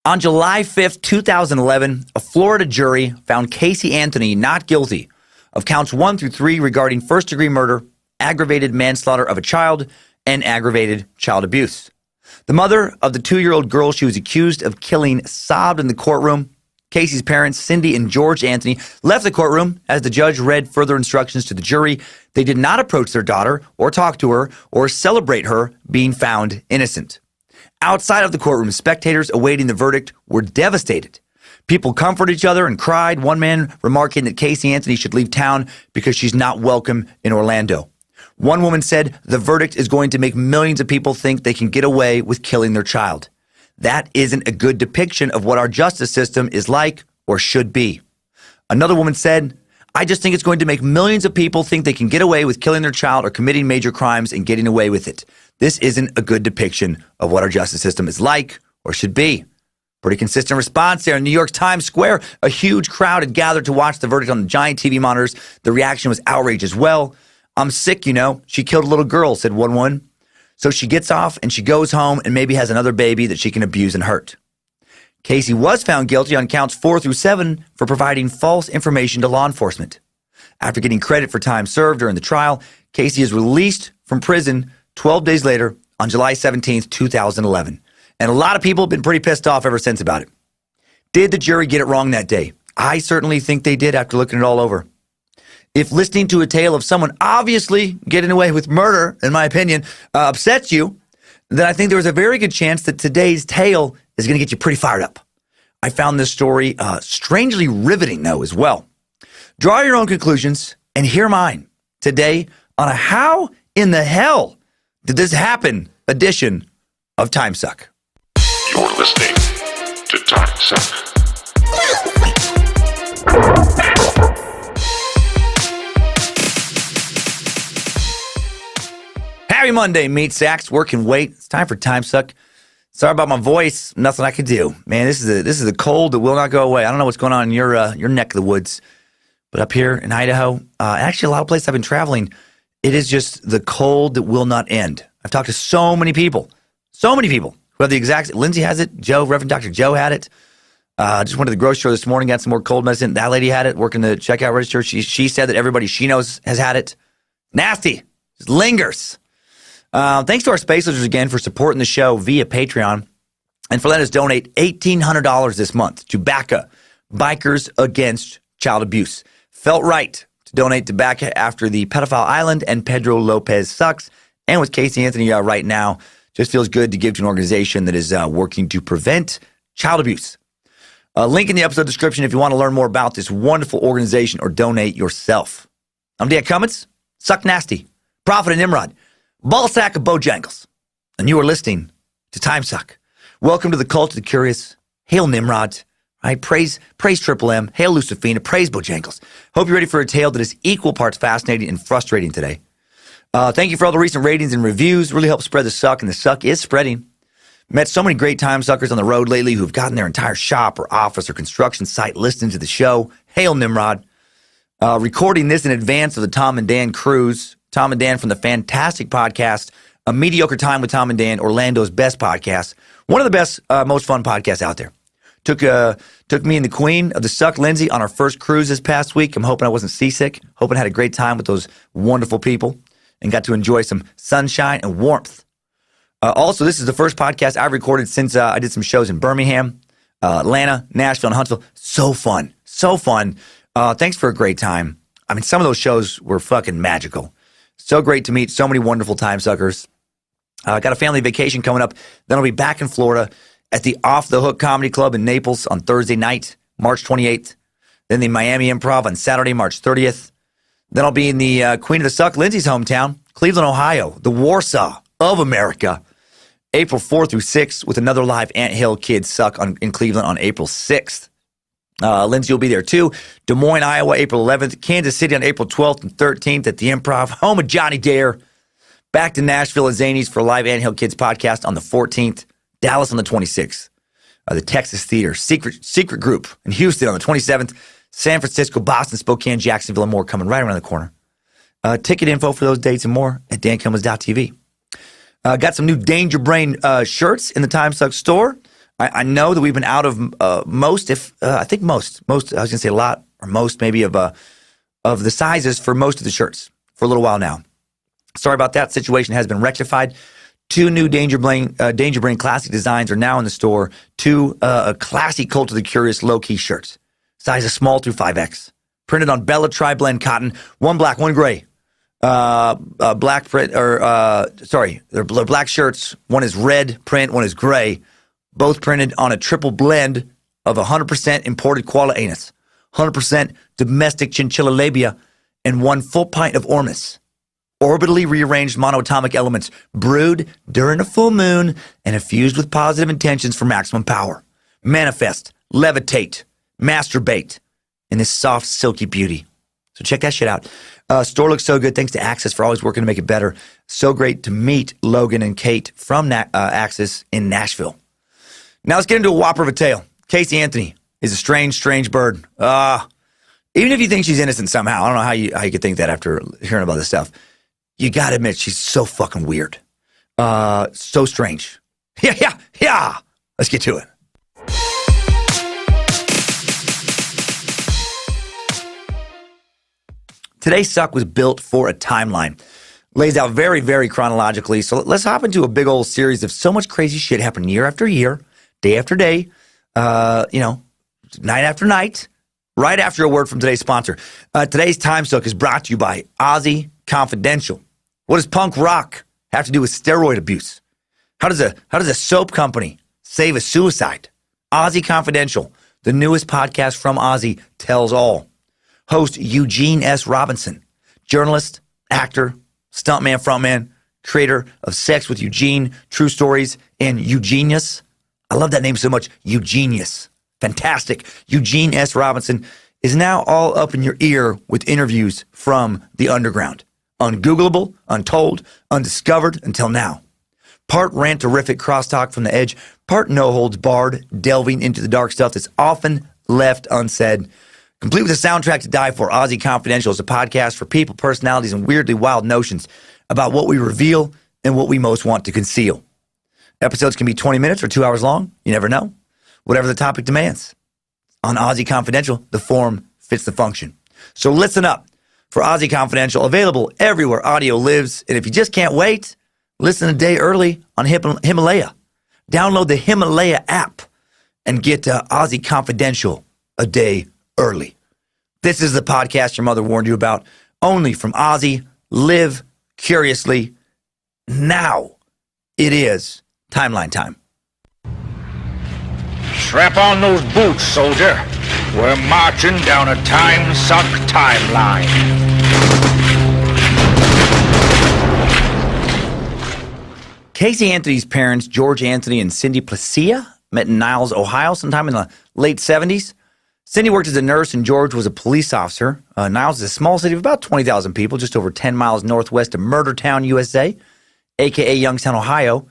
On July 5th, 2011, a Florida jury found Casey Anthony not guilty of counts 1 through 3 regarding first-degree murder, aggravated manslaughter of a child, and aggravated child abuse. The mother of the 2-year-old girl she was accused of killing sobbed in the courtroom. Casey's parents, Cindy and George Anthony, left the courtroom as the judge read further instructions to the jury. They did not approach their daughter or talk to her or celebrate her being found innocent. Outside of the courtroom, spectators awaiting the verdict were devastated. People comforted each other and cried, one man remarking that Casey Anthony should leave town because she's not welcome in Orlando. One woman said the verdict is going to make millions of people think they can get away with killing their child. That isn't a good depiction of what our justice system is like or should be. Another woman said, I just think it's going to make millions of people think they can get away with killing their child or committing major crimes and getting away with it. This isn't a good depiction of what our justice system is like or should be. Pretty consistent response there in New York's Times Square. A huge crowd had gathered to watch the verdict on the giant TV monitors. The reaction was outrage as well. I'm sick, She killed a little girl, said one woman. So she gets off and she goes home and maybe has another baby that she can abuse and hurt. Casey was found guilty on counts 4 through 7 for providing false information to law enforcement. After getting credit for time served during the trial, Casey is released from prison 12 days later on July 17th, 2011. And a lot of people have been pretty pissed off ever since about it. Did the jury get it wrong that day? I certainly think they did after looking it all over. If listening to a tale of someone obviously getting away with murder, in my opinion, upsets you, then I think there was a very good chance that today's tale is going to get you pretty fired up. I found this story strangely riveting, though, as well. Draw your own conclusions and hear mine today on a How in the Hell Did This Happen edition of Timesuck. You're listening to Timesuck. Happy Monday, meat sacks. Working weight. It's time for Timesuck. Sorry about my voice. Nothing I could do. Man, this is a cold that will not go away. I don't know what's going on in your neck of the woods, but up here in Idaho, actually a lot of places I've been traveling, it is just the cold that will not end. I've talked to so many people who have the exact. Lindsay has it. Joe, Reverend Dr. Joe had it. Just went to the grocery store this morning, got some more cold medicine. That lady had it, working the checkout register. She said that everybody she knows has had it. Nasty. Just lingers. Thanks to our space listeners again for supporting the show via Patreon and for letting us donate $1,800 this month to BACA, Bikers Against Child Abuse. Felt right to donate to BACA after the Pedophile Island and Pedro Lopez sucks. And with Casey Anthony right now, just feels good to give to an organization that is working to prevent child abuse. Link in the episode description if you want to learn more about this wonderful organization or donate yourself. I'm Dan Cummins, Suck Nasty, Prophet and Nimrod, Ballsack of Bojangles, and you are listening to Timesuck. Welcome to the cult of the curious. Hail Nimrod. Right? Praise Triple M. Hail Lucifina. Praise Bojangles. Hope you're ready for a tale that is equal parts fascinating and frustrating today. Thank you for all the recent ratings and reviews. Really help spread the suck, and the suck is spreading. Met so many great Timesuckers on the road lately who've gotten their entire shop or office or construction site listening to the show. Hail Nimrod. Recording this in advance of the Tom and Dan cruise. Tom and Dan from the fantastic podcast, A Mediocre Time with Tom and Dan, Orlando's best podcast. One of the best, most fun podcasts out there. Took me and the queen of the suck, Lindsay, on our first cruise this past week. I'm hoping I wasn't seasick. Hoping I had a great time with those wonderful people and got to enjoy some sunshine and warmth. Also, this is the first podcast I've recorded since I did some shows in Birmingham, Atlanta, Nashville, and Huntsville. So fun. Thanks for a great time. I mean, some of those shows were fucking magical. So great to meet so many wonderful Timesuckers. Got a family vacation coming up. Then I'll be back in Florida at the Off the Hook Comedy Club in Naples on Thursday night, March 28th. Then the Miami Improv on Saturday, March 30th. Then I'll be in the Queen of the Suck, Lindsay's hometown, Cleveland, Ohio, the Warsaw of America, April 4th through 6th, with another live Ant Hill Kids Suck in Cleveland on April 6th. Lindsay will be there too. Des Moines, Iowa, April 11th. Kansas City on April 12th and 13th at the Improv, home of Johnny Dare. Back to Nashville at Zany's for a live Ant Hill Kids podcast on the 14th. Dallas on the 26th. The Texas Theater, Secret Group in Houston on the 27th. San Francisco, Boston, Spokane, Jacksonville, and more coming right around the corner. Ticket info for those dates and more at dancummins.tv. Got some new Danger Brain shirts in the Timesuck store. I know that we've been out of most, I think most, I was going to say a lot, or most maybe of the sizes for most of the shirts for a little while now. Sorry about that. Situation has been rectified. 2 new Danger Brain classic designs are now in the store. 2 classy Cult of the Curious low-key shirts. Sizes small through 5X. Printed on Bella Tri-Blend cotton. 1 black, 1 gray. Black print, they're black shirts. 1 is red print, 1 is gray. Both printed on a triple blend of 100% imported koala anus, 100% domestic chinchilla labia, and 1 full pint of ormus. Orbitally rearranged monoatomic elements brewed during a full moon and infused with positive intentions for maximum power. Manifest, levitate, masturbate in this soft, silky beauty. So check that shit out. Store looks so good. Thanks to Axis for always working to make it better. So great to meet Logan and Kate from Axis in Nashville. Now let's get into a whopper of a tale. Casey Anthony is a strange, strange bird. Even if you think she's innocent somehow, I don't know how you could think that after hearing about this stuff. You gotta admit, she's so fucking weird. So strange. Yeah. Let's get to it. Today's Suck was built for a timeline. Lays out very, very chronologically. So let's hop into a big old series of so much crazy shit happening year after year, day after day, night after night, right after a word from today's sponsor. Today's Timesuck is brought to you by Ozzy Confidential. What does punk rock have to do with steroid abuse? How does a soap company save a suicide? Ozzy Confidential, the newest podcast from Ozzy, tells all. Host Eugene S. Robinson, journalist, actor, stuntman, frontman, creator of Sex with Eugene, True Stories, and Eugenius. I love that name so much, Eugenius. Fantastic. Eugene S. Robinson is now all up in your ear with interviews from the underground. Ungoogleable, untold, undiscovered until now. Part rant-terrific crosstalk from the edge, part no-holds-barred, delving into the dark stuff that's often left unsaid. Complete with a soundtrack to die for, Ozzy Confidential is a podcast for people, personalities, and weirdly wild notions about what we reveal and what we most want to conceal. Episodes can be 20 minutes or 2 hours long. You never know. Whatever the topic demands. On Ozzy Confidential, the form fits the function. So listen up for Ozzy Confidential, available everywhere audio lives. And if you just can't wait, listen a day early on Himalaya. Download the Himalaya app and get Ozzy Confidential a day early. This is the podcast your mother warned you about, only from Ozzy. Live curiously. Now it is timeline time. Strap on those boots, soldier. We're marching down a Timesuck timeline. Casey Anthony's parents, George Anthony and Cindy Placia, met in Niles, Ohio sometime in the late 70s. Cindy worked as a nurse and George was a police officer. Niles is a small city of about 20,000 people, just over 10 miles northwest of Murdertown, USA, a.k.a. Youngstown, Ohio.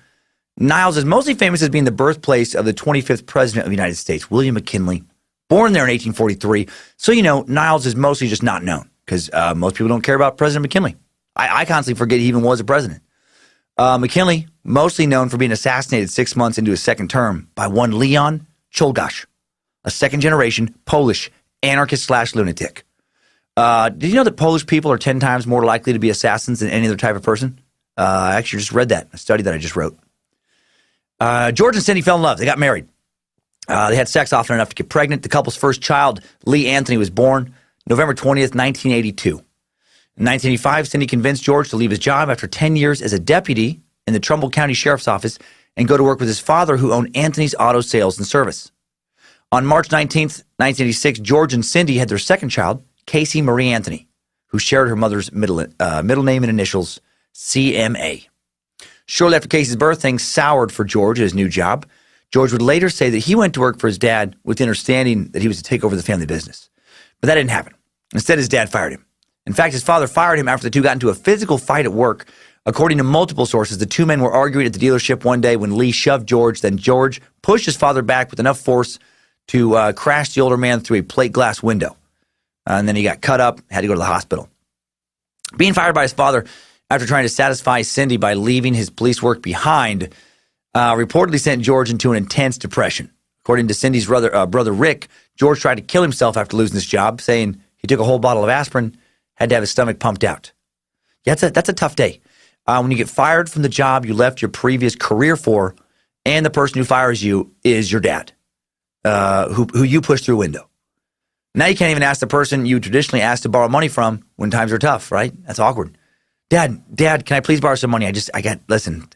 Niles is mostly famous as being the birthplace of the 25th president of the United States, William McKinley. Born there in 1843. So, Niles is mostly just not known because most people don't care about President McKinley. I constantly forget he even was a president. McKinley, mostly known for being assassinated 6 months into his second term by one Leon Czolgosz, a second-generation Polish anarchist/lunatic. Did you know that Polish people are 10 times more likely to be assassins than any other type of person? I actually just read that, a study that I just wrote. George and Cindy fell in love. They got married. They had sex often enough to get pregnant. The couple's first child, Lee Anthony, was born November 20th, 1982. In 1985, Cindy convinced George to leave his job after 10 years as a deputy in the Trumbull County Sheriff's Office and go to work with his father, who owned Anthony's Auto Sales and Service. On March 19th, 1986, George and Cindy had their second child, Casey Marie Anthony, who shared her mother's middle name and initials, CMA. Shortly after Casey's birth, things soured for George at his new job. George would later say that he went to work for his dad with the understanding that he was to take over the family business. But that didn't happen. Instead, his dad fired him. In fact, his father fired him after the two got into a physical fight at work. According to multiple sources, the two men were arguing at the dealership one day when Lee shoved George. Then George pushed his father back with enough force to crash the older man through a plate glass window. And then he got cut up, had to go to the hospital. Being fired by his father after trying to satisfy Cindy by leaving his police work behind reportedly sent George into an intense depression. According to Cindy's brother Rick, George tried to kill himself after losing his job, saying he took a whole bottle of aspirin, had to have his stomach pumped out. Yeah, that's a tough day. When you get fired from the job you left your previous career for, and the person who fires you is your dad, who you pushed through a window. Now you can't even ask the person you traditionally asked to borrow money from when times are tough, right? That's awkward. Dad, can I please borrow some money? Listen,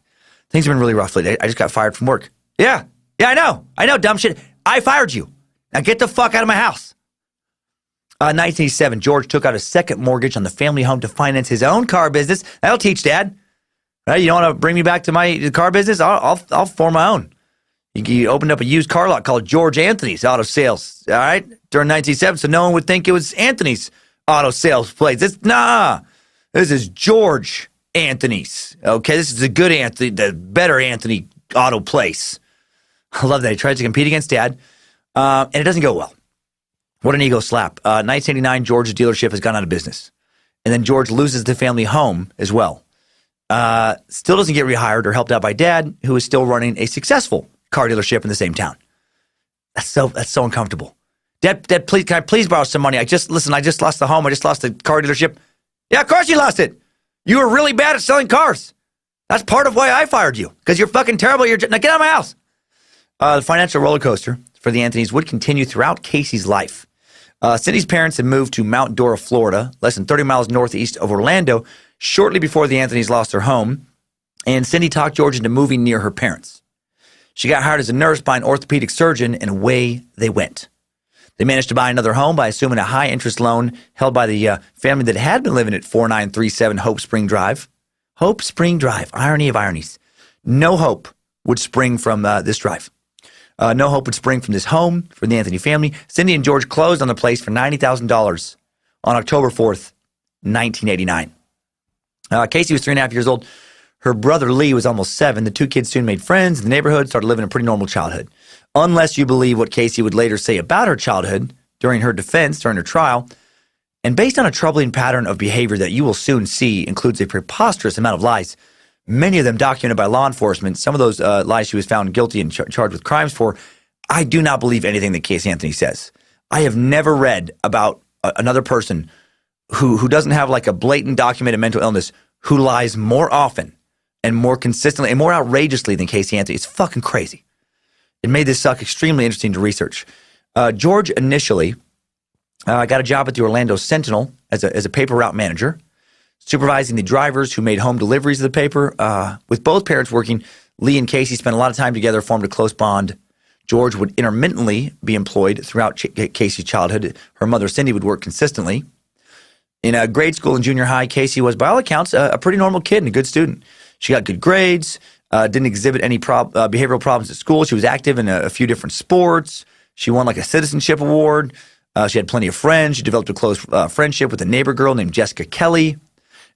things have been really rough lately. I just got fired from work. Yeah, I know, dumb shit. I fired you. Now get the fuck out of my house. 1987, George took out a second mortgage on the family home to finance his own car business. That'll teach Dad. Right? You don't want to bring me back to my car business? I'll form my own. He opened up a used car lot called George Anthony's Auto Sales. All right, during 1987, so no one would think it was Anthony's auto sales place. This is George Anthony's. Okay, this is the good Anthony, the better Anthony auto place. I love that. He tries to compete against Dad, and it doesn't go well. What an ego slap. 1989, George's dealership has gone out of business. And then George loses the family home as well. Still doesn't get rehired or helped out by Dad, who is still running a successful car dealership in the same town. That's so uncomfortable. Dad, please, can I please borrow some money? I just lost the home. I just lost the car dealership. Yeah, of course you lost it. You were really bad at selling cars. That's part of why I fired you, because you're fucking terrible. Now get out of my house. The financial roller coaster for the Anthonys would continue throughout Casey's life. Cindy's parents had moved to Mount Dora, Florida, less than 30 miles northeast of Orlando, shortly before the Anthonys lost their home, and Cindy talked George into moving near her parents. She got hired as a nurse by an orthopedic surgeon, and away they went. They managed to buy another home by assuming a high-interest loan held by the family that had been living at 4937 Hope Spring Drive. Hope Spring Drive, irony of ironies. No hope would spring from this drive. No hope would spring from this home for the Anthony family. Cindy and George closed on the place for $90,000 on October 4th, 1989. Casey was 3.5 years old. Her brother Lee was almost 7. The two kids soon made friends in the neighborhood, started living a pretty normal childhood. Unless you believe what Casey would later say about her childhood during her defense, during her trial. And based on a troubling pattern of behavior that you will soon see includes a preposterous amount of lies, many of them documented by law enforcement. Some of those lies she was found guilty and charged with crimes for. I do not believe anything that Casey Anthony says. I have never read about another person who doesn't have like a blatant documented mental illness who lies more often and more consistently and more outrageously than Casey Anthony. It's fucking crazy. It made this suck extremely interesting to research. George initially got a job at the Orlando Sentinel as a paper route manager, supervising the drivers who made home deliveries of the paper. With both parents working, Lee and Casey spent a lot of time together, formed a close bond. George would intermittently be employed throughout Casey's childhood. Her mother, Cindy, would work consistently. In grade school and junior high, Casey was, by all accounts, a pretty normal kid and a good student. She got good grades, didn't exhibit any behavioral problems at school. She was active in a few different sports. She won like a citizenship award. She had plenty of friends. She developed a close friendship with a neighbor girl named Jessica Kelly.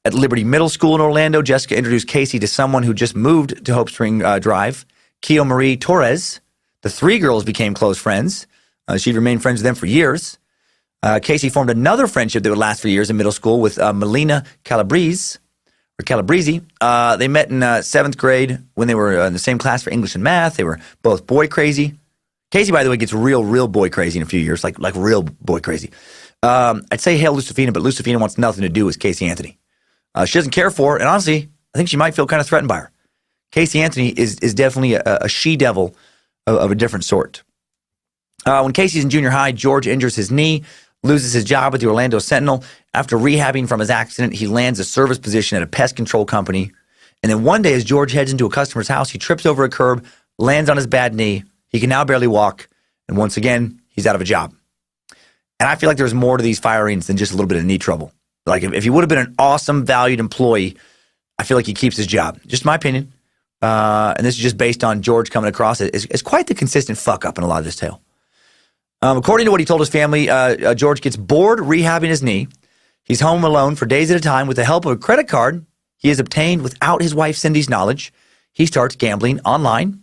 At Liberty Middle School in Orlando, Jessica introduced Casey to someone who just moved to Hope Spring Drive, Kio Marie Torres. The three girls became close friends. She remained friends with them for years. Casey formed another friendship that would last for years in middle school with Melina Calabrese. They met in 7th grade when they were in the same class for English and math. They were both boy crazy. Casey, by the way, gets real boy crazy in a few years, like real boy crazy. I'd say hail Lucifina, but Lucifina wants nothing to do with Casey Anthony. She doesn't care for her, and honestly, I think she might feel kind of threatened by her. Casey Anthony is definitely a she-devil of a different sort. When Casey's in junior high, George injures his knee, loses his job at the Orlando Sentinel. After rehabbing from his accident, he lands a service position at a pest control company. And then one day, as George heads into a customer's house, he trips over a curb, lands on his bad knee. He can now barely walk. And once again, he's out of a job. And I feel like there's more to these firings than just a little bit of knee trouble. Like if he would have been an awesome, valued employee, I feel like he keeps his job. Just my opinion. And this is just based on George coming across as quite the consistent fuck up in a lot of this tale. According to what he told his family, George gets bored rehabbing his knee. He's home alone for days at a time with the help of a credit card he has obtained without his wife Cindy's knowledge. He starts gambling online.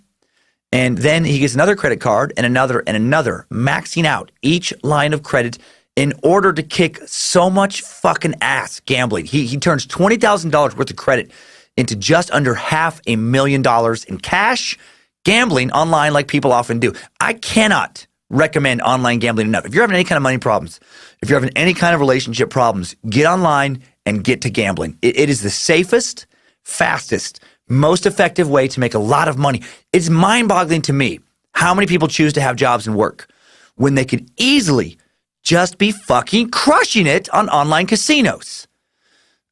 And then he gets another credit card and another, maxing out each line of credit in order to kick so much fucking ass gambling. He turns $20,000 worth of credit into just under $500,000 in cash gambling online like people often do. I cannot recommend online gambling enough. If you're having any kind of money problems, if you're having any kind of relationship problems, get online and get to gambling. It is the safest, fastest, most effective way to make a lot of money. It's mind-boggling to me how many people choose to have jobs and work when they could easily just be fucking crushing it on online casinos.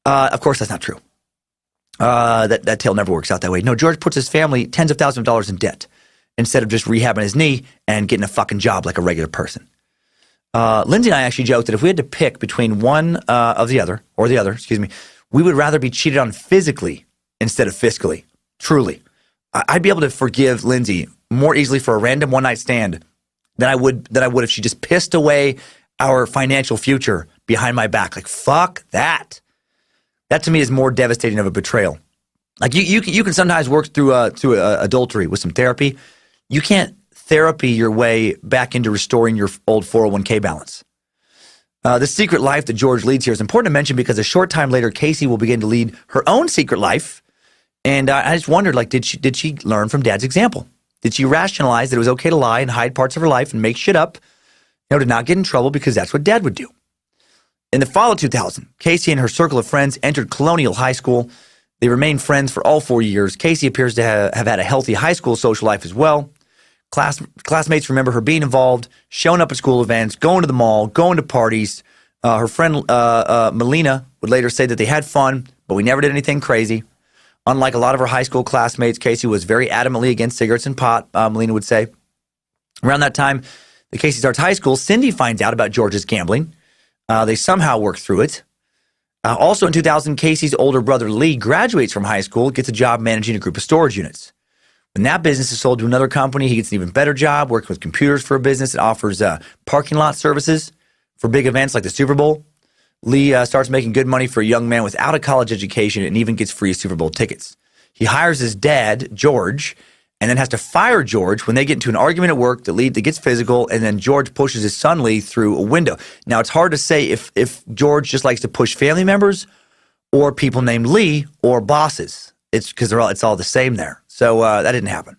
Of course, that's not true. That tale never works out that way. No, George puts his family tens of thousands of dollars in debt instead of just rehabbing his knee and getting a fucking job like a regular person. Lindsay and I actually joked that if we had to pick between one of the other, we would rather be cheated on physically instead of fiscally. Truly. I'd be able to forgive Lindsay more easily for a random one-night stand than I would if she just pissed away our financial future behind my back. Like, fuck that. That to me is more devastating of a betrayal. Like you can sometimes work through adultery with some therapy. You can't therapy your way back into restoring your old 401k balance. The secret life that George leads here is important to mention because a short time later, Casey will begin to lead her own secret life. And I just wondered, like, did she learn from Dad's example? Did she rationalize that it was okay to lie and hide parts of her life and make shit up, to not get in trouble because that's what Dad would do? In the fall of 2000, Casey and her circle of friends entered Colonial High School. They remained friends for all 4 years. Casey appears to have had a healthy high school social life as well. Classmates remember her being involved, showing up at school events, going to the mall, going to parties. Her friend Melina would later say that they had fun, but we never did anything crazy. Unlike a lot of her high school classmates, Casey was very adamantly against cigarettes and pot, Melina would say. Around that time that Casey starts high school, Cindy finds out about George's gambling. They somehow work through it. Also in 2000, Casey's older brother Lee graduates from high school, gets a job managing a group of storage units. When that business is sold to another company, he gets an even better job working with computers for a business that offers parking lot services for big events like the Super Bowl. Lee starts making good money for a young man without a college education and even gets free Super Bowl tickets. He hires his dad, George, and then has to fire George when they get into an argument at work that gets physical, and then George pushes his son Lee through a window. Now, it's hard to say if George just likes to push family members or people named Lee or bosses. It's because it's all the same there. So that didn't happen.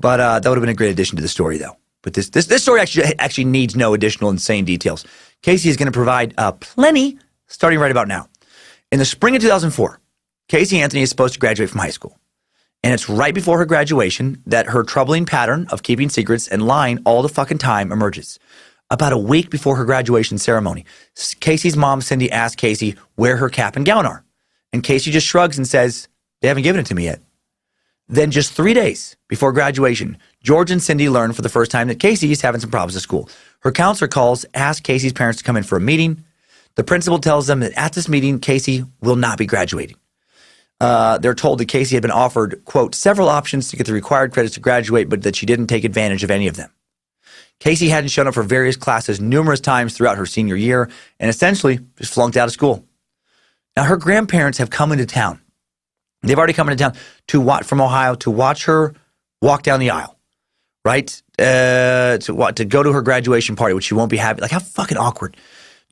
But that would have been a great addition to the story, though. But this story actually needs no additional insane details. Casey is going to provide plenty starting right about now. In the spring of 2004, Casey Anthony is supposed to graduate from high school. And it's right before her graduation that her troubling pattern of keeping secrets and lying all the fucking time emerges. About a week before her graduation ceremony, Casey's mom, Cindy, asks Casey where her cap and gown are. And Casey just shrugs and says, "They haven't given it to me yet." Then just 3 days before graduation, George and Cindy learn for the first time that Casey is having some problems at school. Her counselor calls, asks Casey's parents to come in for a meeting. The principal tells them that at this meeting, Casey will not be graduating. They're told that Casey had been offered, quote, several options to get the required credits to graduate, but that she didn't take advantage of any of them. Casey hadn't shown up for various classes numerous times throughout her senior year and essentially just flunked out of school. Now, her grandparents have come into town. They've already come into town from Ohio to watch her walk down the aisle, right? To go to her graduation party, which she won't be happy. Like, how fucking awkward.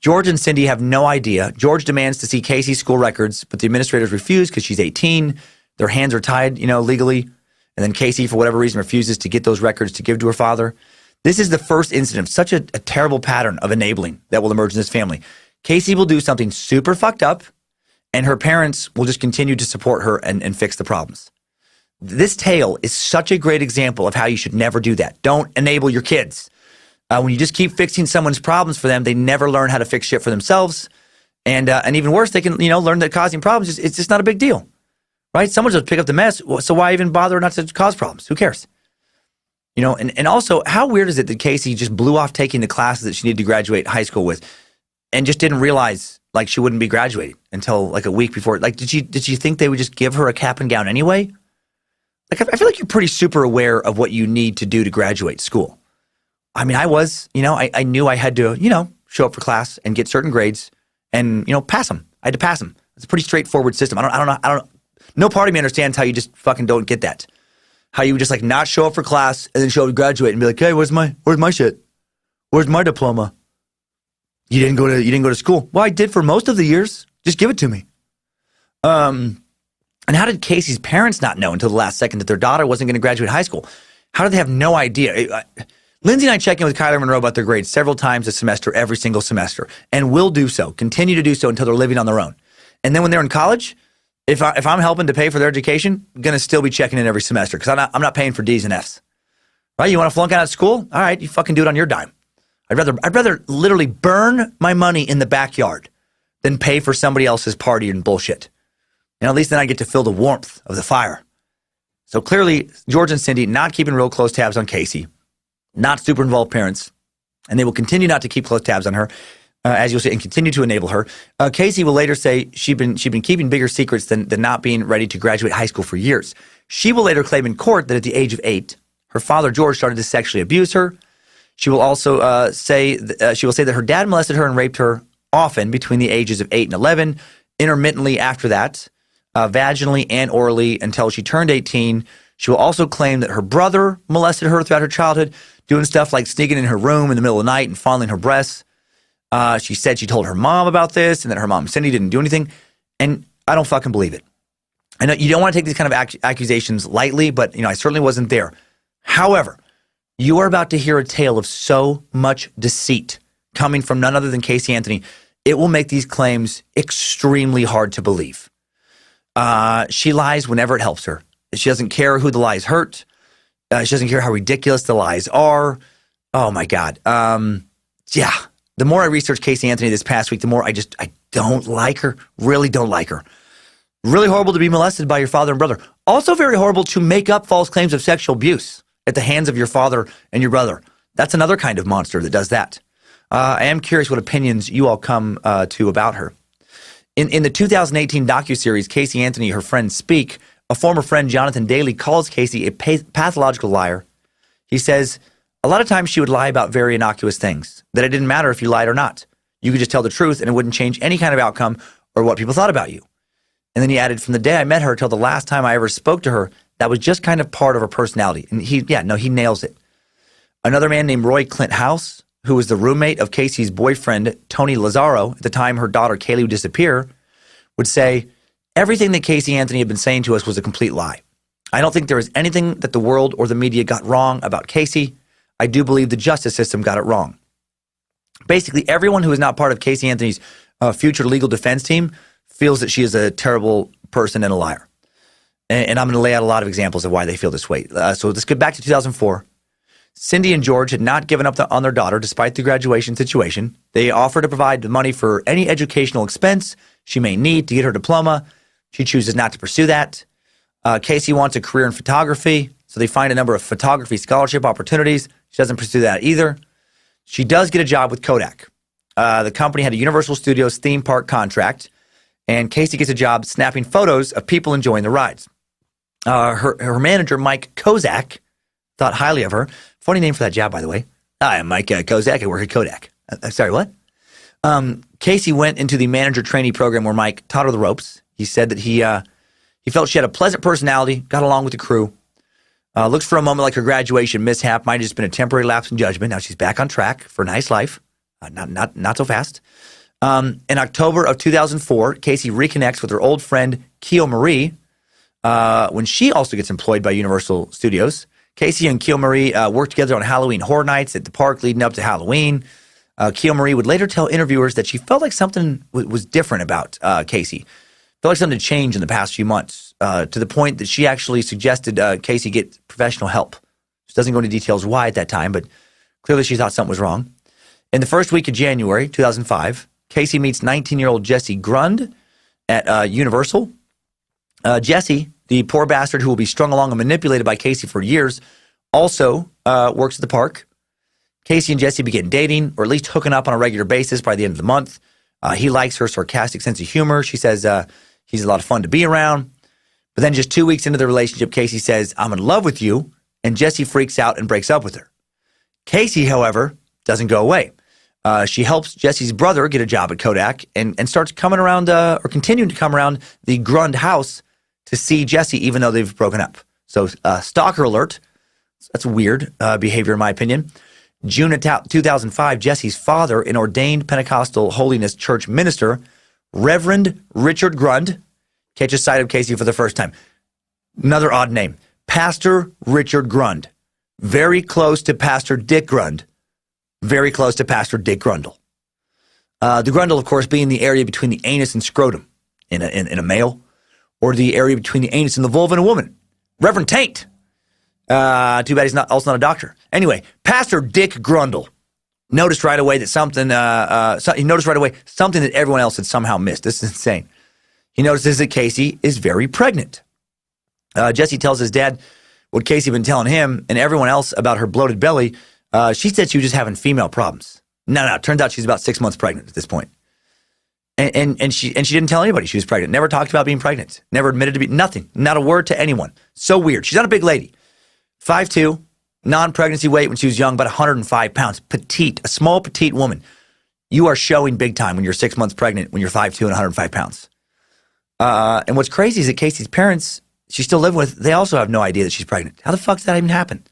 George and Cindy have no idea. George demands to see Casey's school records, but the administrators refuse because she's 18. Their hands are tied, legally. And then Casey, for whatever reason, refuses to get those records to give to her father. This is the first incident of such a terrible pattern of enabling that will emerge in this family. Casey will do something super fucked up, and her parents will just continue to support her and fix the problems. This tale is such a great example of how you should never do that. Don't enable your kids. When you just keep fixing someone's problems for them, they never learn how to fix shit for themselves. And even worse, they can, learn that causing problems, it's just not a big deal, right? Someone's just pick up the mess, so why even bother not to cause problems? Who cares? And also, how weird is it that Casey just blew off taking the classes that she needed to graduate high school with and just didn't realize, like, she wouldn't be graduating until, like, a week before? Like, did she think they would just give her a cap and gown anyway? Like, I feel like you're pretty super aware of what you need to do to graduate school. I mean, I was, I knew I had to, show up for class and get certain grades and, pass them. I had to pass them. It's a pretty straightforward system. I don't know. No part of me understands how you just fucking don't get that. How you would just, like, not show up for class and then show up to graduate and be like, hey, where's my shit? Where's my diploma? You didn't go to school. Well, I did for most of the years. Just give it to me. And how did Casey's parents not know until the last second that their daughter wasn't going to graduate high school? How did they have no idea? Lindsay and I check in with Kyler Monroe about their grades several times a semester, every single semester, and will do so, continue to do so until they're living on their own. And then when they're in college, if I'm helping to pay for their education, I'm going to still be checking in every semester because I'm not paying for D's and F's. Right? You want to flunk out of school? All right, you fucking do it on your dime. I'd rather literally burn my money in the backyard than pay for somebody else's party and bullshit. And at least then I get to feel the warmth of the fire. So clearly, George and Cindy not keeping real close tabs on Casey, not super involved parents, and they will continue not to keep close tabs on her, as you'll see, and continue to enable her. Casey will later say she'd been keeping bigger secrets than not being ready to graduate high school for years. She will later claim in court that at the age of 8, her father George started to sexually abuse her. She will also say that her dad molested her and raped her often between the ages of 8 and 11, intermittently after that, vaginally and orally until she turned 18. She will also claim that her brother molested her throughout her childhood, doing stuff like sneaking in her room in the middle of the night and fondling her breasts. She said she told her mom about this and that her mom, Cindy, didn't do anything. And I don't fucking believe it. I know you don't want to take these kind of accusations lightly, but I certainly wasn't there. However, you are about to hear a tale of so much deceit coming from none other than Casey Anthony. It will make these claims extremely hard to believe. She lies whenever it helps her. She doesn't care who the lies hurt. She doesn't care how ridiculous the lies are. Oh my God. Yeah. The more I researched Casey Anthony this past week, the more I don't like her. Really don't like her. Really horrible to be molested by your father and brother. Also very horrible to make up false claims of sexual abuse at the hands of your father and your brother. That's another kind of monster that does that. I am curious what opinions you all come to about her. In the 2018 docuseries, Casey Anthony, her friend Speak, a former friend, Jonathan Daly, calls Casey a pathological liar. He says, a lot of times she would lie about very innocuous things, that it didn't matter if you lied or not. You could just tell the truth and it wouldn't change any kind of outcome or what people thought about you. And then he added, from the day I met her till the last time I ever spoke to her, that was just kind of part of her personality. And he nails it. Another man named Roy Clint House, who was the roommate of Casey's boyfriend, Tony Lazzaro, at the time her daughter Kaylee would disappear, would say, everything that Casey Anthony had been saying to us was a complete lie. I don't think there is anything that the world or the media got wrong about Casey. I do believe the justice system got it wrong. Basically, everyone who is not part of Casey Anthony's future legal defense team feels that she is a terrible person and a liar. And I'm going to lay out a lot of examples of why they feel this way. So let's get back to 2004. Cindy and George had not given up on their daughter despite the graduation situation. They offered to provide the money for any educational expense she may need to get her diploma. She chooses not to pursue that. Casey wants a career in photography, so they find a number of photography scholarship opportunities. She doesn't pursue that either. She does get a job with Kodak. The company had a Universal Studios theme park contract, and Casey gets a job snapping photos of people enjoying the rides. Her manager, Mike Kozak, thought highly of her. Funny name for that job, by the way. Hi, I'm Mike Kozak. I work at Kodak. Sorry, what? Casey went into the manager trainee program where Mike taught her the ropes. He said that he felt she had a pleasant personality, got along with the crew. Looks for a moment like her graduation mishap might have just been a temporary lapse in judgment. Now she's back on track for a nice life. Not so fast. In October of 2004, Casey reconnects with her old friend, Keo Marie, when she also gets employed by Universal Studios. Casey and Keo Marie worked together on Halloween Horror Nights at the park leading up to Halloween. Keo Marie would later tell interviewers that she felt like something was different about Casey. Felt like something had changed in the past few months, to the point that she actually suggested Casey get professional help. She doesn't go into details why at that time, but clearly she thought something was wrong. In the first week of January 2005, Casey meets 19-year-old Jesse Grund at Universal. Jesse, the poor bastard who will be strung along and manipulated by Casey for years, also works at the park. Casey and Jesse begin dating, or at least hooking up on a regular basis by the end of the month. He likes her sarcastic sense of humor. She says he's a lot of fun to be around. But then just 2 weeks into the relationship, Casey says, I'm in love with you, and Jesse freaks out and breaks up with her. Casey, however, doesn't go away. She helps Jesse's brother get a job at Kodak and starts coming around, or continuing to come around the Grund house to see Jesse, even though they've broken up. So stalker alert. That's weird behavior, in my opinion. June of 2005, Jesse's father, an ordained Pentecostal Holiness Church minister, Reverend Richard Grund, catches sight of Casey for the first time. Another odd name. Pastor Richard Grund. Very close to Pastor Dick Grund. Very close to Pastor Dick Grundle. The grundle, of course, being the area between the anus and scrotum in a male, or the area between the anus and the vulva in a woman. Reverend Taint. Too bad he's also not a doctor. Anyway, Pastor Dick Grundle noticed right away that something that everyone else had somehow missed. This is insane. He notices that Casey is very pregnant. Jesse tells his dad what Casey had been telling him and everyone else about her bloated belly. She said she was just having female problems. No. Turns out she's about 6 months pregnant at this point. And she didn't tell anybody she was pregnant. Never talked about being pregnant. Never admitted to be nothing. Not a word to anyone. So weird. She's not a big lady. 5'2", non-pregnancy weight when she was young, about 105 pounds. Petite, a small petite woman. You are showing big time when you're 6 months pregnant, when you're 5'2" and 105 pounds. And what's crazy is that Casey's parents, she's still living with, they also have no idea that she's pregnant. How the fuck did that even happen?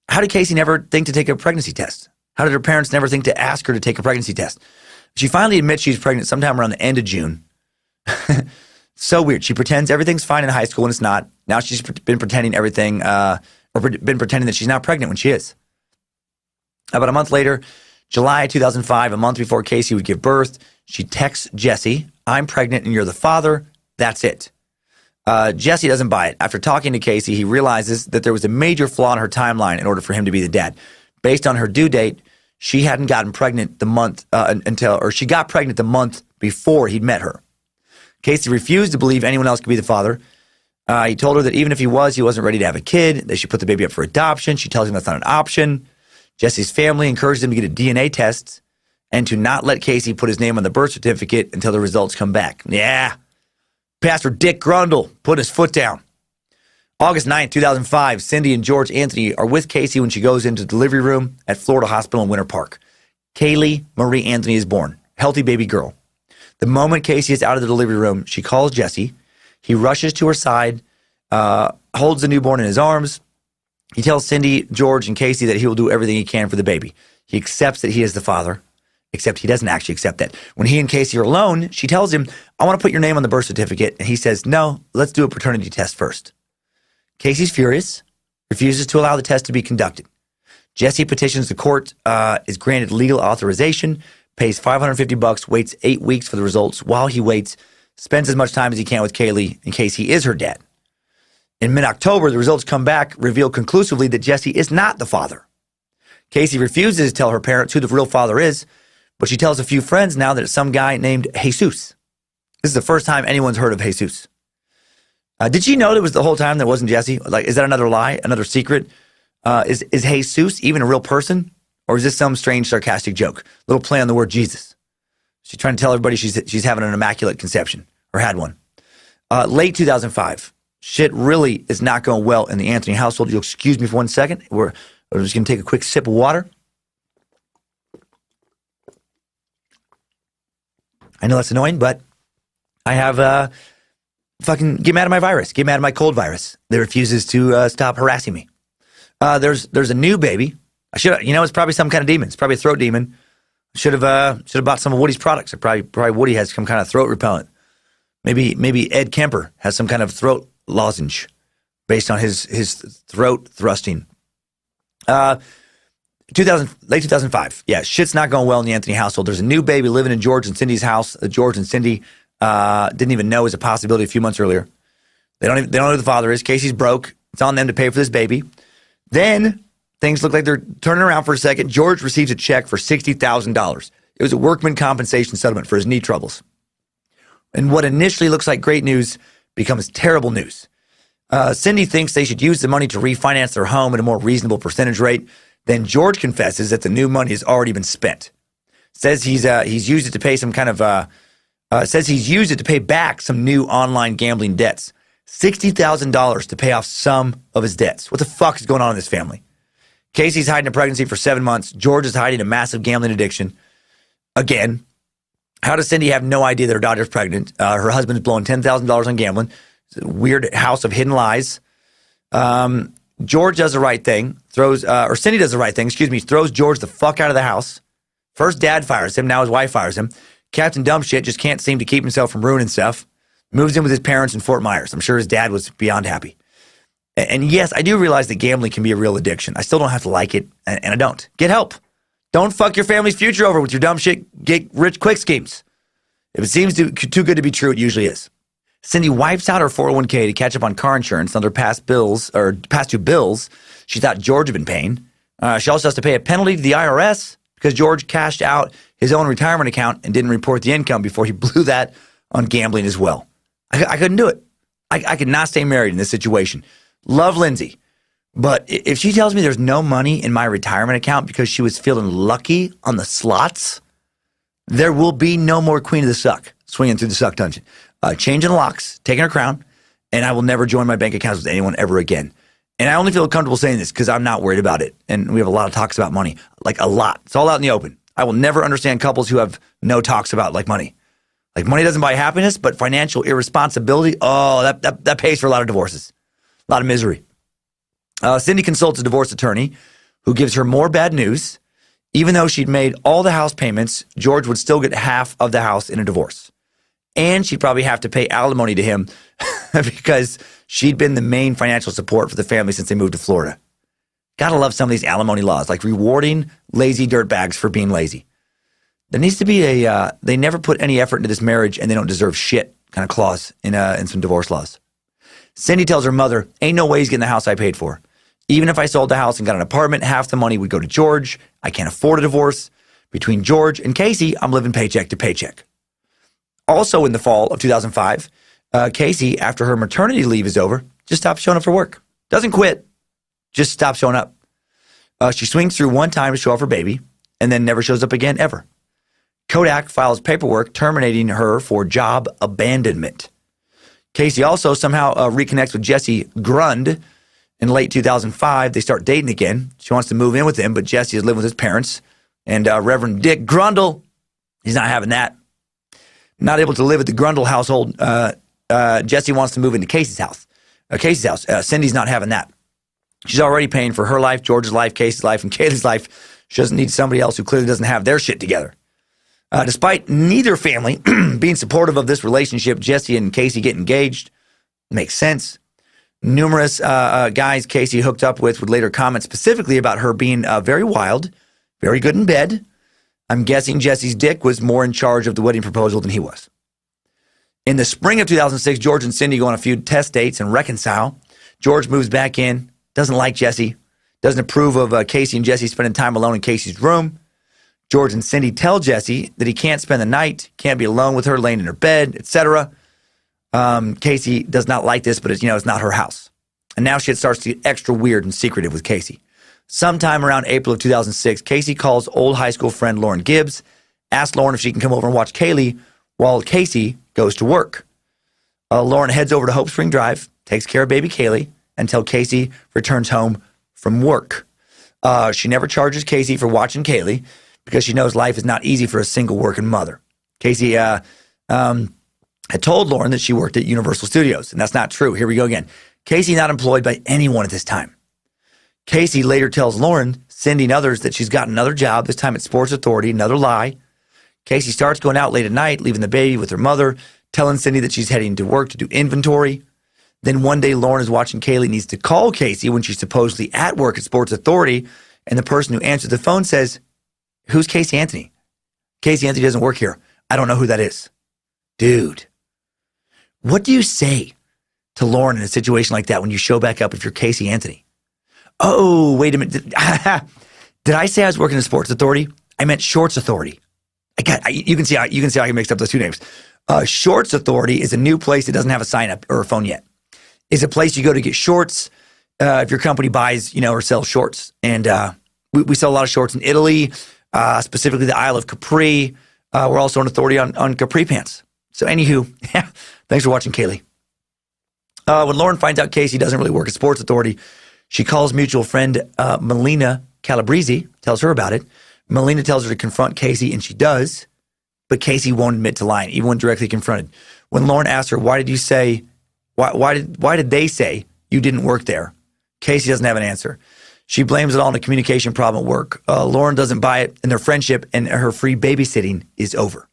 How did Casey never think to take a pregnancy test? How did her parents never think to ask her to take a pregnancy test? She finally admits she's pregnant sometime around the end of June. So weird. She pretends everything's fine in high school when it's not. Now she's been pretending everything, been pretending that she's not pregnant when she is. About a month later, July 2005, a month before Casey would give birth, she texts Jesse, "I'm pregnant and you're the father. That's it." Jesse doesn't buy it. After talking to Casey, he realizes that there was a major flaw in her timeline in order for him to be the dad. Based on her due date, she hadn't gotten pregnant the month she got pregnant the month before he'd met her. Casey refused to believe anyone else could be the father. He told her that even if he wasn't ready to have a kid. They should put the baby up for adoption. She tells him that's not an option. Jesse's family encouraged him to get a DNA test and to not let Casey put his name on the birth certificate until the results come back. Yeah. Pastor Dick Grundle put his foot down. August 9th, 2005, Cindy and George Anthony are with Casey when she goes into the delivery room at Florida Hospital in Winter Park. Kaylee Marie Anthony is born. Healthy baby girl. The moment Casey is out of the delivery room, she calls Jesse. He rushes to her side, holds the newborn in his arms. He tells Cindy, George, and Casey that he will do everything he can for the baby. He accepts that he is the father, except he doesn't actually accept that. When he and Casey are alone, she tells him, "I want to put your name on the birth certificate." And he says, "No, let's do a paternity test first." Casey's furious, refuses to allow the test to be conducted. Jesse petitions the court, is granted legal authorization, pays $550, waits 8 weeks for the results. While he waits, spends as much time as he can with Kaylee in case he is her dad. In mid-October, the results come back, reveal conclusively that Jesse is not the father. Casey refuses to tell her parents who the real father is, but she tells a few friends now that it's some guy named Jesus. This is the first time anyone's heard of Jesus. Did she know that was the whole time that wasn't Jesse? Like, is that another lie, another secret? Is Jesus even a real person? Or is this some strange sarcastic joke? Little play on the word Jesus. She's trying to tell everybody she's having an immaculate conception, or had one. Late 2005. Shit really is not going well in the Anthony household. You'll excuse me for 1 second. We're just going to take a quick sip of water. I know that's annoying, but I have fucking get mad at my virus. Get mad at my cold virus that refuses to stop harassing me. There's a new baby. I should, it's probably some kind of demon. It's probably a throat demon. Should have bought some of Woody's products. Probably Woody has some kind of throat repellent. Maybe Ed Kemper has some kind of throat lozenge based on his throat thrusting. Late 2005. Yeah, shit's not going well in the Anthony household. There's a new baby living in George and Cindy's house. George and Cindy didn't even know was a possibility a few months earlier. They don't know who the father is. Casey's broke. It's on them to pay for this baby. Then things look like they're turning around for a second. George receives a check for $60,000. It was a workman compensation settlement for his knee troubles. And what initially looks like great news becomes terrible news. Cindy thinks they should use the money to refinance their home at a more reasonable percentage rate. Then George confesses that the new money has already been spent. Says he's used it to pay some kind of says he's used it to pay back some new online gambling debts. $60,000 to pay off some of his debts. What the fuck is going on in this family? Casey's hiding a pregnancy for 7 months. George is hiding a massive gambling addiction. Again, how does Cindy have no idea that her daughter's pregnant? Her husband's blowing $10,000 on gambling. It's a weird house of hidden lies. George does the right thing. Cindy does the right thing, throws George the fuck out of the house. First dad fires him, now his wife fires him. Captain Dumb Shit just can't seem to keep himself from ruining stuff. Moves in with his parents in Fort Myers. I'm sure his dad was beyond happy. And yes, I do realize that gambling can be a real addiction. I still don't have to like it, and I don't. Get help. Don't fuck your family's future over with your dumb shit get rich quick schemes. If it seems too good to be true, it usually is. Cindy wipes out her 401k to catch up on car insurance on their past due bills she thought George had been paying. She also has to pay a penalty to the IRS because George cashed out his own retirement account and didn't report the income before he blew that on gambling as well. I couldn't do it. I could not stay married in this situation. Love Lindsay. But if she tells me there's no money in my retirement account because she was feeling lucky on the slots, there will be no more Queen of the Suck swinging through the Suck dungeon. Changing the locks, taking her crown, and I will never join my bank accounts with anyone ever again. And I only feel comfortable saying this because I'm not worried about it. And we have a lot of talks about money, like a lot. It's all out in the open. I will never understand couples who have no talks about like money. Like money doesn't buy happiness, but financial irresponsibility, that pays for a lot of divorces, a lot of misery. Cindy consults a divorce attorney who gives her more bad news. Even though she'd made all the house payments, George would still get half of the house in a divorce. And she'd probably have to pay alimony to him because she'd been the main financial support for the family since they moved to Florida. Gotta love some of these alimony laws, like rewarding lazy dirtbags for being lazy. There needs to be they never put any effort into this marriage and they don't deserve shit kind of clause in some divorce laws. Cindy tells her mother, ain't no way he's getting the house I paid for. Even if I sold the house and got an apartment, half the money would go to George. I can't afford a divorce. Between George and Casey, I'm living paycheck to paycheck. Also in the fall of 2005, Casey, after her maternity leave is over, just stops showing up for work. Doesn't quit, just stops showing up. She swings through one time to show off her baby and then never shows up again ever. Kodak files paperwork terminating her for job abandonment. Casey also somehow reconnects with Jesse Grund. In late 2005, they start dating again. She wants to move in with him, but Jesse is living with his parents. And Reverend Dick Grundle, he's not having that. Not able to live at the Grundle household. Jesse wants to move into Casey's house. Cindy's not having that. She's already paying for her life, George's life, Casey's life, and Kaylee's life. She doesn't need somebody else who clearly doesn't have their shit together. Despite neither family being supportive of this relationship, Jesse and Casey get engaged. Makes sense. Numerous guys Casey hooked up with would later comment specifically about her being very wild, very good in bed. I'm guessing Jesse's dick was more in charge of the wedding proposal than he was. In the spring of 2006, George and Cindy go on a few test dates and reconcile. George moves back in, doesn't like Jesse, doesn't approve of Casey and Jesse spending time alone in Casey's room. George and Cindy tell Jesse that he can't spend the night, can't be alone with her, laying in her bed, etc. Casey does not like this, but it's not her house. And now shit starts to get extra weird and secretive with Casey. Sometime around April of 2006, Casey calls old high school friend Lauren Gibbs, asks Lauren if she can come over and watch Kaylee while Casey goes to work. Lauren heads over to Hope Spring Drive, takes care of baby Kaylee until Casey returns home from work. She never charges Casey for watching Kaylee because she knows life is not easy for a single working mother. Casey had told Lauren that she worked at Universal Studios, and that's not true. Here we go again. Casey not employed by anyone at this time. Casey later tells Lauren, Cindy and others that she's got another job, this time at Sports Authority, another lie. Casey starts going out late at night, leaving the baby with her mother, telling Cindy that she's heading to work to do inventory. Then one day Lauren is watching Kaylee, needs to call Casey when she's supposedly at work at Sports Authority, and the person who answers the phone says, who's Casey Anthony? Casey Anthony doesn't work here. I don't know who that is. Dude, what do you say to Lauren in a situation like that when you show back up if you're Casey Anthony? Oh, wait a minute. Did I say I was working at Sports Authority? I meant Shorts Authority. You can see how I mixed up those two names. Shorts Authority is a new place that doesn't have a sign up or a phone yet. It's a place you go to get shorts if your company buys, or sells shorts. And we sell a lot of shorts in Italy, specifically the Isle of Capri. We're also an authority on Capri pants. So anywho, thanks for watching, Kaylee. When Lauren finds out Casey doesn't really work at Sports Authority, she calls mutual friend Melina Calabrese, tells her about it. Melina tells her to confront Casey, and she does, but Casey won't admit to lying, even when directly confronted. When Lauren asks her, why did they say you didn't work there? Casey doesn't have an answer. She blames it all on a communication problem at work. Lauren doesn't buy it, and their friendship and her free babysitting is over.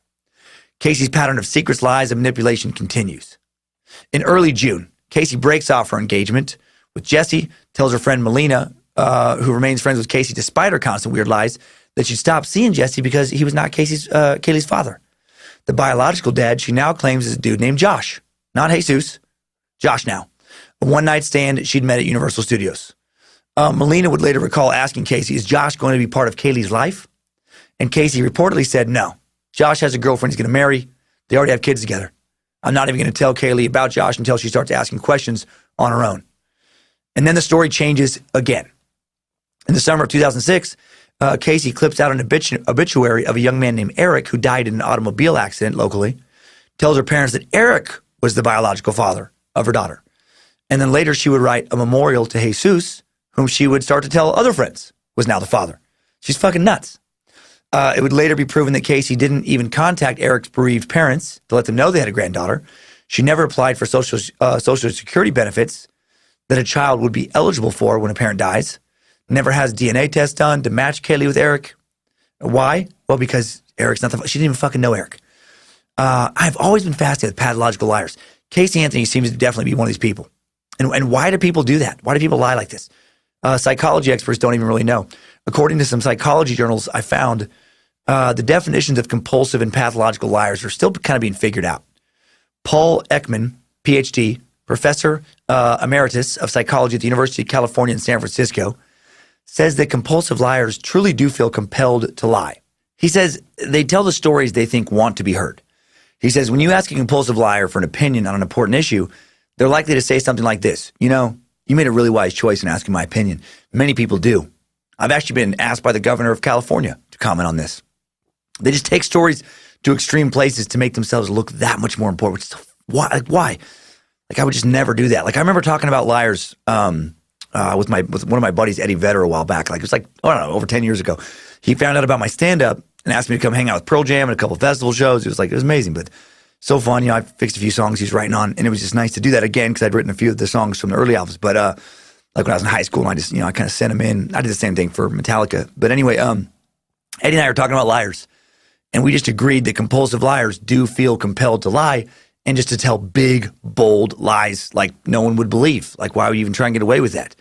Casey's pattern of secrets, lies, and manipulation continues. In early June, Casey breaks off her engagement with Jesse, tells her friend Melina, who remains friends with Casey despite her constant weird lies, that she stopped seeing Jesse because he was not Kaylee's father. The biological dad she now claims is a dude named Josh, not Jesus, Josh now. A one-night stand she'd met at Universal Studios. Melina would later recall asking Casey, is Josh going to be part of Kaylee's life? And Casey reportedly said, no. Josh has a girlfriend he's going to marry. They already have kids together. I'm not even going to tell Kaylee about Josh until she starts asking questions on her own. And then the story changes again. In the summer of 2006, Casey clips out an obituary of a young man named Eric who died in an automobile accident locally, tells her parents that Eric was the biological father of her daughter. And then later she would write a memorial to Jesus, whom she would start to tell other friends was now the father. She's fucking nuts. It would later be proven that Casey didn't even contact Eric's bereaved parents to let them know they had a granddaughter. She never applied for social security benefits that a child would be eligible for when a parent dies. Never has DNA test done to match Kaylee with Eric. Why? Well, because Eric's not she didn't even fucking know Eric. I've always been fascinated with pathological liars. Casey Anthony seems to definitely be one of these people. And why do people do that? Why do people lie like this? Psychology experts don't even really know. According to some psychology journals I found, the definitions of compulsive and pathological liars are still kind of being figured out. Paul Ekman, PhD, professor emeritus of psychology at the University of California in San Francisco, says that compulsive liars truly do feel compelled to lie. He says they tell the stories they think want to be heard. He says when you ask a compulsive liar for an opinion on an important issue, they're likely to say something like this. You know, you made a really wise choice in asking my opinion. Many people do. I've actually been asked by the governor of California to comment on this. They just take stories to extreme places to make themselves look that much more important. Why? Like I would just never do that. Like I remember talking about liars with one of my buddies, Eddie Vedder, a while back. Like it was like, I don't know, over 10 years ago. He found out about my stand-up and asked me to come hang out with Pearl Jam and a couple of festival shows. It was amazing, but so fun. You know, I fixed a few songs he's writing on, and it was just nice to do that again because I'd written a few of the songs from the early albums. But like when I was in high school, and I just, I kind of sent them in. I did the same thing for Metallica. But anyway, Eddie and I were talking about liars, and we just agreed that compulsive liars do feel compelled to lie and just to tell big, bold lies like no one would believe. Like, why would you even try and get away with that?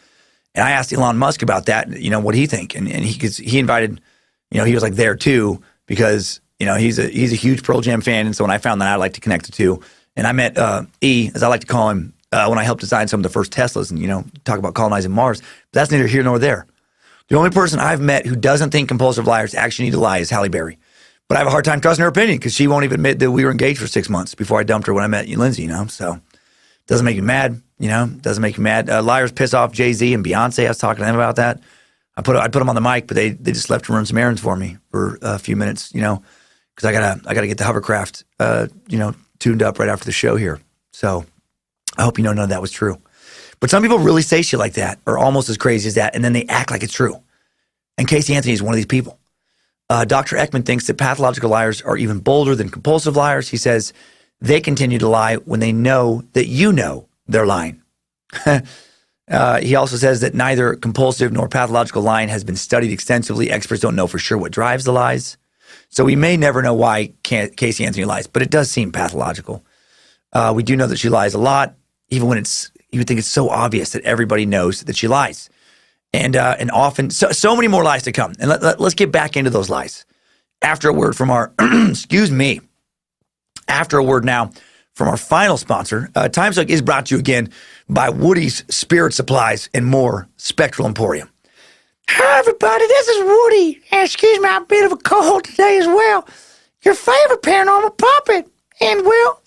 And I asked Elon Musk about that, what he think, and he invited, he was like there too because he's a huge Pearl Jam fan, and so when I found that, I'd like to connect the two. And I met E, as I like to call him, when I helped design some of the first Teslas, and talk about colonizing Mars. But that's neither here nor there. The only person I've met who doesn't think compulsive liars actually need to lie is Halle Berry. But I have a hard time trusting her opinion because she won't even admit that we were engaged for 6 months before I dumped her when I met Lindsay. So doesn't make me mad. Doesn't make me mad. Liars piss off Jay-Z and Beyonce. I was talking to them about that. I'd put them on the mic, but they just left to run some errands for me for a few minutes, because I gotta get the hovercraft, tuned up right after the show here. So I hope none of that was true. But some people really say shit like that, or almost as crazy as that, and then they act like it's true. And Casey Anthony is one of these people. Dr. Ekman thinks that pathological liars are even bolder than compulsive liars. He says they continue to lie when they know that they're lying. He also says that neither compulsive nor pathological lying has been studied extensively. Experts don't know for sure what drives the lies. So we may never know why Casey Anthony lies, but it does seem pathological. We do know that she lies a lot, even when you would think it's so obvious that everybody knows that she lies. And often, so many more lies to come. And let's get back into those lies. After a word from our, after a word now from our final sponsor, Timesuck is brought to you again by Woody's Spirit Supplies and More Spectral Emporium. Hi, everybody. This is Woody. Excuse me, I'm a bit of a cold today as well. Your favorite paranormal puppet. And, well,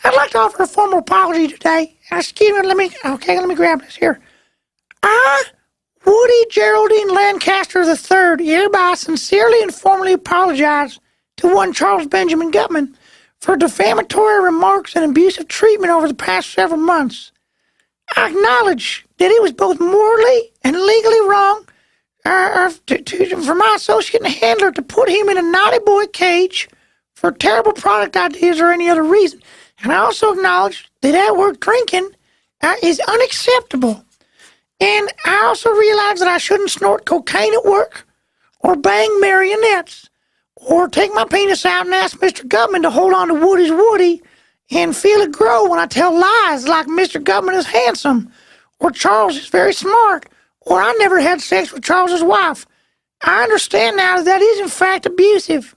I'd like to offer a formal apology today. Excuse me, let me grab this here. I, Woody Geraldine Lancaster III, hereby sincerely and formally apologize to one Charles Benjamin Gutman for defamatory remarks and abusive treatment over the past several months. I acknowledge that it was both morally and legally wrong for my associate and handler to put him in a naughty boy cage for terrible product ideas or any other reason. And I also acknowledge that word drinking is unacceptable. And I also realize that I shouldn't snort cocaine at work or bang marionettes or take my penis out and ask Mr. Gutman to hold on to Woody's Woody and feel it grow when I tell lies like Mr. Government is handsome, or Charles is very smart, or I never had sex with Charles's wife. I understand now that is in fact abusive.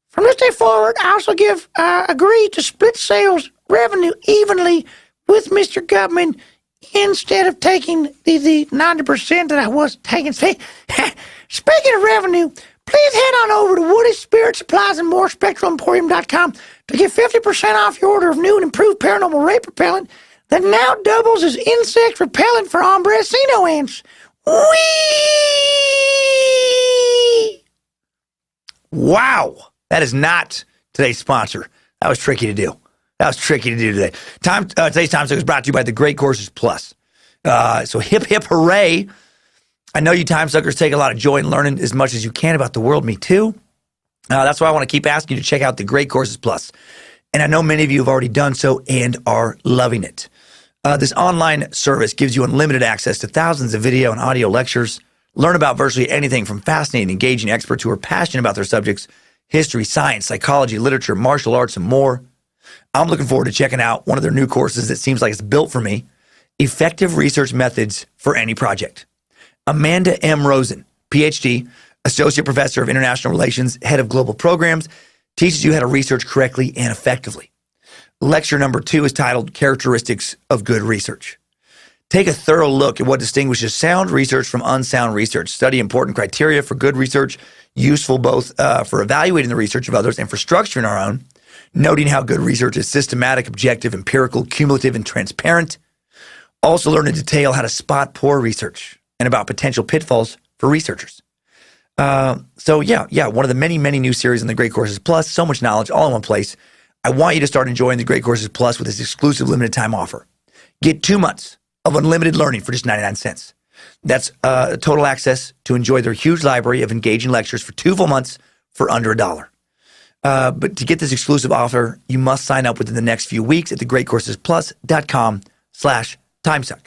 From this day forward, I also agree to split sales revenue evenly with Mr. Government instead of taking the 90% that I was taking. Speaking of revenue, please head on over to Woody's Spirit Supplies and More, SpectralEmporium.com to get 50% off your order of new and improved paranormal rape repellent that now doubles as insect repellent for Hombrecino ants. Whee! Wow. That is not today's sponsor. That was tricky to do. Today. Today's Timesuck is brought to you by the Great Courses Plus. So hip, hip, hooray. I know you Timesuckers take a lot of joy in learning as much as you can about the world. Me too. That's why I want to keep asking you to check out the Great Courses Plus. And I know many of you have already done so and are loving it. This online service gives you unlimited access to thousands of video and audio lectures. Learn about virtually anything from fascinating, engaging experts who are passionate about their subjects, history, science, psychology, literature, martial arts, and more. I'm looking forward to checking out one of their new courses that seems like it's built for me, Effective Research Methods for Any Project. Amanda M. Rosen, PhD, Associate Professor of International Relations, Head of Global Programs, teaches you how to research correctly and effectively. Lecture number 2 is titled Characteristics of Good Research. Take a thorough look at what distinguishes sound research from unsound research. Study important criteria for good research, useful both for evaluating the research of others and for structuring our own, noting how good research is systematic, objective, empirical, cumulative, and transparent. Also learn in detail how to spot poor research and about potential pitfalls for researchers. One of the many, many new series in the Great Courses Plus, so much knowledge all in one place. I want you to start enjoying the Great Courses Plus with this exclusive limited time offer. Get 2 months of unlimited learning for just 99 cents. That's total access to enjoy their huge library of engaging lectures for 2 full months for under $1. But to get this exclusive offer, you must sign up within the next few weeks at thegreatcoursesplus.com/timesuck.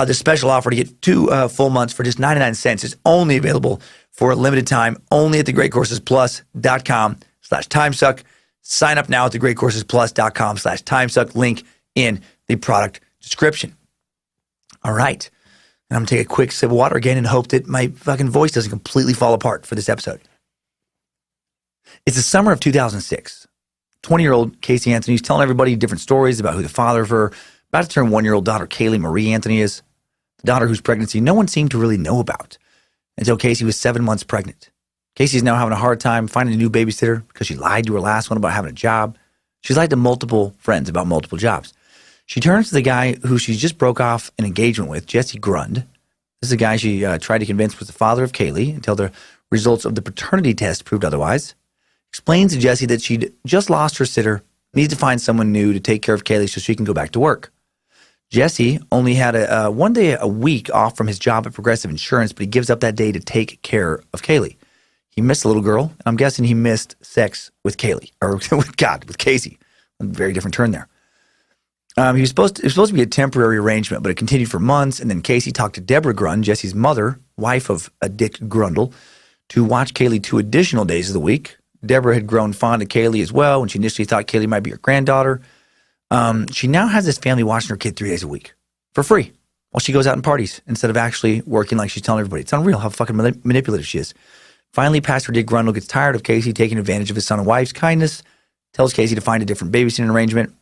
This special offer to get 2 full months for just 99 cents is only available for a limited time, only at thegreatcoursesplus.com/timesuck. Sign up now at thegreatcoursesplus.com/timesuck, link in the product description. All right. And I'm going to take a quick sip of water again and hope that my fucking voice doesn't completely fall apart for this episode. It's the summer of 2006. 20-year-old Casey Anthony's telling everybody different stories about who the father of her about to turn 1-year-old daughter Kaylee Marie Anthony is, the daughter whose pregnancy no one seemed to really know about until Casey was 7 months pregnant. Casey's now having a hard time finding a new babysitter because she lied to her last one about having a job. She's lied to multiple friends about multiple jobs. She turns to the guy who she just broke off an engagement with, Jesse Grund. This is a guy she tried to convince was the father of Kaylee until the results of the paternity test proved otherwise. Explains to Jesse that she'd just lost her sitter, needs to find someone new to take care of Kaylee so she can go back to work. Jesse only had a 1 day a week off from his job at Progressive Insurance, but he gives up that day to take care of Kaylee. He missed the little girl, and I'm guessing he missed sex with Kaylee, or with Casey. A very different turn there. It was supposed to be a temporary arrangement, but it continued for months, and then Casey talked to Deborah Grund, Jesse's mother, wife of Dick Grundle, to watch Kaylee 2 additional days of the week. Deborah had grown fond of Kaylee as well, and she initially thought Kaylee might be her granddaughter. She now has this family watching her kid 3 days a week for free while she goes out and parties instead of actually working like she's telling everybody. It's unreal how fucking manipulative she is. Finally, Pastor Dick Grundle gets tired of Casey taking advantage of his son and wife's kindness, tells Casey to find a different babysitting arrangement.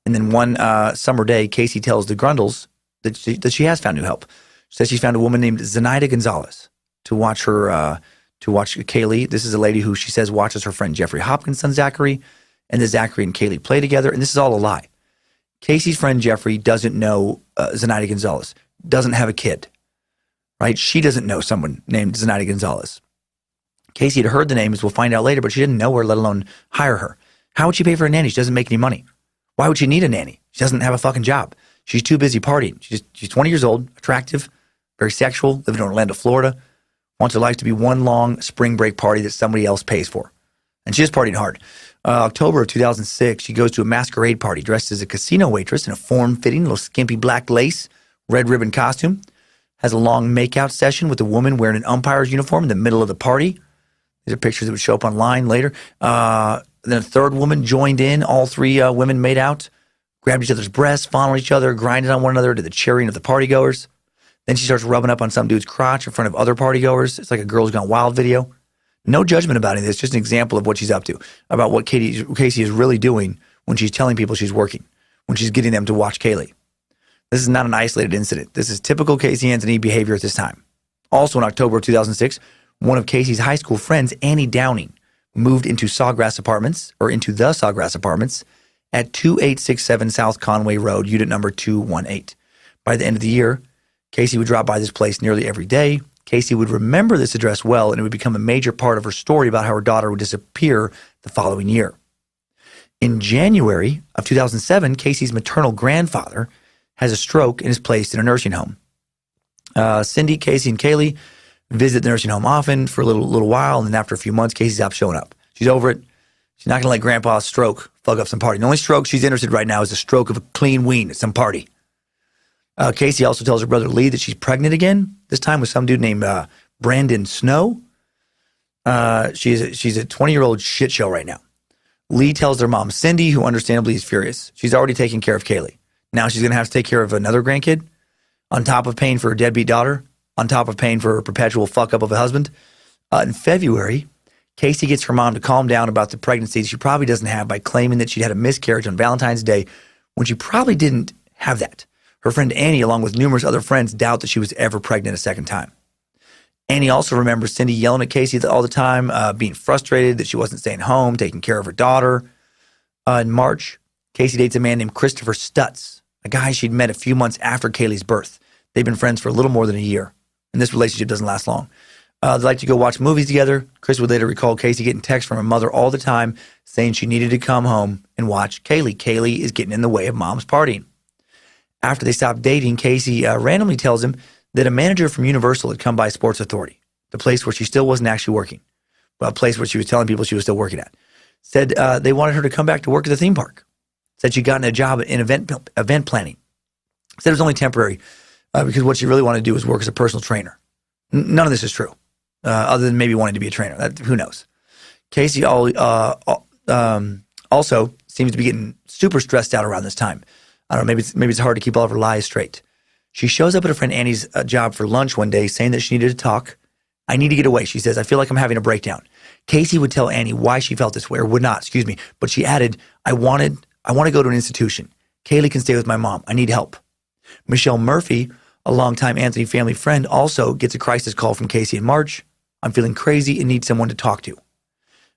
And then one summer day, Casey tells the Grundles that she has found new help. She says she's found a woman named Zenaida Gonzalez to watch Kaylee. This is a lady who she says watches her friend Jeffrey Hopkins' son Zachary, and that Zachary and Kaylee play together. And this is all a lie. Casey's friend Jeffrey doesn't know Zenaida Gonzalez, doesn't have a kid, right? She doesn't know someone named Zenaida Gonzalez. Casey had heard the name, as we'll find out later, but she didn't know her, let alone hire her. How would she pay for a nanny? She doesn't make any money. Why would she need a nanny? She doesn't have a fucking job. She's too busy partying. She's 20 years old, attractive, very sexual, living in Orlando, Florida, wants her life to be one long spring break party that somebody else pays for. And she's partying hard. October of 2006, she goes to a masquerade party dressed as a casino waitress in a form-fitting, little skimpy black lace, red ribbon costume. Has a long makeout session with a woman wearing an umpire's uniform in the middle of the party. These are pictures that would show up online later. Then a third woman joined in. All three women made out, grabbed each other's breasts, fondled each other, grinded on one another to the cheering of the partygoers. Then she starts rubbing up on some dude's crotch in front of other partygoers. It's like a Girls Gone Wild video. No judgment about any of this, just an example of what she's up to, about what Casey is really doing when she's telling people she's working, when she's getting them to watch Kaylee. This is not an isolated incident. This is typical Casey Anthony behavior at this time. Also in October of 2006, one of Casey's high school friends, Annie Downing, moved into the Sawgrass Apartments at 2867 South Conway Road, unit number 218. By the end of the year, Casey would drop by this place nearly every day. Casey would remember this address well, and it would become a major part of her story about how her daughter would disappear the following year. In January of 2007, Casey's maternal grandfather has a stroke and is placed in a nursing home. Cindy, Casey, and Kaylee visit the nursing home often for a little while, and then after a few months, Casey stops showing up. She's over it. She's not going to let Grandpa's stroke fuck up some party. The only stroke she's interested right now is the stroke of a clean ween at some party. Casey also tells her brother Lee that she's pregnant again, this time with some dude named Brandon Snow. She's a 20-year-old shit show right now. Lee tells their mom, Cindy, who understandably is furious. She's already taken care of Kaylee. Now she's going to have to take care of another grandkid, on top of paying for her deadbeat daughter, on top of paying for her perpetual fuck-up of a husband. In February, Casey gets her mom to calm down about the pregnancy she probably doesn't have by claiming that she'd had a miscarriage on Valentine's Day when she probably didn't have that. Her friend Annie, along with numerous other friends, doubt that she was ever pregnant a second time. Annie also remembers Cindy yelling at Casey all the time, being frustrated that she wasn't staying home, taking care of her daughter. In March, Casey dates a man named Christopher Stutz, a guy she'd met a few months after Kaylee's birth. They've been friends for a little more than a year, and this relationship doesn't last long. They like to go watch movies together. Chris would later recall Casey getting texts from her mother all the time saying she needed to come home and watch Kaylee. Kaylee is getting in the way of mom's partying. After they stopped dating, Casey randomly tells him that a manager from Universal had come by Sports Authority, the place where she still wasn't actually working, but a place where she was telling people she was still working at. Said they wanted her to come back to work at the theme park. Said she'd gotten a job in event planning. Said it was only temporary because what she really wanted to do was work as a personal trainer. None of this is true, other than maybe wanting to be a trainer. Who knows? Casey also seems to be getting super stressed out around this time. I don't know, maybe it's hard to keep all of her lies straight. She shows up at her friend Annie's job for lunch one day saying that she needed to talk. I need to get away, she says. I feel like I'm having a breakdown. Casey would tell Annie why she felt this way, or would not, but she added, I want to go to an institution. Kaylee can stay with my mom. I need help. Michelle Murphy, a longtime Anthony family friend, also gets a crisis call from Casey in March. I'm feeling crazy and need someone to talk to.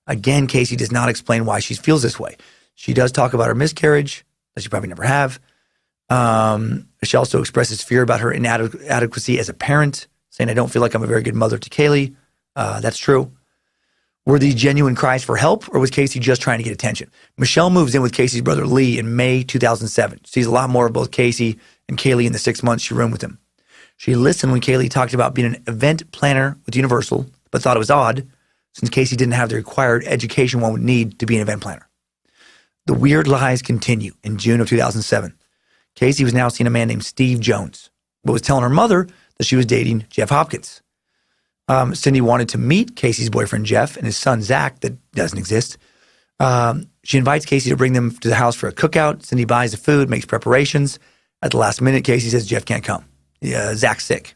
Again, Casey does not explain why she feels this way. She does talk about her miscarriage, that she probably never have. She also expresses fear about her inadequacy as a parent, saying, I don't feel like I'm a very good mother to Kaylee. That's true. Were these genuine cries for help, or was Casey just trying to get attention? Michelle moves in with Casey's brother Lee in May 2007. She sees a lot more of both Casey and Kaylee in the 6 months she roomed with him. She listened when Kaylee talked about being an event planner with Universal, but thought it was odd since Casey didn't have the required education one would need to be an event planner. The weird lies continue. In June of 2007, Casey was now seeing a man named Steve Jones, but was telling her mother that she was dating Jeff Hopkins. Cindy wanted to meet Casey's boyfriend, Jeff, and his son, Zach, that doesn't exist. She invites Casey to bring them to the house for a cookout. Cindy buys the food, makes preparations. At the last minute, Casey says Jeff can't come. Zach's sick.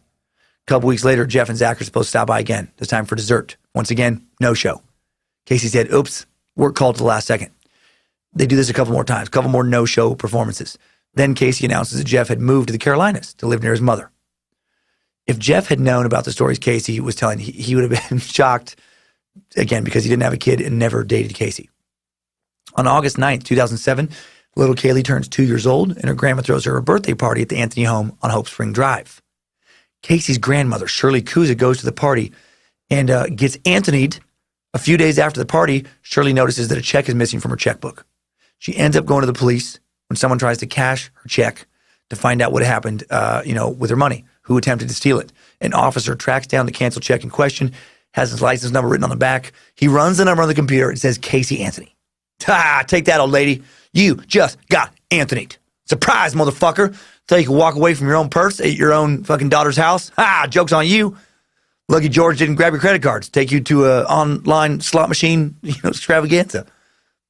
A couple weeks later, Jeff and Zach are supposed to stop by again, this time for dessert. Once again, no show. Casey said, oops, work called to the last second. They do this a couple more times, a couple more no-show performances. Then Casey announces that Jeff had moved to the Carolinas to live near his mother. If Jeff had known about the stories Casey was telling, he would have been shocked, again, because he didn't have a kid and never dated Casey. On August 9th, 2007, little Kaylee turns 2 years old, and her grandma throws her a birthday party at the Anthony home on Hope Spring Drive. Casey's grandmother, Shirley Kuza, goes to the party and gets Anthony'd. A few days after the party, Shirley notices that a check is missing from her checkbook. She ends up going to the police when someone tries to cash her check to find out what happened, with her money, who attempted to steal it. An officer tracks down the canceled check in question, has his license number written on the back. He runs the number on the computer. It says Casey Anthony. Take that, old lady. You just got Anthony'd. Surprise, motherfucker. Thought you could walk away from your own purse at your own fucking daughter's house. Joke's on you. Lucky George didn't grab your credit cards, take you to an online slot machine, extravaganza.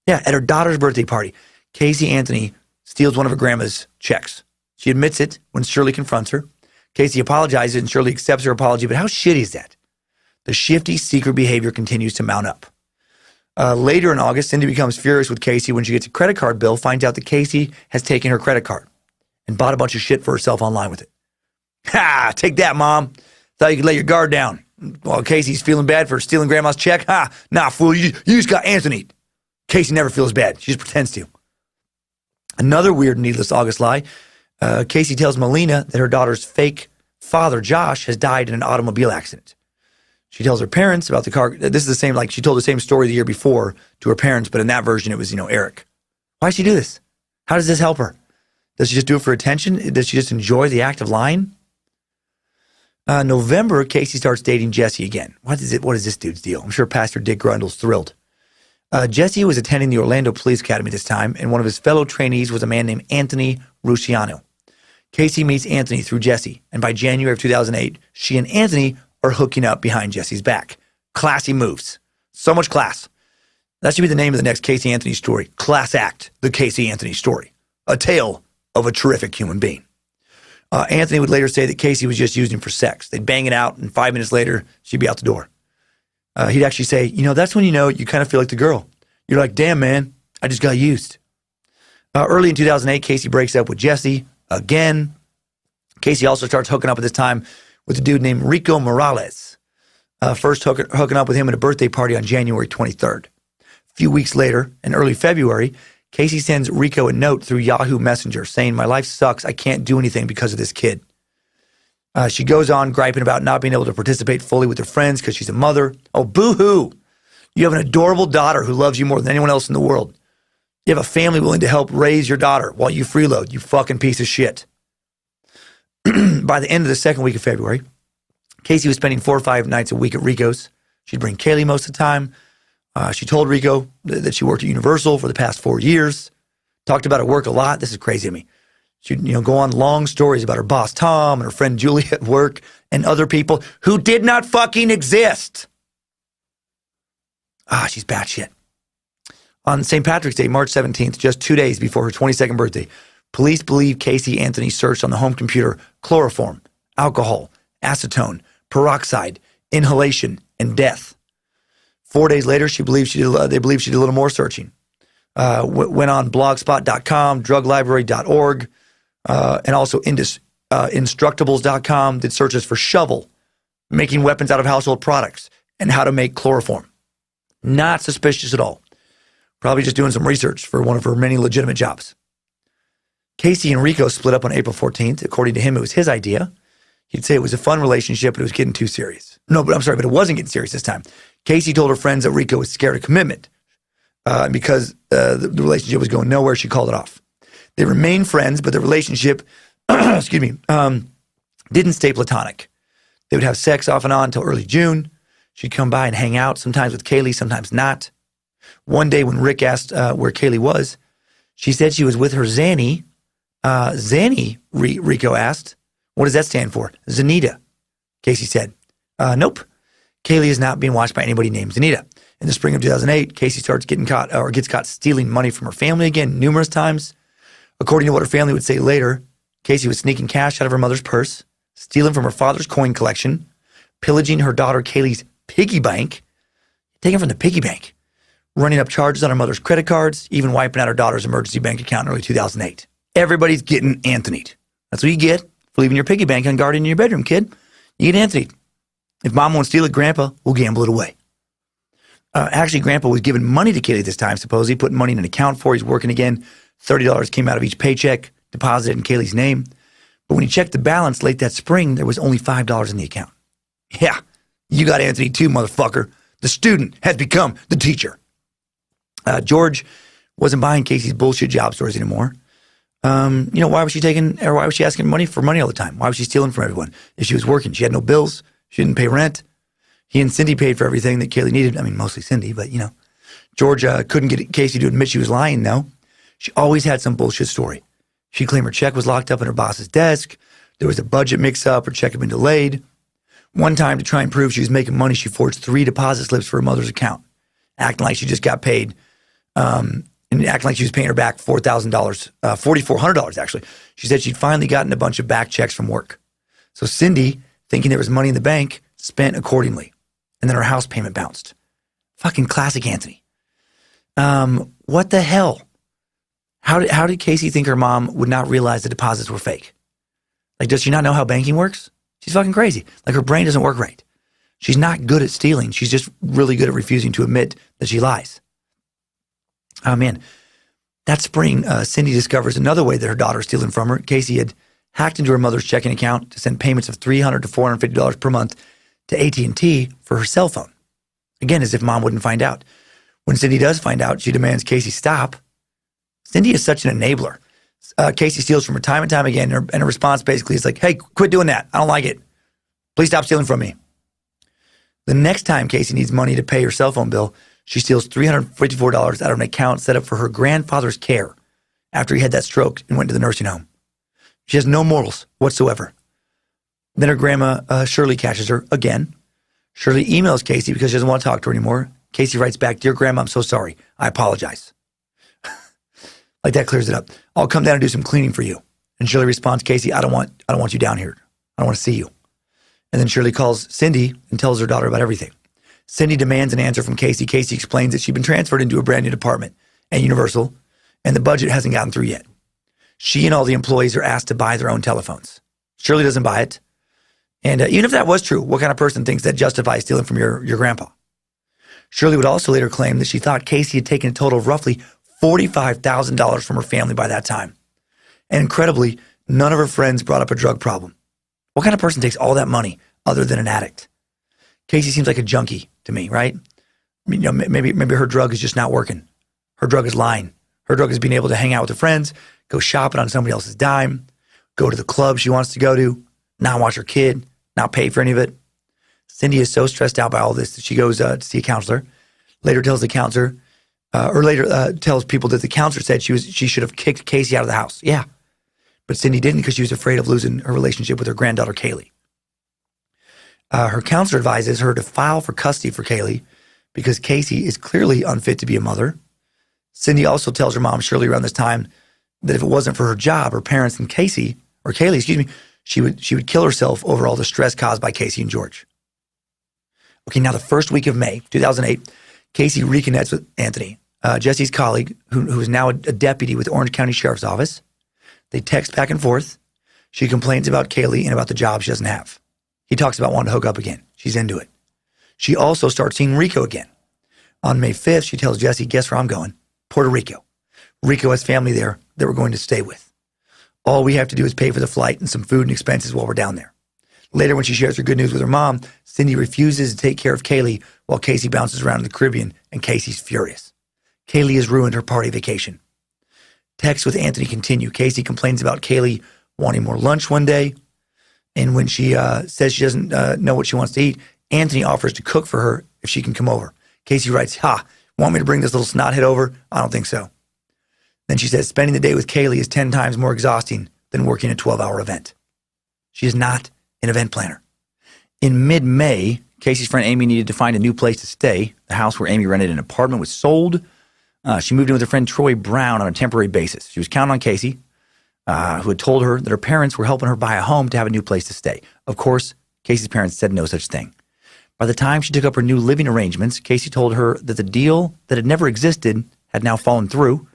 Yeah, at her daughter's birthday party, Casey Anthony steals one of her grandma's checks. She admits it when Shirley confronts her. Casey apologizes and Shirley accepts her apology, but how shitty is that? The shifty, secret behavior continues to mount up. Later in August, Cindy becomes furious with Casey when she gets a credit card bill, finds out that Casey has taken her credit card and bought a bunch of shit for herself online with it. Ha! Take that, Mom. Thought you could let your guard down. While Casey's feeling bad for stealing Grandma's check. Ha! Nah, fool, you just got Anthony. Casey never feels bad. She just pretends to. Another weird, needless August lie. Casey tells Melina that her daughter's fake father, Josh, has died in an automobile accident. She tells her parents about the car. This is the same, like she told the same story the year before to her parents, but in that version, it was, Eric. Why does she do this? How does this help her? Does she just do it for attention? Does she just enjoy the act of lying? November, Casey starts dating Jesse again. What is this dude's deal? I'm sure Pastor Dick Grundle's thrilled. Jesse was attending the Orlando Police Academy this time, and one of his fellow trainees was a man named Anthony Rusciano. Casey meets Anthony through Jesse, and by January of 2008, she and Anthony are hooking up behind Jesse's back. Classy moves. So much class. That should be the name of the next Casey Anthony story. Class Act, the Casey Anthony story. A tale of a terrific human being. Anthony would later say that Casey was just using him for sex. They'd bang it out, and 5 minutes later, she'd be out the door. He'd actually say, that's when you kind of feel like the girl. You're like, damn, man, I just got used. Early in 2008, Casey breaks up with Jesse again. Casey also starts hooking up at this time with a dude named Rico Morales. First hooking up with him at a birthday party on January 23rd. A few weeks later, in early February, Casey sends Rico a note through Yahoo Messenger saying, my life sucks. I can't do anything because of this kid. She goes on griping about not being able to participate fully with her friends because she's a mother. Oh, boo-hoo. You have an adorable daughter who loves you more than anyone else in the world. You have a family willing to help raise your daughter while you freeload, you fucking piece of shit. By the end of the second week of February, Casey was spending 4 or 5 nights a week at Rico's. She'd bring Kaylee most of the time. She told Rico that she worked at Universal for the past 4 years. Talked about her work a lot. This is crazy to me. She'd go on long stories about her boss Tom and her friend Julie at work and other people who did not fucking exist. She's batshit. On St. Patrick's Day, March 17th, just 2 days before her 22nd birthday, police believe Casey Anthony searched on the home computer chloroform, alcohol, acetone, peroxide, inhalation, and death. 4 days later, they believe she did a little more searching. Went on blogspot.com, druglibrary.org, and also instructables.com, did searches for shovel, making weapons out of household products, and how to make chloroform. Not suspicious at all. Probably just doing some research for one of her many legitimate jobs. Casey and Rico split up on April 14th. According to him, it was his idea. He'd say it was a fun relationship, but it was getting too serious. But it wasn't getting serious this time. Casey told her friends that Rico was scared of commitment. Because the relationship was going nowhere, she called it off. They remained friends, but the relationship, didn't stay platonic. They would have sex off and on until early June. She'd come by and hang out, sometimes with Kaylee, sometimes not. One day when Rick asked where Kaylee was, she said she was with her Zanny. Zanny, Rico asked. What does that stand for? Zanita. Casey said, nope. Kaylee is not being watched by anybody named Zanita. In the spring of 2008, Casey gets caught stealing money from her family again numerous times. According to what her family would say later, Casey was sneaking cash out of her mother's purse, stealing from her father's coin collection, pillaging her daughter Kaylee's piggy bank, taking from the piggy bank, running up charges on her mother's credit cards, even wiping out her daughter's emergency bank account in early 2008. Everybody's getting Anthony'd. That's what you get for leaving your piggy bank unguarded in your bedroom, kid. You get Anthony'd. If Mom won't steal it, Grandpa will gamble it away. Actually, Grandpa was giving money to Kaylee this time, supposedly, putting money in an account for her. He's working again. $30 came out of each paycheck, deposited in Kaylee's name. But when he checked the balance late that spring, there was only $5 in the account. Yeah, you got Anthony too, motherfucker. The student has become the teacher. George wasn't buying Casey's bullshit job stories anymore. Why was she asking money for money all the time? Why was she stealing from everyone? If she was working, she had no bills. She didn't pay rent. He and Cindy paid for everything that Kaylee needed. I mean, mostly Cindy, but George couldn't get Casey to admit she was lying, though. She always had some bullshit story. She claimed her check was locked up in her boss's desk. There was a budget mix-up. Her check had been delayed. One time, to try and prove she was making money, she forged 3 deposit slips for her mother's account, acting like she just got paid and acting like she was paying her back $4,000, $4,400 actually. She said she'd finally gotten a bunch of back checks from work. So Cindy, thinking there was money in the bank, spent accordingly. And then her house payment bounced. Fucking classic Anthony. What the hell? How did Casey think her mom would not realize the deposits were fake? Like, does she not know how banking works? She's fucking crazy. Like, her brain doesn't work right. She's not good at stealing. She's just really good at refusing to admit that she lies. Oh, man. That spring, Cindy discovers another way that her daughter is stealing from her. Casey had hacked into her mother's checking account to send payments of $300 to $450 per month to AT&T for her cell phone. Again, as if mom wouldn't find out. When Cindy does find out, she demands Casey stop. Cindy is such an enabler. Casey steals from her time and time again, and her response basically is like, hey, quit doing that. I don't like it. Please stop stealing from me. The next time Casey needs money to pay her cell phone bill, she steals $354 out of an account set up for her grandfather's care after he had that stroke and went to the nursing home. She has no morals whatsoever. Then her grandma, Shirley, catches her again. Shirley emails Casey because she doesn't want to talk to her anymore. Casey writes back, dear grandma, I'm so sorry. I apologize. Like that clears it up. I'll come down and do some cleaning for you. And Shirley responds, Casey, I don't want you down here. I don't want to see you. And then Shirley calls Cindy and tells her daughter about everything. Cindy demands an answer from Casey. Casey explains that she'd been transferred into a brand new department at Universal, and the budget hasn't gotten through yet. She and all the employees are asked to buy their own telephones. Shirley doesn't buy it. And even if that was true, what kind of person thinks that justifies stealing from your grandpa? Shirley would also later claim that she thought Casey had taken a total of roughly $45,000 from her family by that time. And incredibly, none of her friends brought up a drug problem. What kind of person takes all that money other than an addict? Casey seems like a junkie to me, right? Maybe her drug is just not working. Her drug is lying. Her drug is being able to hang out with her friends, go shopping on somebody else's dime, go to the club she wants to go to, not watch her kid, not pay for any of it. Cindy is so stressed out by all this that she goes to see a counselor. Later tells the counselor, tells people that the counselor said she should have kicked Casey out of the house. Yeah, but Cindy didn't because she was afraid of losing her relationship with her granddaughter, Kaylee. Her counselor advises her to file for custody for Kaylee because Casey is clearly unfit to be a mother. Cindy also tells her mom, Shirley, around this time that if it wasn't for her job, her parents and Kaylee, she would kill herself over all the stress caused by Casey and George. Okay, now the first week of May, 2008, Casey reconnects with Anthony, Jesse's colleague, who is now a deputy with Orange County Sheriff's Office. They text back and forth. She complains about Kaylee and about the job she doesn't have. He talks about wanting to hook up again. She's into it. She also starts seeing Rico again. On May 5th, she tells Jesse, guess where I'm going? Puerto Rico. Rico has family there that we're going to stay with. All we have to do is pay for the flight and some food and expenses while we're down there. Later, when she shares her good news with her mom, Cindy refuses to take care of Kaylee while Casey bounces around in the Caribbean, and Casey's furious. Kaylee has ruined her party vacation. Texts with Anthony continue. Casey complains about Kaylee wanting more lunch one day. And when she says she doesn't know what she wants to eat, Anthony offers to cook for her if she can come over. Casey writes, want me to bring this little snothead over? I don't think so. Then she says, spending the day with Kaylee is 10 times more exhausting than working a 12-hour event. She is not an event planner. In mid-May, Casey's friend Amy needed to find a new place to stay. The house where Amy rented an apartment was sold. She moved in with her friend Troy Brown on a temporary basis. She was counting on Casey, who had told her that her parents were helping her buy a home to have a new place to stay. Of course, Casey's parents said no such thing. By the time she took up her new living arrangements, Casey told her that the deal that had never existed had now fallen through.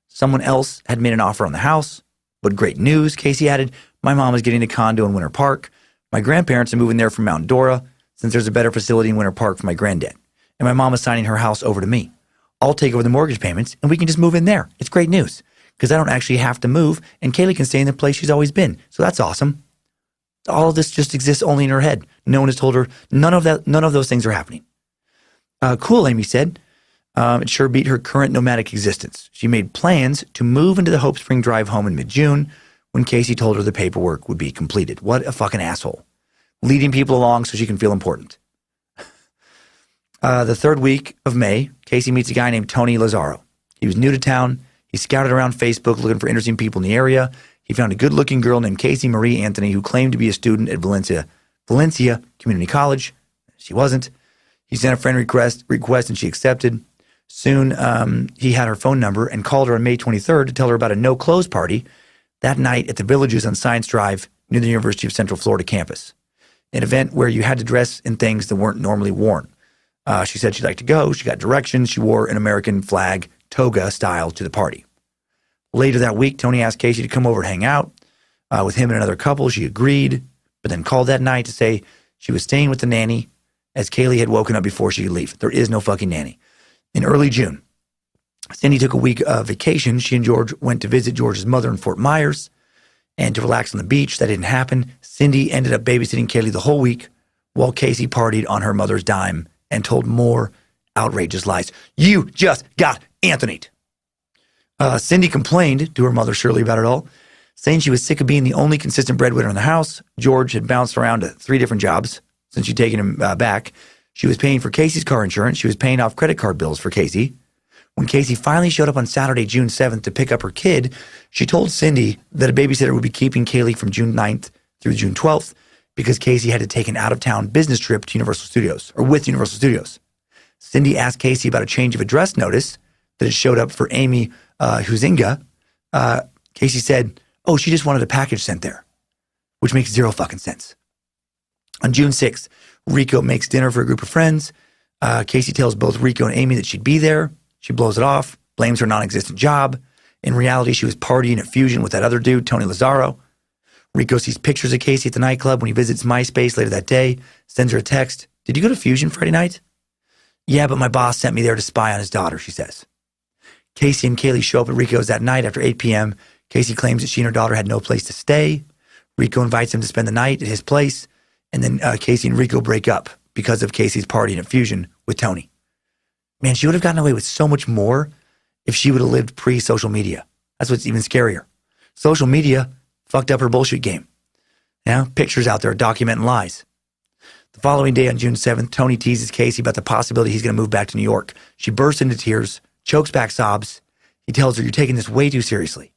Someone else had made an offer on the house. But great news, Casey added, my mom is getting a condo in Winter Park. My grandparents are moving there from Mount Dora since there's a better facility in Winter Park for my granddad. And my mom is signing her house over to me. I'll take over the mortgage payments and we can just move in there. It's great news because I don't actually have to move and Kaylee can stay in the place she's always been. So that's awesome. All of this just exists only in her head. No one has told her none of those things are happening. Cool, Amy said. It sure beat her current nomadic existence. She made plans to move into the Hope Spring Drive home in mid-June when Casey told her the paperwork would be completed. What a fucking asshole. Leading people along so she can feel important. The third week of May, Casey meets a guy named Tony Lazaro. He was new to town. He scouted around Facebook looking for interesting people in the area. He found a good-looking girl named Casey Marie Anthony who claimed to be a student at Valencia Community College. She wasn't. He sent a friend request and she accepted. Soon, he had her phone number and called her on May 23rd to tell her about a no-clothes party that night at the Villages on Science Drive near the University of Central Florida campus, an event where you had to dress in things that weren't normally worn. She said she'd like to go. She got directions. She wore an American flag toga style to the party. Later that week, Tony asked Casey to come over and hang out with him and another couple. She agreed, but then called that night to say she was staying with the nanny as Kaylee had woken up before she could leave. There is no fucking nanny. In early June, Cindy took a week of vacation. She and George went to visit George's mother in Fort Myers and to relax on the beach. That didn't happen. Cindy ended up babysitting Kaylee the whole week while Casey partied on her mother's dime and told more outrageous lies. You just got Anthony'd. Cindy complained to her mother, Shirley, about it all, saying she was sick of being the only consistent breadwinner in the house. George had bounced around to 3 different jobs since she'd taken him back. She was paying for Casey's car insurance. She was paying off credit card bills for Casey. When Casey finally showed up on Saturday, June 7th, to pick up her kid, she told Cindy that a babysitter would be keeping Kaylee from June 9th through June 12th because Casey had to take an out-of-town business trip to Universal Studios, or with Universal Studios. Cindy asked Casey about a change of address notice that had showed up for Amy Huizinga. Casey said, oh, she just wanted a package sent there, which makes zero fucking sense. On June 6th, Rico makes dinner for a group of friends. Casey tells both Rico and Amy that she'd be there. She blows it off, blames her non-existent job. In reality, she was partying at Fusion with that other dude, Tony Lazzaro. Rico sees pictures of Casey at the nightclub when he visits MySpace later that day, sends her a text. Did you go to Fusion Friday night? Yeah, but my boss sent me there to spy on his daughter, she says. Casey and Kaylee show up at Rico's that night after 8 p.m. Casey claims that she and her daughter had no place to stay. Rico invites him to spend the night at his place. And then Casey and Rico break up because of Casey's partying at Fusion with Tony. Man, she would have gotten away with so much more if she would have lived pre-social media. That's what's even scarier. Social media fucked up her bullshit game. Yeah, pictures out there documenting lies. The following day on June 7th, Tony teases Casey about the possibility he's going to move back to New York. She bursts into tears, chokes back sobs. He tells her, you're taking this way too seriously.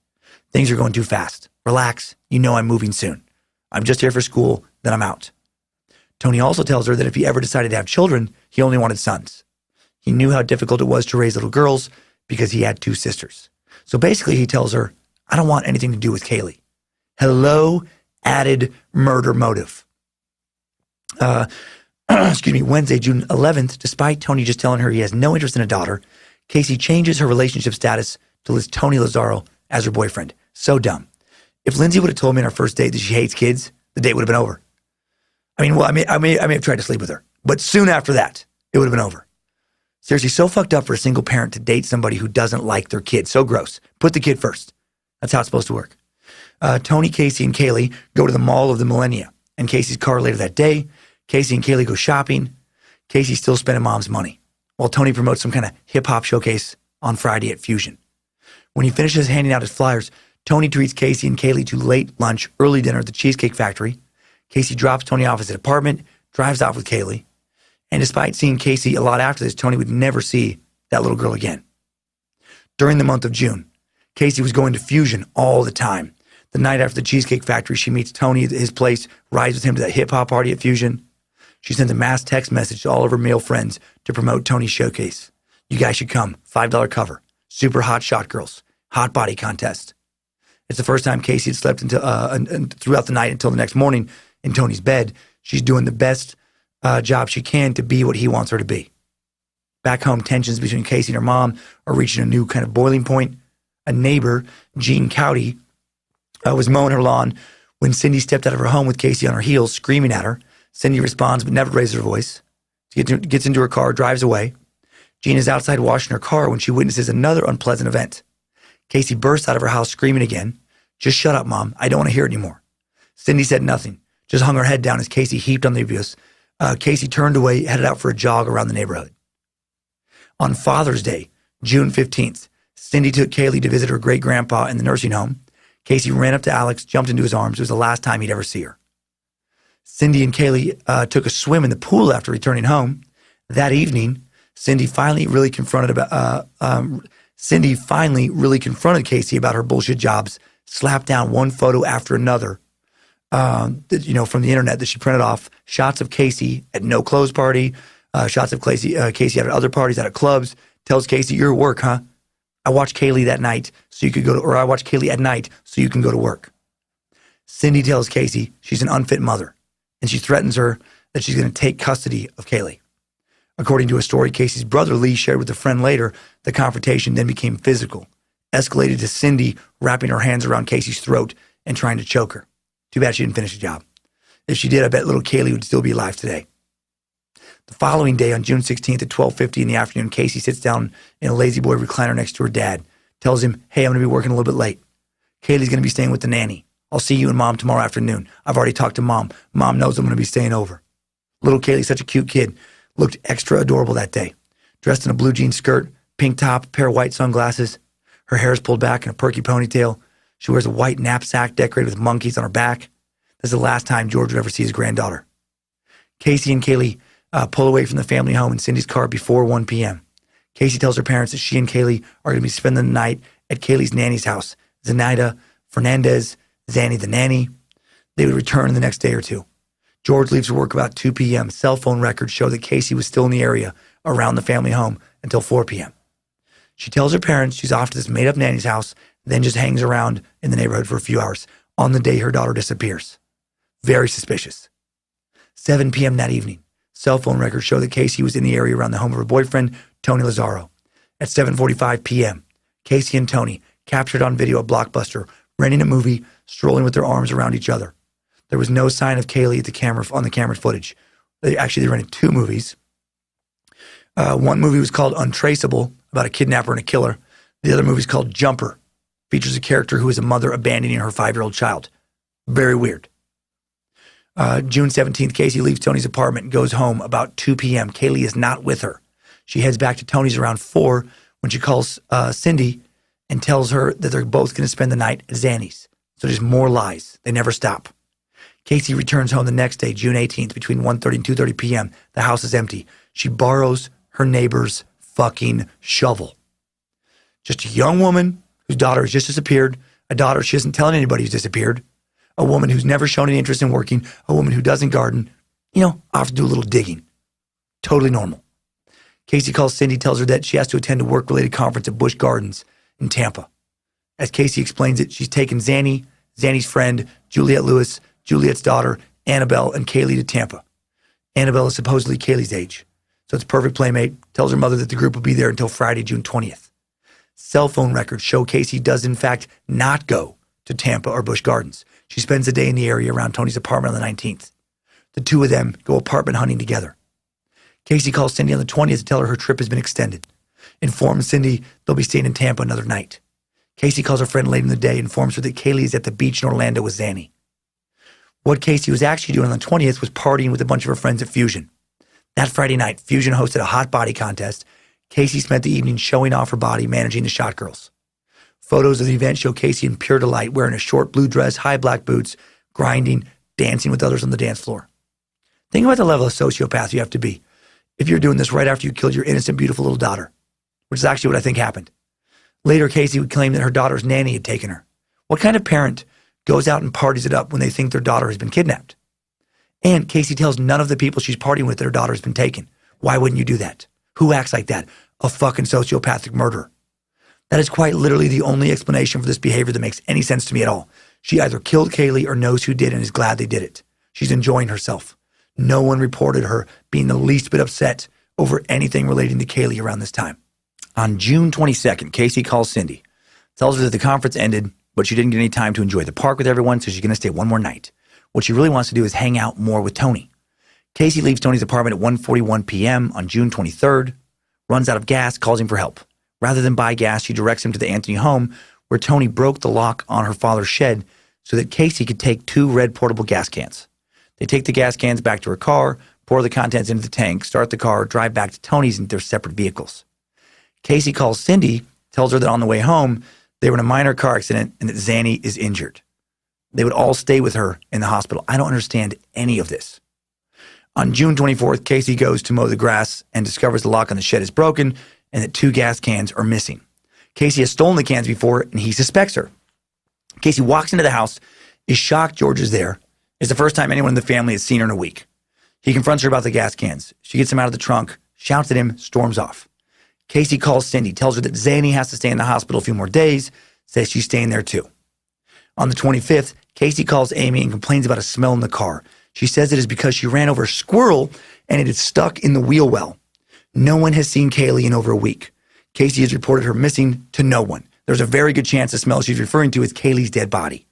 Things are going too fast. Relax. You know I'm moving soon. I'm just here for school, then I'm out. Tony also tells her that if he ever decided to have children, he only wanted sons. He knew how difficult it was to raise little girls because he had 2 sisters. So basically he tells her, I don't want anything to do with Kaylee. Hello, added murder motive. Wednesday, June 11th, despite Tony just telling her he has no interest in a daughter, Casey changes her relationship status to list Tony Lazzaro as her boyfriend. So dumb. If Lindsay would have told me on our first date that she hates kids, the date would have been over. I may have tried to sleep with her, but soon after that, it would have been over. Seriously, so fucked up for a single parent to date somebody who doesn't like their kid. So gross. Put the kid first. That's how it's supposed to work. Tony, Casey, and Kaylee go to the Mall of the Millennia in Casey's car later that day. Casey and Kaylee go shopping. Casey's still spending mom's money, while Tony promotes some kind of hip-hop showcase on Friday at Fusion. When he finishes handing out his flyers, Tony treats Casey and Kaylee to late lunch, early dinner at the Cheesecake Factory. Casey drops Tony off at his apartment, drives off with Kaylee. And despite seeing Casey a lot after this, Tony would never see that little girl again. During the month of June, Casey was going to Fusion all the time. The night after the Cheesecake Factory, she meets Tony at his place, rides with him to that hip-hop party at Fusion. She sends a mass text message to all of her male friends to promote Tony's showcase. You guys should come. $5 cover. Super hot shot girls. Hot body contest. It's the first time Casey had slept throughout the night until the next morning in Tony's bed. She's doing the best job she can to be what he wants her to be. Back home, tensions between Casey and her mom are reaching a new kind of boiling point. A neighbor, Jean Cowdy, was mowing her lawn when Cindy stepped out of her home with Casey on her heels, screaming at her. Cindy responds but never raises her voice. She gets into her car, drives away. Jean is outside washing her car when she witnesses another unpleasant event. Casey bursts out of her house screaming again. Just shut up, Mom. I don't want to hear it anymore. Cindy said nothing, just hung her head down as Casey heaped on the abuse. Casey turned away, headed out for a jog around the neighborhood. On Father's Day, June 15th, Cindy took Kaylee to visit her great-grandpa in the nursing home. Casey ran up to Alex, jumped into his arms. It was the last time he'd ever see her. Cindy and Kaylee took a swim in the pool after returning home. That evening, Cindy finally really confronted Casey about her bullshit jobs, slapped down one photo after another, from the internet that she printed off. Shots of Casey at no clothes party, shots of Casey at other parties, out at clubs, tells Casey, "You're at work, huh? I watched Kaylee that night so you could go to, or I watched Kaylee at night so you can go to work." Cindy tells Casey she's an unfit mother, and she threatens her that she's going to take custody of Kaylee. According to a story Casey's brother Lee shared with a friend later, the confrontation then became physical, escalated to Cindy wrapping her hands around Casey's throat and trying to choke her. Too bad she didn't finish the job. If she did, I bet little Kaylee would still be alive today. The following day, on June 16th at 12:50 in the afternoon, Casey sits down in a lazy boy recliner next to her dad, tells him, "Hey, I'm going to be working a little bit late. Kaylee's going to be staying with the nanny. I'll see you and Mom tomorrow afternoon. I've already talked to Mom. Mom knows I'm going to be staying over." Little Kaylee, such a cute kid, looked extra adorable that day. Dressed in a blue jean skirt, pink top, a pair of white sunglasses. Her hair is pulled back in a perky ponytail. She wears a white knapsack decorated with monkeys on her back. This is the last time George would ever see his granddaughter. Casey and Kaylee pull away from the family home in Cindy's car before 1 p.m. Casey tells her parents that she and Kaylee are going to be spending the night at Kaylee's nanny's house, Zenaida Fernandez, Zanny the nanny. They would return the next day or two. George leaves for work about 2 p.m. Cell phone records show that Casey was still in the area around the family home until 4 p.m. She tells her parents she's off to this made-up nanny's house, then just hangs around in the neighborhood for a few hours on the day her daughter disappears. Very suspicious. 7 p.m. that evening, cell phone records show that Casey was in the area around the home of her boyfriend, Tony Lazaro. At 7:45 p.m., Casey and Tony, captured on video at Blockbuster, renting a movie, strolling with their arms around each other. There was no sign of Kaylee on the camera footage. They rented two movies. One movie was called Untraceable, about a kidnapper and a killer. The other movie is called Jumper, features a character who is a mother abandoning her 5-year-old child. Very weird. June 17th, Casey leaves Tony's apartment and goes home about 2 p.m. Kaylee is not with her. She heads back to Tony's around 4 when she calls Cindy and tells her that they're both going to spend the night at Zanny's. So just more lies. They never stop. Casey returns home the next day, June 18th, between 1:30 and 2:30 p.m. The house is empty. She borrows her neighbor's fucking shovel. Just a young woman whose daughter has just disappeared, a daughter she isn't telling anybody who's disappeared, a woman who's never shown any interest in working, a woman who doesn't garden, off to do a little digging. Totally normal. Casey calls Cindy, tells her that she has to attend a work-related conference at Busch Gardens in Tampa. As Casey explains it, she's taken Zanny, Zanny's friend, Juliette Lewis, Juliette's daughter, Annabelle, and Kaylee to Tampa. Annabelle is supposedly Kaylee's age, so it's a perfect playmate. Tells her mother that the group will be there until Friday, June 20th. Cell phone records show Casey does in fact not go to Tampa or Busch Gardens. She spends the day in the area around Tony's apartment on the 19th. The two of them go apartment hunting together. Casey calls Cindy on the 20th to tell her trip has been extended. Informs Cindy they'll be staying in Tampa another night. Casey calls her friend late in the day, informs her that Kaylee is at the beach in Orlando with Zanny. What Casey was actually doing on the 20th was partying with a bunch of her friends at Fusion. That Friday night, Fusion hosted a hot body contest. Casey spent the evening showing off her body, managing the shot girls. Photos of the event show Casey in pure delight, wearing a short blue dress, high black boots, grinding, dancing with others on the dance floor. Think about the level of sociopath you have to be if you're doing this right after you killed your innocent, beautiful little daughter, which is actually what I think happened. Later, Casey would claim that her daughter's nanny had taken her. What kind of parent goes out and parties it up when they think their daughter has been kidnapped? And Casey tells none of the people she's partying with that her daughter has been taken. Why wouldn't you do that? Who acts like that? A fucking sociopathic murderer. That is quite literally the only explanation for this behavior that makes any sense to me at all. She either killed Kaylee or knows who did and is glad they did it. She's enjoying herself. No one reported her being the least bit upset over anything relating to Kaylee around this time. On June 22nd, Casey calls Cindy, tells her that the conference ended, but she didn't get any time to enjoy the park with everyone, so she's going to stay one more night. What she really wants to do is hang out more with Tony. Casey leaves Tony's apartment at 1:41 p.m. on June 23rd, runs out of gas, calls him for help. Rather than buy gas, she directs him to the Anthony home, where Tony broke the lock on her father's shed so that Casey could take 2 red portable gas cans. They take the gas cans back to her car, pour the contents into the tank, start the car, drive back to Tony's in their separate vehicles. Casey calls Cindy, tells her that on the way home, they were in a minor car accident and that Zanny is injured. They would all stay with her in the hospital. I don't understand any of this. On June 24th, Casey goes to mow the grass and discovers the lock on the shed is broken and that 2 gas cans are missing. Casey has stolen the cans before and he suspects her. Casey walks into the house, is shocked George is there. It's the first time anyone in the family has seen her in a week. He confronts her about the gas cans. She gets them out of the trunk, shouts at him, storms off. Casey calls Cindy, tells her that Zanny has to stay in the hospital a few more days, says she's staying there too. On the 25th, Casey calls Amy and complains about a smell in the car. She says it is because she ran over a squirrel and it is stuck in the wheel well. No one has seen Kaylee in over a week. Casey has reported her missing to no one. There's a very good chance the smell she's referring to is Kaylee's dead body.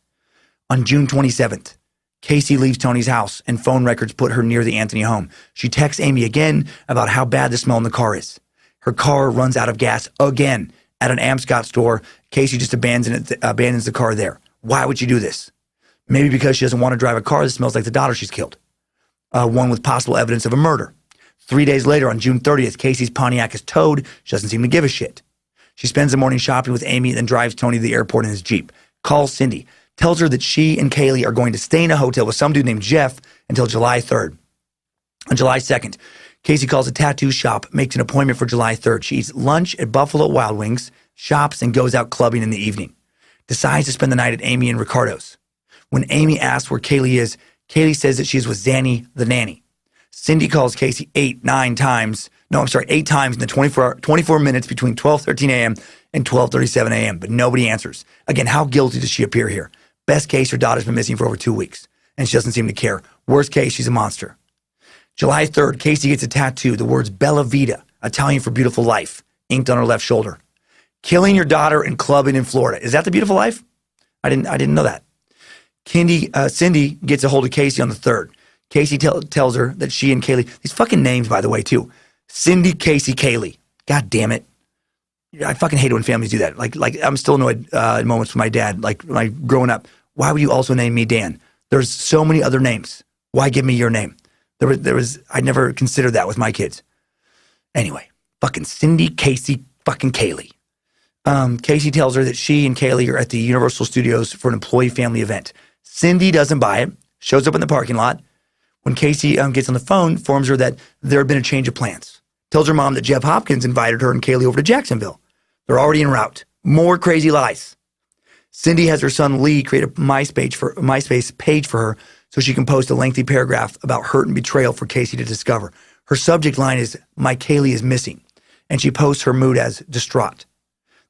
On June 27th, Casey leaves Tony's house and phone records put her near the Anthony home. She texts Amy again about how bad the smell in the car is. Her car runs out of gas again at an Amscott store. Casey just abandons the car there. Why would she do this? Maybe because she doesn't want to drive a car that smells like the daughter she's killed. One with possible evidence of a murder. 3 days later, on June 30th, Casey's Pontiac is towed. She doesn't seem to give a shit. She spends the morning shopping with Amy, then drives Tony to the airport in his Jeep. Calls Cindy. Tells her that she and Kaylee are going to stay in a hotel with some dude named Jeff until July 3rd. On July 2nd, Casey calls a tattoo shop, makes an appointment for July 3rd. She eats lunch at Buffalo Wild Wings, shops, and goes out clubbing in the evening. Decides to spend the night at Amy and Ricardo's. When Amy asks where Kaylee is, Kaylee says that she is with Zanny, the nanny. Cindy calls Casey 8 times in the 24 minutes between 12:13 a.m. and 12:37 a.m., but nobody answers. Again, how guilty does she appear here? Best case, her daughter's been missing for over 2 weeks, and she doesn't seem to care. Worst case, she's a monster. July 3rd, Casey gets a tattoo, the words Bella Vita, Italian for beautiful life, inked on her left shoulder. Killing your daughter and clubbing in Florida. Is that the beautiful life? I didn't know that. Cindy gets a hold of Casey on the 3rd. Casey tells her that she and Kaylee, these fucking names, by the way, too. Cindy, Casey, Kaylee. God damn it. I fucking hate it when families do that. Like I'm still annoyed in moments with my dad. Like when I growing up, why would you also name me Dan? There's so many other names. Why give me your name? I never considered that with my kids. Anyway, fucking Cindy, Casey, fucking Kaylee. Casey tells her that she and Kaylee are at the Universal Studios for an employee family event. Cindy doesn't buy it, shows up in the parking lot. When Casey gets on the phone, informs her that there had been a change of plans. Tells her mom that Jeff Hopkins invited her and Kaylee over to Jacksonville. They're already en route. More crazy lies. Cindy has her son Lee create a MySpace page for her so she can post a lengthy paragraph about hurt and betrayal for Casey to discover. Her subject line is, "My Kaylee is missing," and she posts her mood as distraught.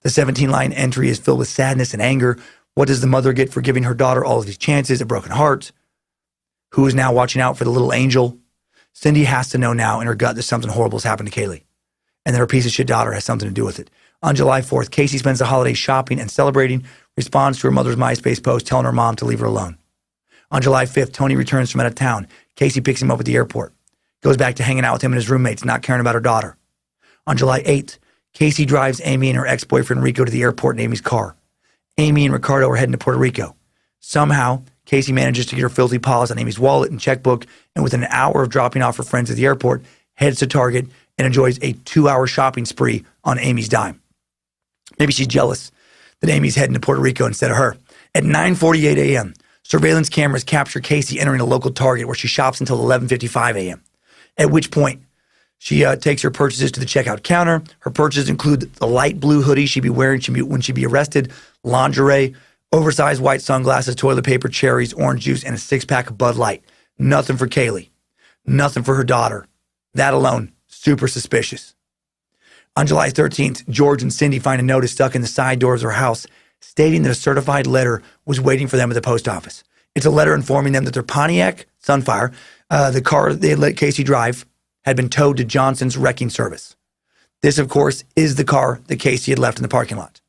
The 17-line entry is filled with sadness and anger. What does the mother get for giving her daughter all of these chances, a broken heart? Who is now watching out for the little angel? Cindy has to know now in her gut that something horrible has happened to Kaylee, and that her piece of shit daughter has something to do with it. On July 4th, Casey spends the holiday shopping and celebrating, responds to her mother's MySpace post telling her mom to leave her alone. On July 5th, Tony returns from out of town. Casey picks him up at the airport. Goes back to hanging out with him and his roommates, not caring about her daughter. On July 8th, Casey drives Amy and her ex-boyfriend Rico to the airport in Amy's car. Amy and Ricardo are heading to Puerto Rico. Somehow, Casey manages to get her filthy paws on Amy's wallet and checkbook, and within an hour of dropping off her friends at the airport, heads to Target and enjoys a 2-hour shopping spree on Amy's dime. Maybe she's jealous that Amy's heading to Puerto Rico instead of her. At 9:48 a.m., surveillance cameras capture Casey entering a local Target where she shops until 11:55 a.m., at which point she takes her purchases to the checkout counter. Her purchases include the light blue hoodie she'd be wearing when she'd be arrested, lingerie, oversized white sunglasses, toilet paper, cherries, orange juice, and a 6-pack of Bud Light. Nothing for Kaylee. Nothing for her daughter. That alone, super suspicious. On July 13th, George and Cindy find a notice stuck in the side doors of her house stating that a certified letter was waiting for them at the post office. It's a letter informing them that their Pontiac Sunfire, the car they had let Casey drive, had been towed to Johnson's wrecking service. This, of course, is the car that Casey had left in the parking lot.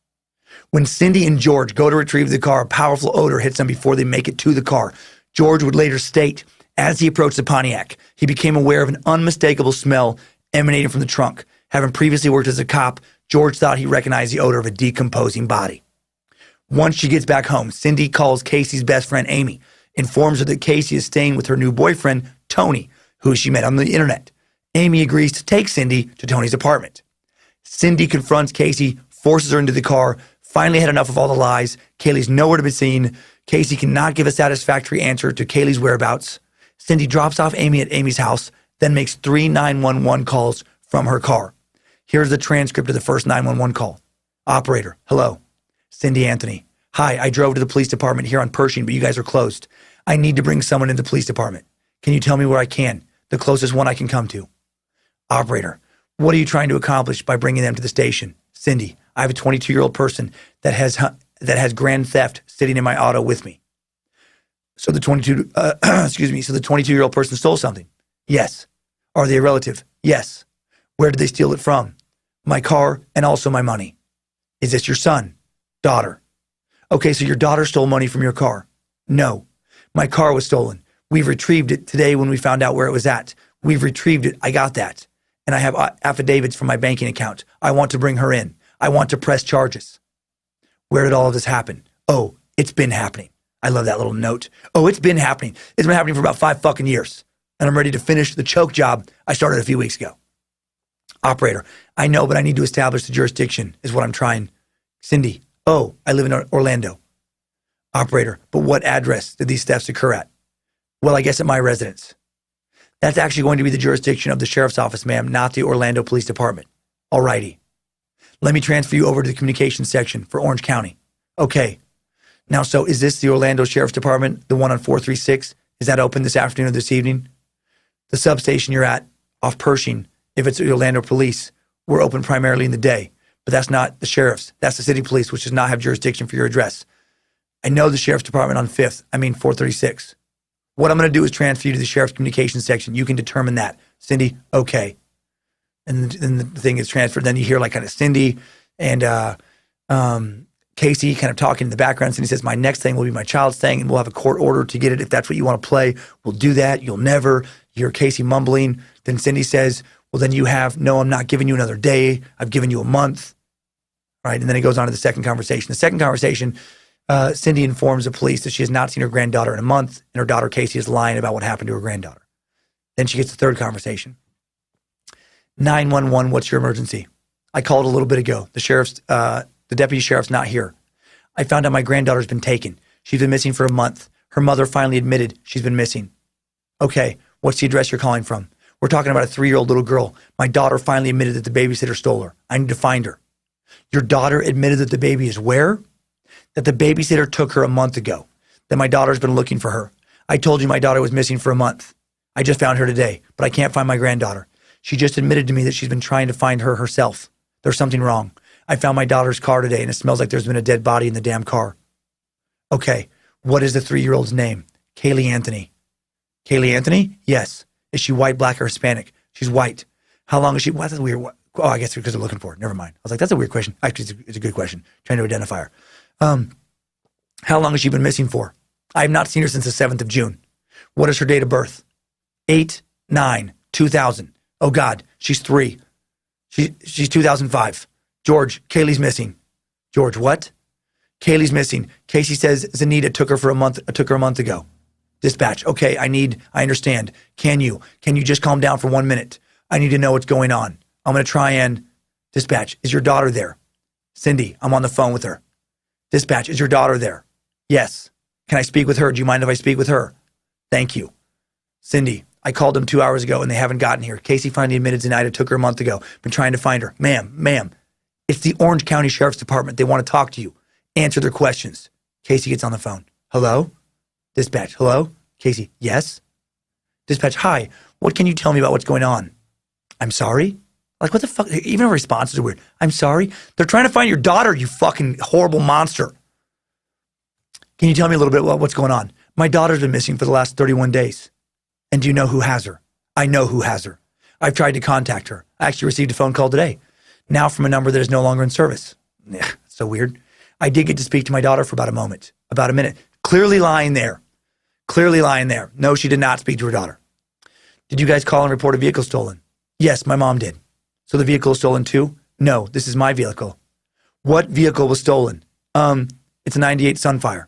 When Cindy and George go to retrieve the car, a powerful odor hits them before they make it to the car. George would later state, as he approached the Pontiac, he became aware of an unmistakable smell emanating from the trunk. Having previously worked as a cop, George thought he recognized the odor of a decomposing body. Once she gets back home, Cindy calls Casey's best friend, Amy, informs her that Casey is staying with her new boyfriend, Tony, who she met on the internet. Amy agrees to take Cindy to Tony's apartment. Cindy confronts Casey, forces her into the car, finally had enough of all the lies. Kaylee's nowhere to be seen. Casey cannot give a satisfactory answer to Kaylee's whereabouts. Cindy drops off Amy at Amy's house, then makes 3 911 calls from her car. Here's the transcript of the first 911 call. Operator, hello. Cindy Anthony. Hi, I drove to the police department here on Pershing, but you guys are closed. I need to bring someone into the police department. Can you tell me where I can? The closest one I can come to. Operator, What are you trying to accomplish by bringing them to the station? Cindy, I have a 22-year-old person that has grand theft sitting in my auto with me. So the 22-year-old person stole something? Yes. Are they a relative? Yes. Where did they steal it from? My car and also my money. Is this your son? Daughter. Okay, so your daughter stole money from your car? No. My car was stolen. We've retrieved it today when we found out where it was at. We've retrieved it. I got that. And I have affidavits from my banking account. I want to bring her in. I want to press charges. Where did all of this happen? Oh, it's been happening. I love that little note. Oh, it's been happening. It's been happening for about 5 fucking years. And I'm ready to finish the choke job I started a few weeks ago. Operator, I know, but I need to establish the jurisdiction is what I'm trying. Cindy, oh, I live in Orlando. Operator, but what address did these thefts occur at? Well, I guess at my residence. That's actually going to be the jurisdiction of the sheriff's office, ma'am, not the Orlando Police Department. All righty. Let me transfer you over to the communications section for Orange County. Okay. Now, so is this the Orlando Sheriff's Department, the one on 436? Is that open this afternoon or this evening? The substation you're at, off Pershing, if it's the Orlando Police, we're open primarily in the day. But that's not the sheriff's. That's the city police, which does not have jurisdiction for your address. I know the sheriff's department on 436. What I'm going to do is transfer you to the sheriff's communications section. You can determine that. Cindy, okay. And then the thing is transferred. Then you hear like kind of Cindy and Casey kind of talking in the background. Cindy says, my next thing will be my child's thing, and we'll have a court order to get it. If that's what you want to play, we'll do that. You'll never. You hear Casey mumbling. Then Cindy says, well, then you have, no, I'm not giving you another day. I've given you a month. Right. And then it goes on to the second conversation. The second conversation, Cindy informs the police that she has not seen her granddaughter in a month, and her daughter Casey is lying about what happened to her granddaughter. Then she gets the third conversation. 911, what's your emergency? I called a little bit ago. The deputy sheriff's not here. I found out my granddaughter's been taken. She's been missing for a month. Her mother finally admitted she's been missing. Okay, what's the address you're calling from? We're talking about a 3-year-old little girl. My daughter finally admitted that the babysitter stole her. I need to find her. Your daughter admitted that the baby is where? That the babysitter took her a month ago. That my daughter's been looking for her. I told you my daughter was missing for a month. I just found her today, but I can't find my granddaughter. She just admitted to me that she's been trying to find her herself. There's something wrong. I found my daughter's car today, and it smells like there's been a dead body in the damn car. Okay, what is the 3-year-old's name? Kaylee Anthony. Kaylee Anthony? Yes. Is she white, black, or Hispanic? She's white. How long is she? Well, that's weird. Oh, I guess because they're looking for her. Never mind. I was like, that's a weird question. Actually, it's a good question. Trying to identify her. How long has she been missing for? I have not seen her since the 7th of June. What is her date of birth? 8/9/2000. Oh God, she's 3. She's 2005. George, Kaylee's missing. George, what? Kaylee's missing. Casey says Zanita took her a month ago. Dispatch. Okay, I understand. Can you just calm down for 1 minute? I need to know what's going on. I'm going to try and dispatch. Is your daughter there? Cindy, I'm on the phone with her. Dispatch, is your daughter there? Yes. Can I speak with her? Do you mind if I speak with her? Thank you. Cindy, I called them 2 hours ago and they haven't gotten here. Casey finally admitted Zanita took her a month ago. Been trying to find her. Ma'am, it's the Orange County Sheriff's Department. They want to talk to you. Answer their questions. Casey gets on the phone. Hello? Dispatch, hello? Casey, yes? Dispatch, hi. What can you tell me about what's going on? I'm sorry? Like, what the fuck? Even her responses are weird. I'm sorry? They're trying to find your daughter, you fucking horrible monster. Can you tell me a little bit about what's going on? My daughter's been missing for the last 31 days. And do you know who has her? I know who has her. I've tried to contact her. I actually received a phone call today. Now from a number that is no longer in service. Yeah, so weird. I did get to speak to my daughter for about a minute. Clearly lying there. No, she did not speak to her daughter. Did you guys call and report a vehicle stolen? Yes, my mom did. So the vehicle is stolen too? No, this is my vehicle. What vehicle was stolen? It's a 98 Sunfire.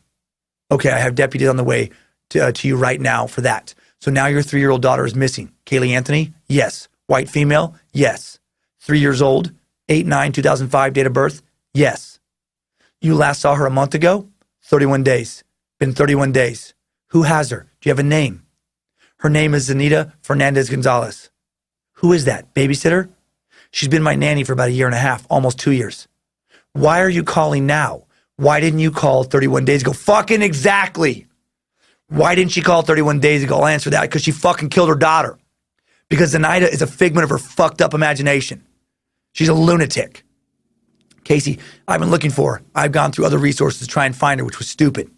Okay, I have deputies on the way to you right now for that. So now your 3-year-old daughter is missing. Kaylee Anthony? Yes. White female? Yes. 3 years old? 8/9/2005 date of birth? Yes. You last saw her a month ago? 31 days. Been 31 days. Who has her? Do you have a name? Her name is Zanita Fernandez Gonzalez. Who is that? Babysitter? She's been my nanny for about 1.5 years, almost 2 years. Why are you calling now? Why didn't you call 31 days ago? Fucking exactly. Why didn't she call 31 days ago? I'll answer that. Because she fucking killed her daughter. because Zenaida is a figment of her fucked up imagination. She's a lunatic. Casey, I've been looking for her. I've gone through other resources to try and find her, which was stupid.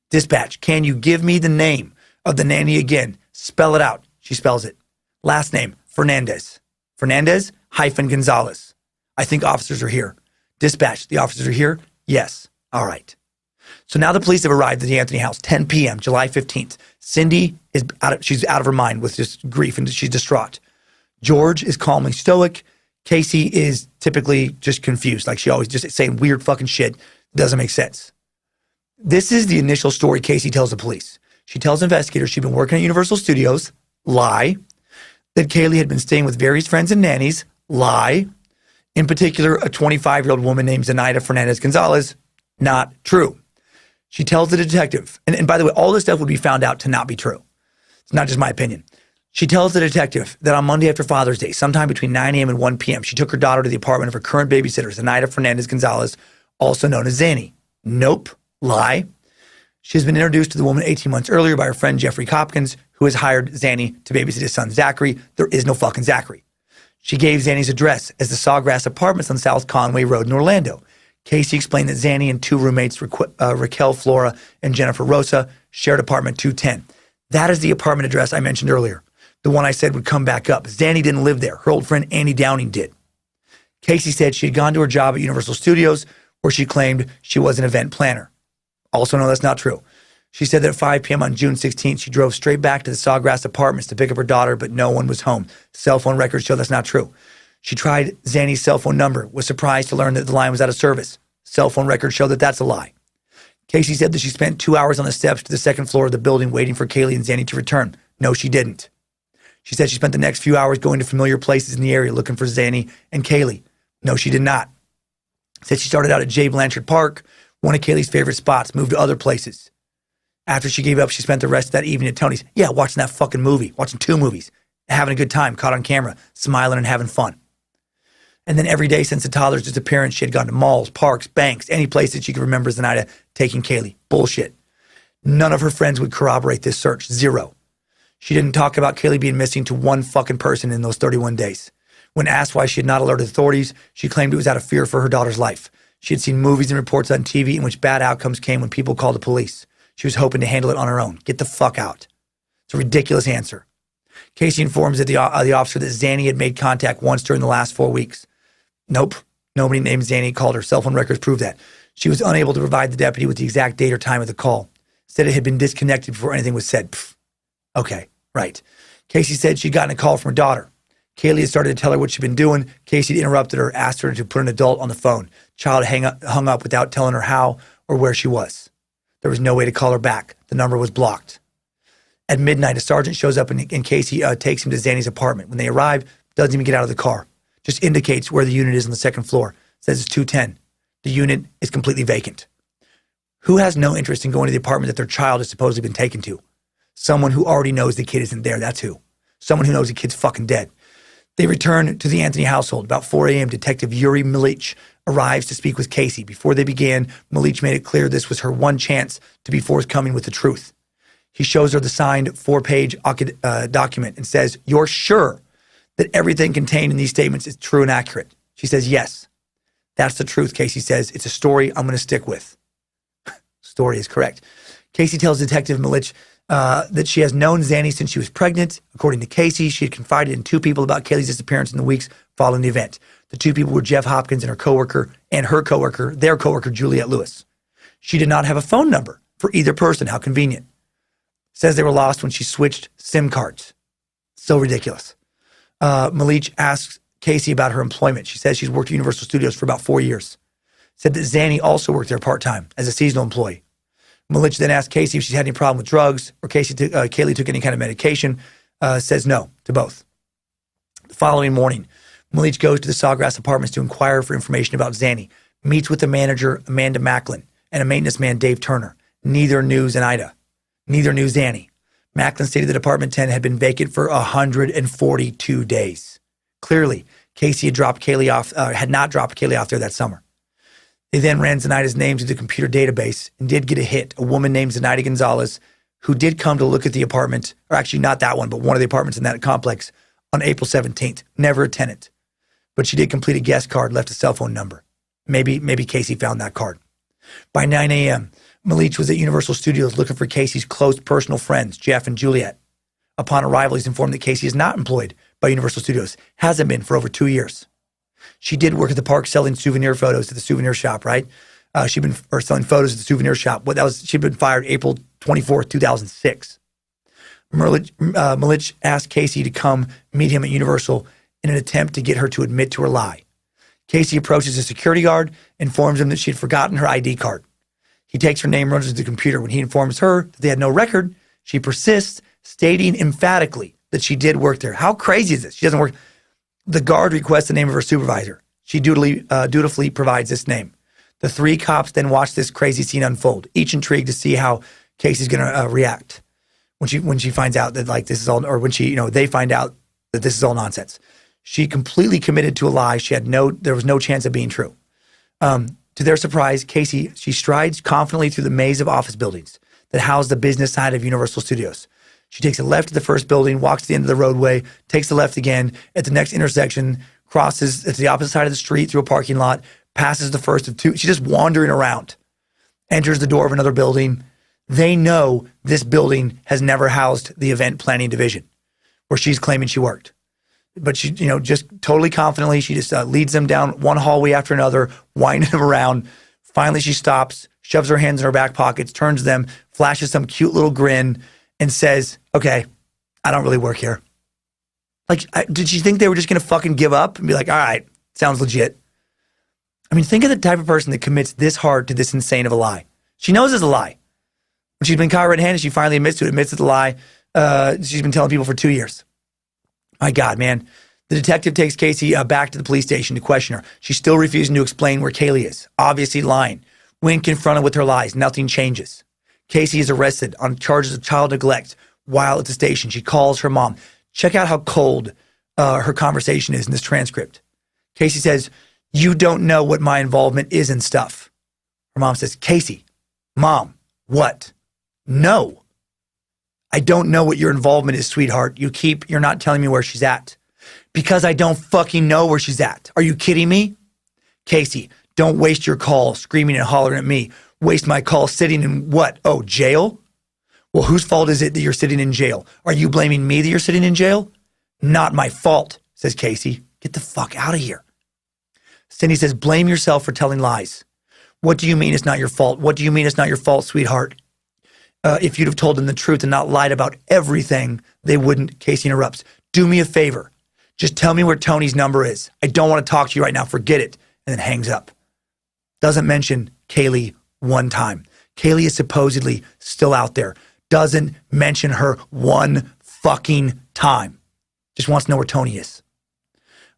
Dispatch, can you give me the name of the nanny again? Spell it out. She spells it. Last name, Fernandez. Fernandez-Gonzalez. I think officers are here. Dispatch, the officers are here? Yes. All right. So now the police have arrived at the Anthony house, 10 p.m., July 15th. Cindy is she's out of her mind with just grief and she's distraught. George is calmly stoic. Casey is typically just confused, like she always just saying weird fucking shit. Doesn't make sense. This is the initial story Casey tells the police. She tells investigators she'd been working at Universal Studios, lie. That Kaylee had been staying with various friends and nannies, lie. In particular, a 25-year-old woman named Zenaida Fernandez-Gonzalez, not true. She tells the detective, and by the way, all this stuff would be found out to not be true. It's not just my opinion. She tells the detective that on Monday after Father's Day, sometime between 9 a.m. and 1 p.m., she took her daughter to the apartment of her current babysitter, Zenaida Fernandez-Gonzalez, also known as Zanny. Nope. Lie. She has been introduced to the woman 18 months earlier by her friend Jeffrey Hopkins, who has hired Zanny to babysit his son Zachary. There is no fucking Zachary. She gave Zanny's address as the Sawgrass Apartments on South Conway Road in Orlando. Casey explained that Zanny and two roommates, Raquel Flora and Jennifer Rosa, shared apartment 210. That is the apartment address I mentioned earlier. The one I said would come back up. Zanny didn't live there. Her old friend Annie Downing did. Casey said she had gone to her job at Universal Studios where she claimed she was an event planner. Also, no, that's not true. She said that at 5 p.m. on June 16th, she drove straight back to the Sawgrass Apartments to pick up her daughter, but no one was home. Cell phone records show that's not true. She tried Zanny's cell phone number, was surprised to learn that the line was out of service. Cell phone records show that that's a lie. Casey said that she spent 2 hours on the steps to the second floor of the building waiting for Kaylee and Zanny to return. No, she didn't. She said she spent the next few hours going to familiar places in the area looking for Zanny and Kaylee. No, she did not. Said she started out at J. Blanchard Park, one of Kaylee's favorite spots, moved to other places. After she gave up, she spent the rest of that evening at Tony's. Yeah, watching that fucking movie, watching 2 movies, having a good time, caught on camera, smiling and having fun. And then every day since the toddler's disappearance, she had gone to malls, parks, banks, any place that she could remember Zenaida taking Kaylee. Bullshit. None of her friends would corroborate this search. Zero. She didn't talk about Kaylee being missing to one fucking person in those 31 days. When asked why she had not alerted authorities, she claimed it was out of fear for her daughter's life. She had seen movies and reports on TV in which bad outcomes came when people called the police. She was hoping to handle it on her own. Get the fuck out. It's a ridiculous answer. Casey informs the officer that Zanny had made contact once during the last 4 weeks. Nope. Nobody named Zanny called her. Cell phone records prove that. She was unable to provide the deputy with the exact date or time of the call. Said it had been disconnected before anything was said. Pfft. Okay, right. Casey said she'd gotten a call from her daughter. Kaylee had started to tell her what she'd been doing. Casey interrupted her, asked her to put an adult on the phone. Child hung up without telling her how or where she was. There was no way to call her back. The number was blocked. At midnight, a sergeant shows up and Casey takes him to Zanny's apartment. When they arrive, doesn't even get out of the car. Just indicates where the unit is on the second floor. Says it's 210. The unit is completely vacant. Who has no interest in going to the apartment that their child has supposedly been taken to? Someone who already knows the kid isn't there. That's who. Someone who knows the kid's fucking dead. They return to the Anthony household. About 4 a.m., Detective Yuri Milich arrives to speak with Casey. Before they began, Milich made it clear this was her one chance to be forthcoming with the truth. He shows her the signed 4-page document and says, "You're sure that everything contained in these statements is true and accurate?" She says, "Yes." "That's the truth," Casey says. "It's a story I'm going to stick with." Story is correct. Casey tells Detective Milich that she has known Zanny since she was pregnant. According to Casey, she had confided in 2 people about Kaylee's disappearance in the weeks following the event. The 2 people were Jeff Hopkins and her coworker, their coworker, Juliette Lewis. She did not have a phone number for either person. How convenient. Says they were lost when she switched SIM cards. So ridiculous. Milich asks Casey about her employment. She says she's worked at Universal Studios for about 4 years. Said that Zanny also worked there part-time as a seasonal employee. Milich then asked Casey if she's had any problem with drugs or Kaylee took any kind of medication. Says no to both. The following morning, Milich goes to the Sawgrass Apartments to inquire for information about Zanny. Meets with the manager, Amanda Macklin, and a maintenance man, Dave Turner. Neither knew Zenaida. Neither knew Zanny. Macklin stated that apartment 10 had been vacant for 142 days. Clearly, Casey had not dropped Kaylee off there that summer. They then ran Zenaida's name through the computer database and did get a hit. A woman named Zenaida Gonzalez, who did come to look at the apartment, or actually not that one, but one of the apartments in that complex, on April 17th. Never a tenant. But she did complete a guest card, left a cell phone number. Maybe Casey found that card. By 9 a.m., Malich was at Universal Studios looking for Casey's close personal friends, Jeff and Juliet. Upon arrival, he's informed that Casey is not employed by Universal Studios. Hasn't been for over 2 years. She did work at the park selling souvenir photos at the souvenir shop, right? She'd been selling photos at the souvenir shop. She'd been fired April 24th, 2006. Malich asked Casey to come meet him at Universal in an attempt to get her to admit to her lie. Casey approaches a security guard, informs him that she had forgotten her ID card. He takes her name, runs to the computer. When he informs her that they had no record, she persists, stating emphatically that she did work there. How crazy is this? She doesn't work. The guard requests the name of her supervisor. She dutifully provides this name. The three cops then watch this crazy scene unfold, each intrigued to see how Casey's going to react when she finds out that this is all, or when they find out that this is all nonsense. She completely committed to a lie. There was no chance of being true. To their surprise, she strides confidently through the maze of office buildings that house the business side of Universal Studios. She takes a left at the first building, walks to the end of the roadway, takes the left again at the next intersection, crosses to the opposite side of the street through a parking lot, passes the first of two. She's just wandering around, enters the door of another building. They know this building has never housed the event planning division where she's claiming she worked. But she, just totally confidently, she just leads them down one hallway after another, winding them around. Finally, she stops, shoves her hands in her back pockets, turns to them, flashes some cute little grin, and says, "Okay, I don't really work here." Did she think they were just going to fucking give up and be like, "All right, sounds legit"? I mean, think of the type of person that commits this hard to this insane of a lie. She knows it's a lie. When she's been caught red-handed, she finally admits it's a lie. She's been telling people for 2 years. My God, man. The detective takes Casey back to the police station to question her. She's still refusing to explain where Kaylee is, obviously lying. When confronted with her lies, nothing changes. Casey is arrested on charges of child neglect while at the station. She calls her mom. Check out how cold her conversation is in this transcript. Casey says, "You don't know what my involvement is in stuff." Her mom says, "Casey, Mom, what? No. I don't know what your involvement is, sweetheart. You're not telling me where she's at." "Because I don't fucking know where she's at. Are you kidding me?" "Casey, don't waste your call screaming and hollering at me. Waste my call sitting in what? Oh, jail? Well, whose fault is it that you're sitting in jail? Are you blaming me that you're sitting in jail?" "Not my fault," says Casey. "Get the fuck out of here." Cindy says, "Blame yourself for telling lies." "What do you mean it's not your fault? What do you mean it's not your fault, sweetheart? If you'd have told them the truth and not lied about everything, they wouldn't." Casey interrupts. "Do me a favor. Just tell me where Tony's number is. I don't want to talk to you right now. Forget it." And then hangs up. Doesn't mention Kaylee one time. Kaylee is supposedly still out there. Doesn't mention her one fucking time. Just wants to know where Tony is.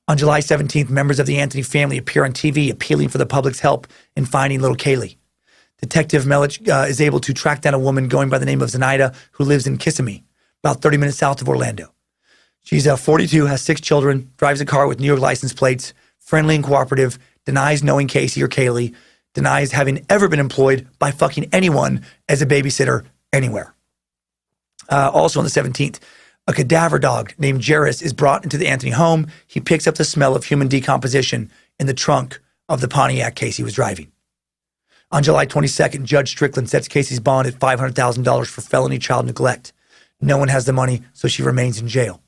On July 17th, members of the Anthony family appear on TV appealing for the public's help in finding little Kaylee. Detective Melich is able to track down a woman going by the name of Zenaida who lives in Kissimmee, about 30 minutes south of Orlando. She's 42, has 6 children, drives a car with New York license plates, friendly and cooperative, denies knowing Casey or Kaylee, denies having ever been employed by fucking anyone as a babysitter anywhere. Also on the 17th, a cadaver dog named Jairus is brought into the Anthony home. He picks up the smell of human decomposition in the trunk of the Pontiac Casey was driving. On July 22nd, Judge Strickland sets Casey's bond at $500,000 for felony child neglect. No one has the money, so she remains in jail.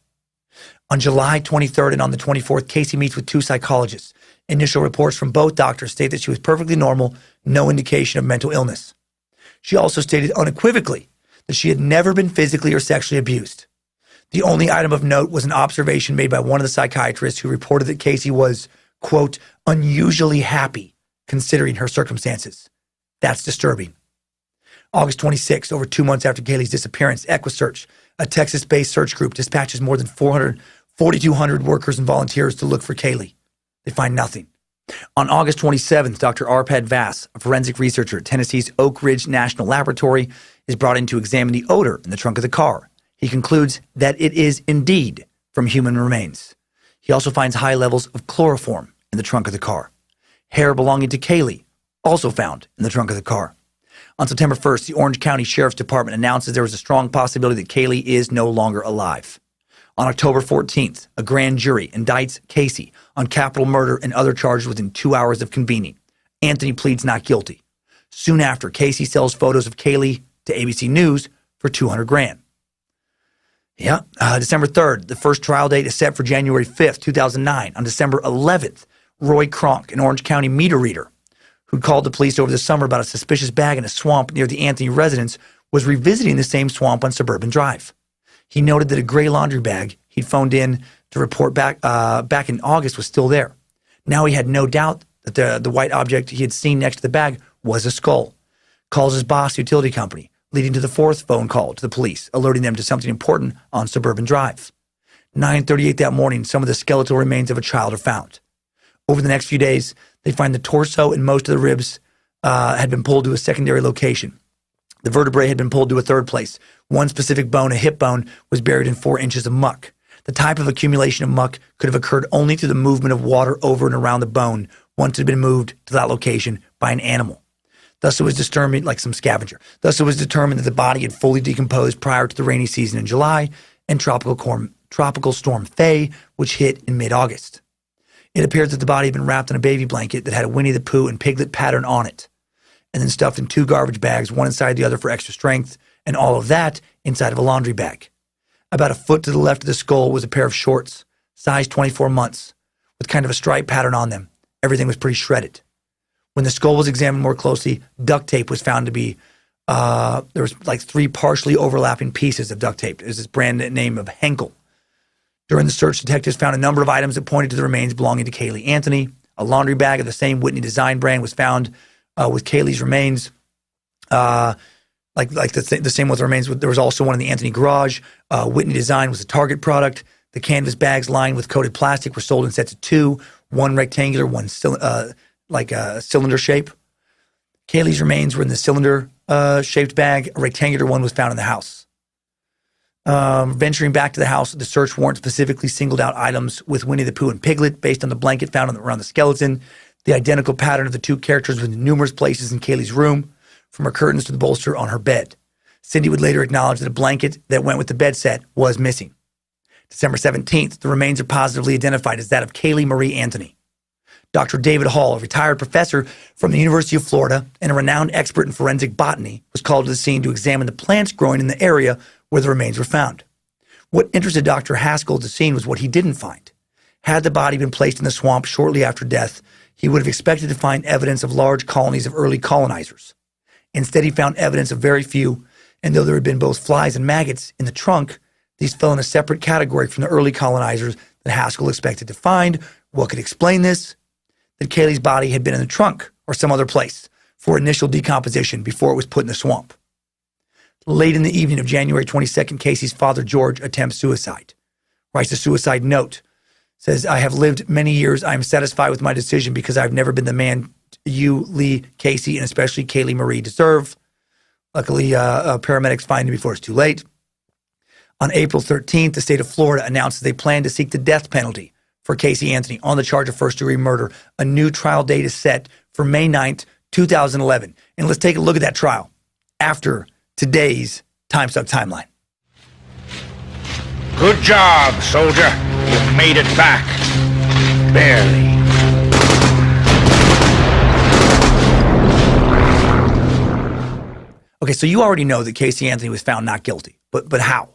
On July 23rd and on the 24th, Casey meets with 2 psychologists. Initial reports from both doctors state that she was perfectly normal, no indication of mental illness. She also stated unequivocally that she had never been physically or sexually abused. The only item of note was an observation made by one of the psychiatrists who reported that Casey was, quote, unusually happy considering her circumstances. That's disturbing. August 26th, over 2 months after Kaylee's disappearance, EquiSearch, a Texas-based search group, dispatches more than 4,200 workers and volunteers to look for Kaylee. They find nothing. On August 27th, Dr. Arpad Vass, a forensic researcher at Tennessee's Oak Ridge National Laboratory, is brought in to examine the odor in the trunk of the car. He concludes that it is indeed from human remains. He also finds high levels of chloroform in the trunk of the car. Hair belonging to Kaylee, also found in the trunk of the car. On September 1st, the Orange County Sheriff's Department announces there is a strong possibility that Kaylee is no longer alive. On October 14th, a grand jury indicts Casey on capital murder and other charges within 2 hours of convening. Anthony pleads not guilty. Soon after, Casey sells photos of Kaylee to ABC News for $200,000. Yeah, December 3rd, the first trial date is set for January 5th, 2009. On December 11th, Roy Kronk, an Orange County meter reader, who'd called the police over the summer about a suspicious bag in a swamp near the Anthony residence, was revisiting the same swamp on Suburban Drive. He noted that a gray laundry bag he'd phoned in to report back in August was still there. Now he had no doubt that the white object he had seen next to the bag was a skull. Calls his boss utility company, leading to the fourth phone call to the police, alerting them to something important on Suburban Drive. 9:38 that morning, some of the skeletal remains of a child are found. Over the next few days, they find the torso and most of the ribs had been pulled to a secondary location. The vertebrae had been pulled to a third place. One specific bone, a hip bone, was buried in 4 inches of muck. The type of accumulation of muck could have occurred only through the movement of water over and around the bone once it had been moved to that location by an animal. Thus, it was determined, like some scavenger. Thus, it was determined that the body had fully decomposed prior to the rainy season in July and tropical storm Faye, which hit in mid-August. It appears that the body had been wrapped in a baby blanket that had a Winnie the Pooh and Piglet pattern on it, and then stuffed in 2 garbage bags, one inside the other for extra strength, and all of that inside of a laundry bag. About a foot to the left of the skull was a pair of shorts, size 24 months, with kind of a stripe pattern on them. Everything was pretty shredded. When the skull was examined more closely, duct tape was found to be, there was like 3 partially overlapping pieces of duct tape. There's this brand name of Henkel. During the search, detectives found a number of items that pointed to the remains belonging to Kaylee Anthony. A laundry bag of the same Whitney design brand was found with Kaylee's remains. The same with the remains. There was also one in the Anthony garage. Whitney design was a Target product. The canvas bags lined with coated plastic were sold in sets of 2, one rectangular, one cylinder shape. Kaylee's remains were in the cylinder shaped bag. A rectangular one was found in the house. Venturing back to the house, the search warrant specifically singled out items with Winnie the Pooh and Piglet based on the blanket found around the skeleton, the identical pattern of the 2 characters was in numerous places in Kaylee's room, from her curtains to the bolster on her bed. Cindy would later acknowledge that a blanket that went with the bed set was missing. December 17th, the remains are positively identified as that of Kaylee Marie Anthony. Dr. David Hall, a retired professor from the University of Florida and a renowned expert in forensic botany, was called to the scene to examine the plants growing in the area where the remains were found. What interested Dr. Haskell at the scene was what he didn't find. Had the body been placed in the swamp shortly after death, he would have expected to find evidence of large colonies of early colonizers. Instead, he found evidence of very few, and though there had been both flies and maggots in the trunk, these fell in a separate category from the early colonizers that Haskell expected to find. What could explain this? That Kaylee's body had been in the trunk or some other place for initial decomposition before it was put in the swamp. Late in the evening of January 22nd, Casey's father, George, attempts suicide. Writes a suicide note. Says, "I have lived many years. I am satisfied with my decision because I've never been the man you, Lee, Casey, and especially Kaylee Marie deserve. Luckily, paramedics find him before it's too late." On April 13th, the state of Florida announces they plan to seek the death penalty for Casey Anthony on the charge of first-degree murder. A new trial date is set for May 9th, 2011. And let's take a look at that trial after today's Timesuck timeline. Good job, soldier. You made it back. Barely. Okay, so you already know that Casey Anthony was found not guilty, but how?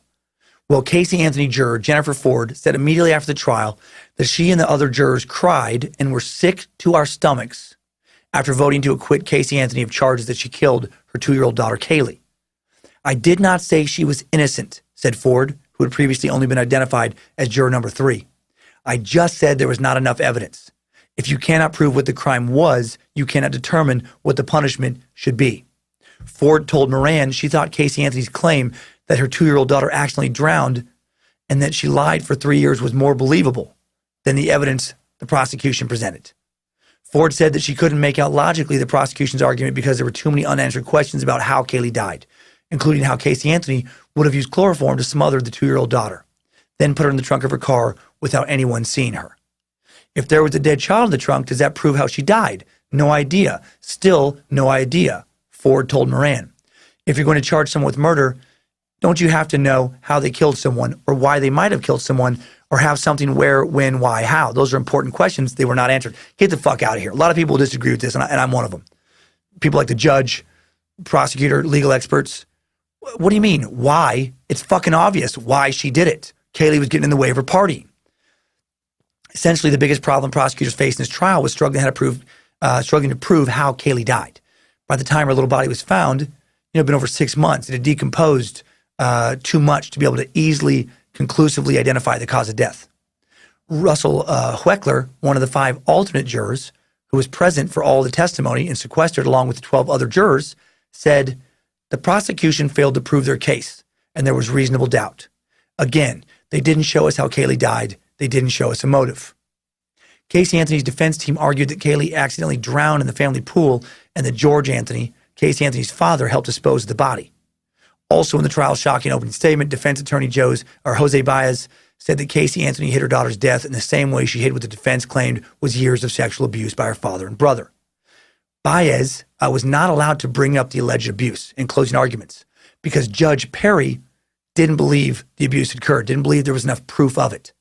Well, Casey Anthony juror Jennifer Ford said immediately after the trial that she and the other jurors cried and were sick to our stomachs after voting to acquit Casey Anthony of charges that she killed her 2-year-old daughter, Kaylee. "I did not say she was innocent," said Ford, who had previously only been identified as juror number 3. "I just said there was not enough evidence. If you cannot prove what the crime was, you cannot determine what the punishment should be." Ford told Moran she thought Casey Anthony's claim that her 2-year-old daughter accidentally drowned and that she lied for 3 years was more believable than the evidence the prosecution presented. Ford said that she couldn't make out logically the prosecution's argument because there were too many unanswered questions about how Kaylee died, including how Casey Anthony would have used chloroform to smother the 2-year-old daughter, then put her in the trunk of her car without anyone seeing her. If there was a dead child in the trunk, does that prove how she died? No idea. Still, no idea, Ford told Moran. If you're going to charge someone with murder, don't you have to know how they killed someone or why they might have killed someone or have something where, when, why, how? Those are important questions. They were not answered. Get the fuck out of here. A lot of people disagree with this, and I'm one of them. People like the judge, prosecutor, legal experts. What do you mean? Why? It's fucking obvious why she did it. Kaylee was getting in the way of her partying. Essentially, the biggest problem prosecutors faced in this trial was struggling to prove how Kaylee died. By the time her little body was found, it'd been over 6 months. It had decomposed too much to be able to easily, conclusively identify the cause of death. Russell Heckler, one of the 5 alternate jurors who was present for all the testimony and sequestered along with the 12 other jurors, said the prosecution failed to prove their case, and there was reasonable doubt. Again, they didn't show us how Kaylee died. They didn't show us a motive. Casey Anthony's defense team argued that Kaylee accidentally drowned in the family pool and that George Anthony, Casey Anthony's father, helped dispose of the body. Also in the trial's shocking opening statement, defense attorney Jose Baez said that Casey Anthony hid her daughter's death in the same way she hid what the defense claimed was years of sexual abuse by her father and brother. Baez was not allowed to bring up the alleged abuse in closing arguments because Judge Perry didn't believe the abuse had occurred, didn't believe there was enough proof of it.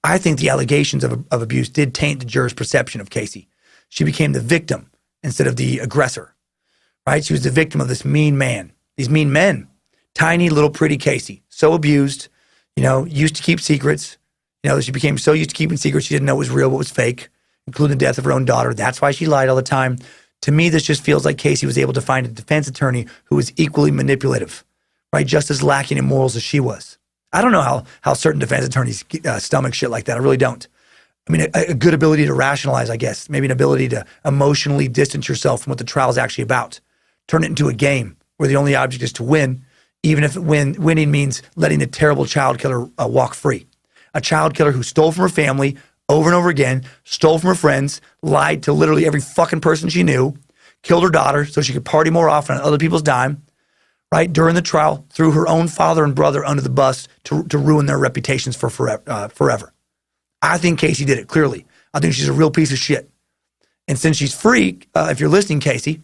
I think the allegations of abuse did taint the jurors' perception of Casey. She became the victim instead of the aggressor, right? She was the victim of this mean man, these mean men. Tiny little pretty Casey, so abused, used to keep secrets. She became so used to keeping secrets she didn't know what was real, what was fake, including the death of her own daughter. That's why she lied all the time. To me, this just feels like Casey was able to find a defense attorney who was equally manipulative, right? Just as lacking in morals as she was. I don't know how certain defense attorneys stomach shit like that. I really don't. I mean, a good ability to rationalize, I guess. Maybe an ability to emotionally distance yourself from what the trial is actually about. Turn it into a game where the only object is to win, even if winning means letting a terrible child killer walk free. A child killer who stole from her family over and over again, stole from her friends, lied to literally every fucking person she knew, killed her daughter so she could party more often on other people's dime, right? During the trial, threw her own father and brother under the bus to ruin their reputations for forever. I think Casey did it, clearly. I think she's a real piece of shit. And since she's free, if you're listening, Casey,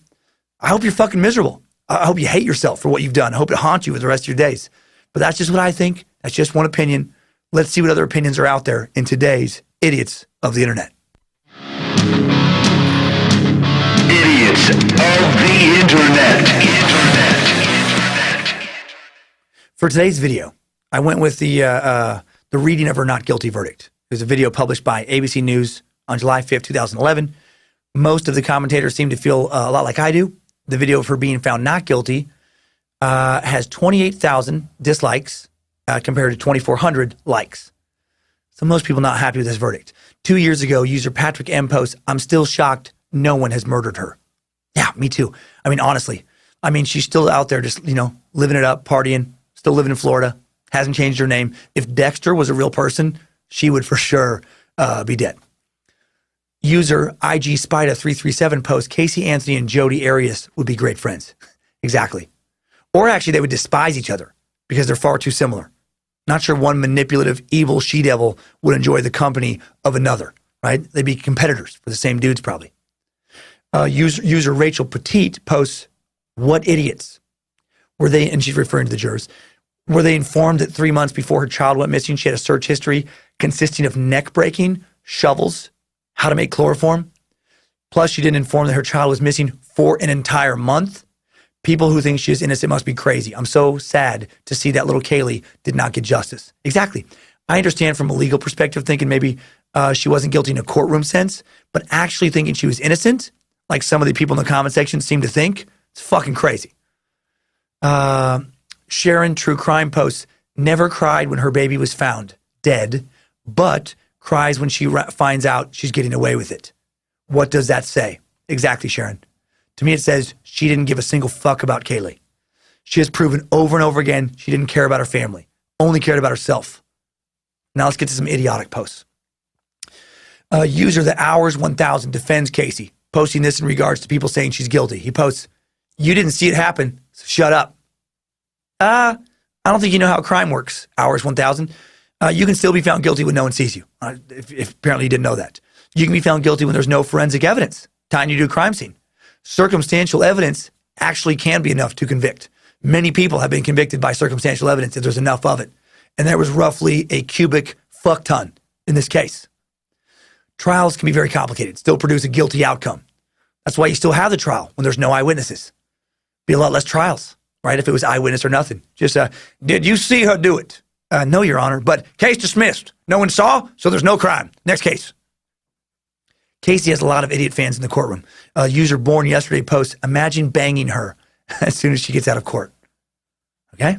I hope you're fucking miserable. I hope you hate yourself for what you've done. I hope it haunts you for the rest of your days. But that's just what I think. That's just one opinion. Let's see what other opinions are out there in today's idiots of the internet. Idiots of the internet. For today's video, I went with the reading of her not guilty verdict. It was a video published by ABC News on July 5th, 2011. Most of the commentators seem to feel a lot like I do. The video of her being found not guilty has 28,000 dislikes compared to 2,400 likes. So most people not happy with this verdict. 2 years ago, user Patrick M posts, "I'm still shocked no one has murdered her." Yeah, me too. I mean, honestly. I mean, she's still out there just, living it up, partying, still living in Florida, hasn't changed her name. If Dexter was a real person, she would for sure be dead. User IG Spida337 posts, "Casey Anthony and Jodi Arias would be great friends." Exactly. Or actually, they would despise each other because they're far too similar. Not sure one manipulative, evil she-devil would enjoy the company of another, right? They'd be competitors for the same dudes, probably. User Rachel Petite posts, "What idiots were they?" And she's referring to the jurors. "Were they informed that 3 months before her child went missing, she had a search history consisting of neck breaking, shovels, how to make chloroform? Plus, she didn't inform that her child was missing for an entire month? People who think she is innocent must be crazy. I'm so sad to see that little Kaylee did not get justice." Exactly. I understand from a legal perspective thinking maybe she wasn't guilty in a courtroom sense, but actually thinking she was innocent, like some of the people in the comment section seem to think, it's fucking crazy. Sharon True Crime posts, "Never cried when her baby was found dead, but cries when she finds out she's getting away with it." What does that say? Exactly, Sharon. To me, it says she didn't give a single fuck about Kaylee. She has proven over and over again she didn't care about her family, only cared about herself. Now let's get to some idiotic posts. User The Hours 1000 defends Casey, posting this in regards to people saying she's guilty. He posts, "You didn't see it happen, so shut up." I don't think you know how crime works, Hours 1000. You can still be found guilty when no one sees you, if apparently you didn't know that. You can be found guilty when there's no forensic evidence tying you to a crime scene. Circumstantial evidence actually can be enough to convict. Many people have been convicted by circumstantial evidence if there's enough of it. And there was roughly a cubic fuck ton in this case. Trials can be very complicated, still produce a guilty outcome. That's why you still have the trial when there's no eyewitnesses. Be a lot less trials, right? If it was eyewitness or nothing. Just, did you see her do it? No, Your Honor, but case dismissed. No one saw, so there's no crime. Next case. Casey has a lot of idiot fans in the courtroom. User Born Yesterday posts, imagine banging her as soon as she gets out of court. Okay?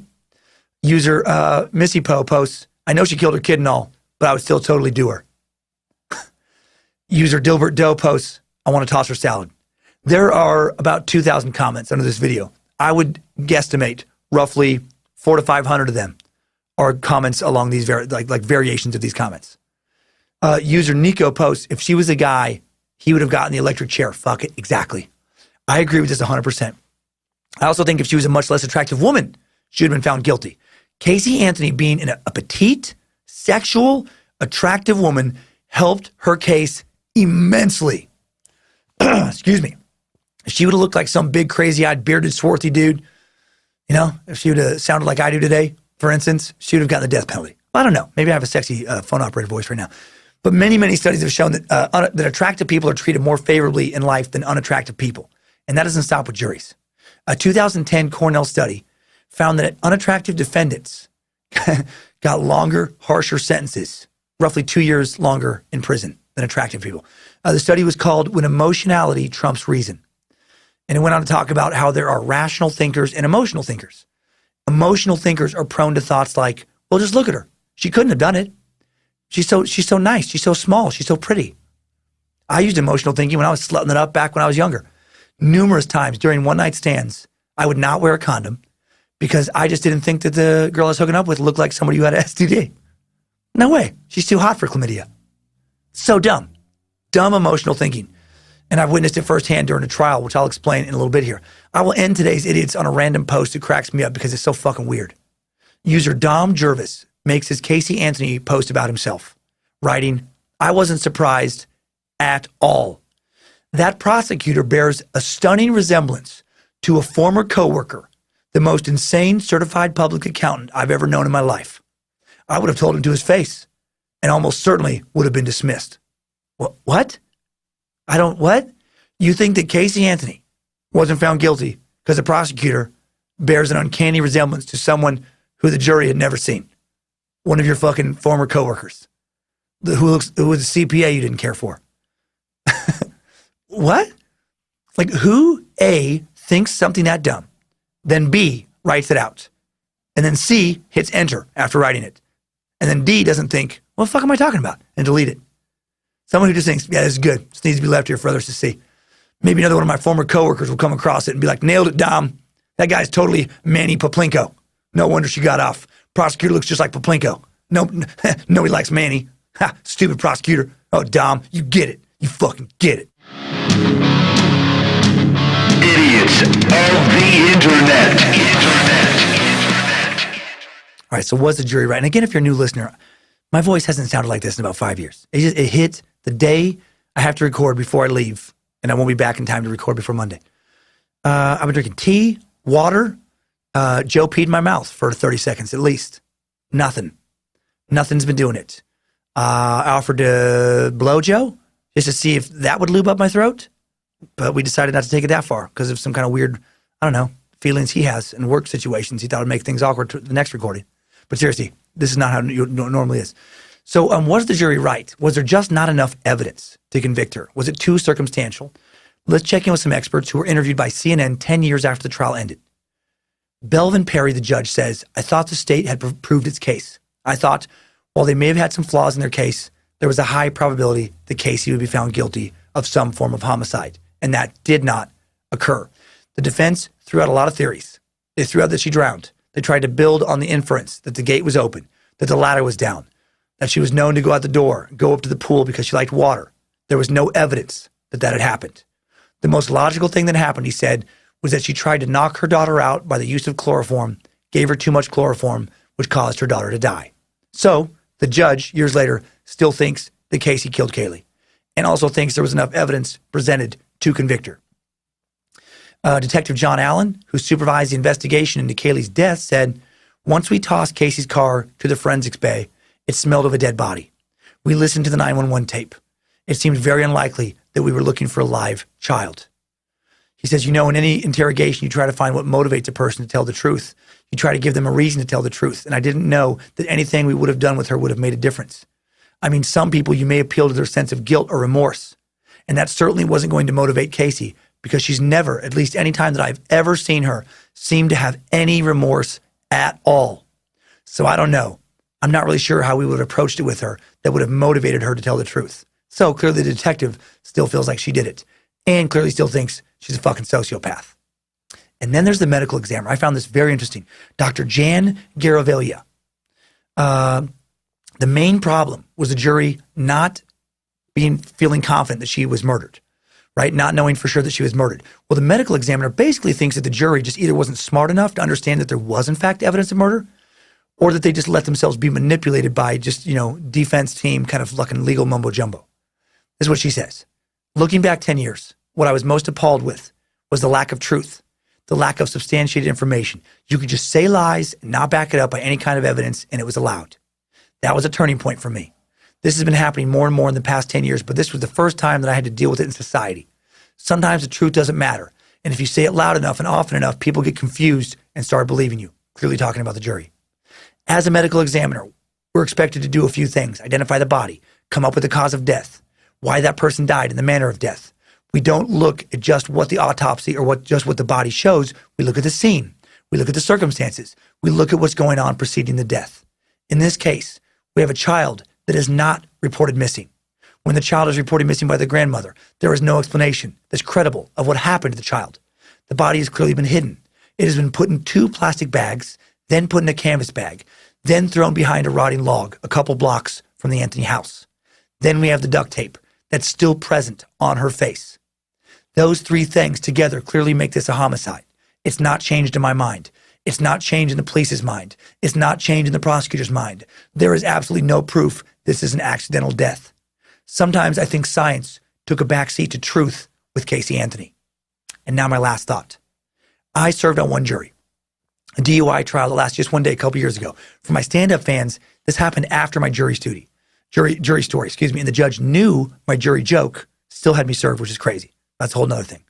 User Missy Poe posts, I know she killed her kid and all, but I would still totally do her. User Dilbert Doe posts, I want to toss her salad. There are about 2,000 comments under this video. I would guesstimate roughly 400 to 500 of them are comments along these like variations of these comments. User Nico posts, if she was a guy, he would have gotten the electric chair. Fuck it, exactly. I agree with this 100%. I also think if she was a much less attractive woman, she would have been found guilty. Casey Anthony being a petite, sexual, attractive woman helped her case immensely. Excuse me. If she would have looked like some big, crazy-eyed, bearded, swarthy dude, you know, if she would have sounded like I do today, for instance, she would have gotten the death penalty. I don't know. Maybe I have a sexy phone operator voice right now. But many, many studies have shown that that attractive people are treated more favorably in life than unattractive people. And that doesn't stop with juries. A 2010 Cornell study found that unattractive defendants got longer, harsher sentences, roughly 2 years longer in prison than attractive people. The study was called When Emotionality Trumps Reason. And it went on to talk about how there are rational thinkers and emotional thinkers. Emotional thinkers are prone to thoughts like, well, just look at her. She couldn't have done it. She's so nice. She's so small. She's so pretty. I used emotional thinking when I was slutting it up back when I was younger. Numerous times during one-night stands, I would not wear a condom because I just didn't think that the girl I was hooking up with looked like somebody who had an STD. No way. She's too hot for chlamydia. So dumb. Dumb emotional thinking. And I've witnessed it firsthand during a trial, which I'll explain in a little bit here. I will end today's idiots on a random post that cracks me up because it's so fucking weird. User Dom Jervis makes his Casey Anthony post about himself, writing, I wasn't surprised at all. That prosecutor bears a stunning resemblance to a former coworker, the most insane certified public accountant I've ever known in my life. I would have told him to his face and almost certainly would have been dismissed. What? What? You think that Casey Anthony wasn't found guilty because the prosecutor bears an uncanny resemblance to someone who the jury had never seen? One of your fucking former coworkers who was a CPA you didn't care for. What? Like, who, A, thinks something that dumb, then B, writes it out, and then C, hits enter after writing it, and then D doesn't think, what the fuck am I talking about, and delete it? Someone who just thinks, yeah, this is good. This needs to be left here for others to see. Maybe another one of my former coworkers will come across it and be like, nailed it, Dom. That guy's totally Manny Paplinko. No wonder she got off. Prosecutor looks just like Paplinko. No, nobody likes Manny. Ha, stupid prosecutor. Oh, Dom, you get it. You fucking get it. Idiots of the internet. All right, so was the jury right? And again, if you're a new listener, my voice hasn't sounded like this in about 5 years. It hit the day I have to record before I leave, and I won't be back in time to record before Monday. I've been drinking tea, water. Joe peed in my mouth for 30 seconds at least. Nothing's been doing it. I offered to blow Joe just to see if that would lube up my throat, but we decided not to take it that far because of some kind of weird, I don't know, feelings he has in work situations. He thought it would make things awkward to the next recording. But seriously, this is not how it normally is. So was the jury right? Was there just not enough evidence to convict her? Was it too circumstantial? Let's check in with some experts who were interviewed by CNN 10 years after the trial ended. Belvin Perry, the judge, says, I thought the state had proved its case. I thought, while they may have had some flaws in their case, there was a high probability that Casey would be found guilty of some form of homicide. And that did not occur. The defense threw out a lot of theories. They threw out that she drowned. They tried to build on the inference that the gate was open, that the ladder was down, that she was known to go out the door, go up to the pool because she liked water. There was no evidence that that had happened. The most logical thing that happened, he said, was that she tried to knock her daughter out by the use of chloroform, gave her too much chloroform, which caused her daughter to die. So the judge, years later, still thinks that Casey killed Kaylee and also thinks there was enough evidence presented to convict her. Detective John Allen, who supervised the investigation into Kaylee's death, said, once we tossed Casey's car to the forensics bay, it smelled of a dead body. We listened to the 911 tape. It seemed very unlikely that we were looking for a live child. He says, in any interrogation, you try to find what motivates a person to tell the truth. You try to give them a reason to tell the truth. And I didn't know that anything we would have done with her would have made a difference. I mean, some people, you may appeal to their sense of guilt or remorse. And that certainly wasn't going to motivate Casey, because she's never, at least any time that I've ever seen her, seemed to have any remorse at all. So I don't know. I'm not really sure how we would have approached it with her that would have motivated her to tell the truth. So clearly the detective still feels like she did it, and clearly still thinks she's a fucking sociopath. And then there's the medical examiner. I found this very interesting. Dr. Jan Garavilla. The main problem was the jury not feeling confident that she was murdered, right? Not knowing for sure that she was murdered. Well, the medical examiner basically thinks that the jury just either wasn't smart enough to understand that there was in fact evidence of murder, or that they just let themselves be manipulated by just, defense team kind of fucking legal mumbo jumbo. This is what she says. Looking back 10 years, what I was most appalled with was the lack of truth, the lack of substantiated information. You could just say lies and not back it up by any kind of evidence, and it was allowed. That was a turning point for me. This has been happening more and more in the past 10 years, but this was the first time that I had to deal with it in society. Sometimes the truth doesn't matter. And if you say it loud enough and often enough, people get confused and start believing you. Clearly talking about the jury. As a medical examiner, we're expected to do a few things: identify the body, come up with the cause of death, why that person died, and the manner of death. We don't look at just what the autopsy or what the body shows. We look at the scene. We look at the circumstances. We look at what's going on preceding the death. In this case, we have a child that is not reported missing. When the child is reported missing by the grandmother, there is no explanation that's credible of what happened to the child. The body has clearly been hidden. It has been put in 2 plastic bags, then put in a canvas bag, then thrown behind a rotting log a couple blocks from the Anthony house. Then we have the duct tape that's still present on her face. Those 3 things together clearly make this a homicide. It's not changed in my mind. It's not changed in the police's mind. It's not changed in the prosecutor's mind. There is absolutely no proof this is an accidental death. Sometimes I think science took a backseat to truth with Casey Anthony. And now my last thought. I served on one jury, a DUI trial that lasted just one day a couple years ago. For my stand-up fans, this happened after my jury story, and the judge knew my jury joke, still had me served, which is crazy. That's a whole nother thing.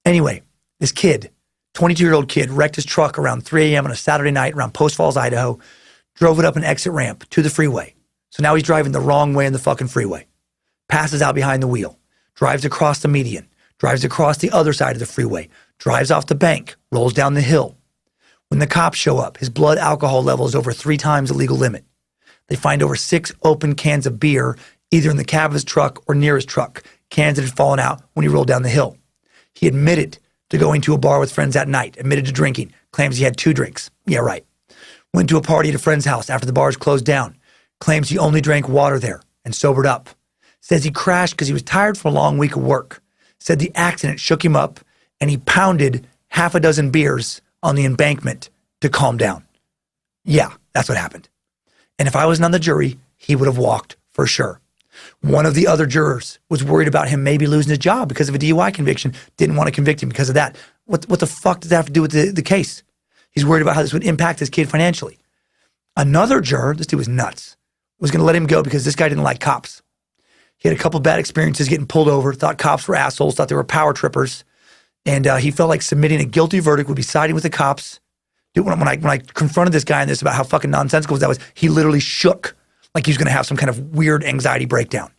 Anyway, this kid, 22-year-old kid, wrecked his truck around 3 a.m. on a Saturday night around Post Falls, Idaho, drove it up an exit ramp to the freeway. So now he's driving the wrong way in the fucking freeway. Passes out behind the wheel, drives across the median, drives across the other side of the freeway, drives off the bank, rolls down the hill. When the cops show up, his blood alcohol level is over 3 times the legal limit. They find over 6 open cans of beer, either in the cab of his truck or near his truck, cans that had fallen out when he rolled down the hill. He admitted to going to a bar with friends that night, admitted to drinking, claims he had 2 drinks. Yeah, right. Went to a party at a friend's house after the bars closed down, claims he only drank water there and sobered up. Says he crashed because he was tired from a long week of work. Said the accident shook him up and he pounded half a dozen beers on the embankment to calm down. Yeah, that's what happened. And if I wasn't on the jury, he would have walked for sure. One of the other jurors was worried about him maybe losing his job because of a DUI conviction, didn't want to convict him because of that. What the fuck does that have to do with the case? He's worried about how this would impact his kid financially. Another juror, this dude was nuts, was going to let him go because this guy didn't like cops. He had a couple bad experiences getting pulled over, thought cops were assholes, thought they were power trippers, and he felt like submitting a guilty verdict would be siding with the cops. Dude, when I confronted this guy on this about how fucking nonsensical that was, he literally shook like he was going to have some kind of weird anxiety breakdown.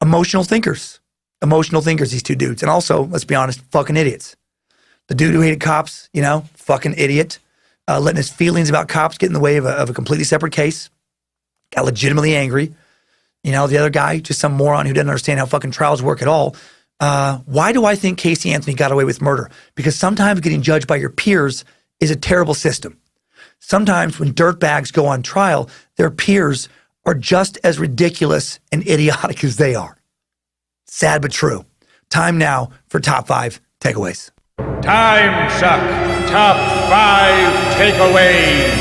Emotional thinkers, these 2 dudes. And also, let's be honest, fucking idiots. The dude who hated cops, fucking idiot, letting his feelings about cops get in the way of a completely separate case, got legitimately angry. The other guy, just some moron who doesn't understand how fucking trials work at all. Why do I think Casey Anthony got away with murder? Because sometimes getting judged by your peers is a terrible system. Sometimes when dirtbags go on trial, their peers are just as ridiculous and idiotic as they are. Sad but true. Time now for top 5 takeaways. Timesuck Top 5 Takeaways.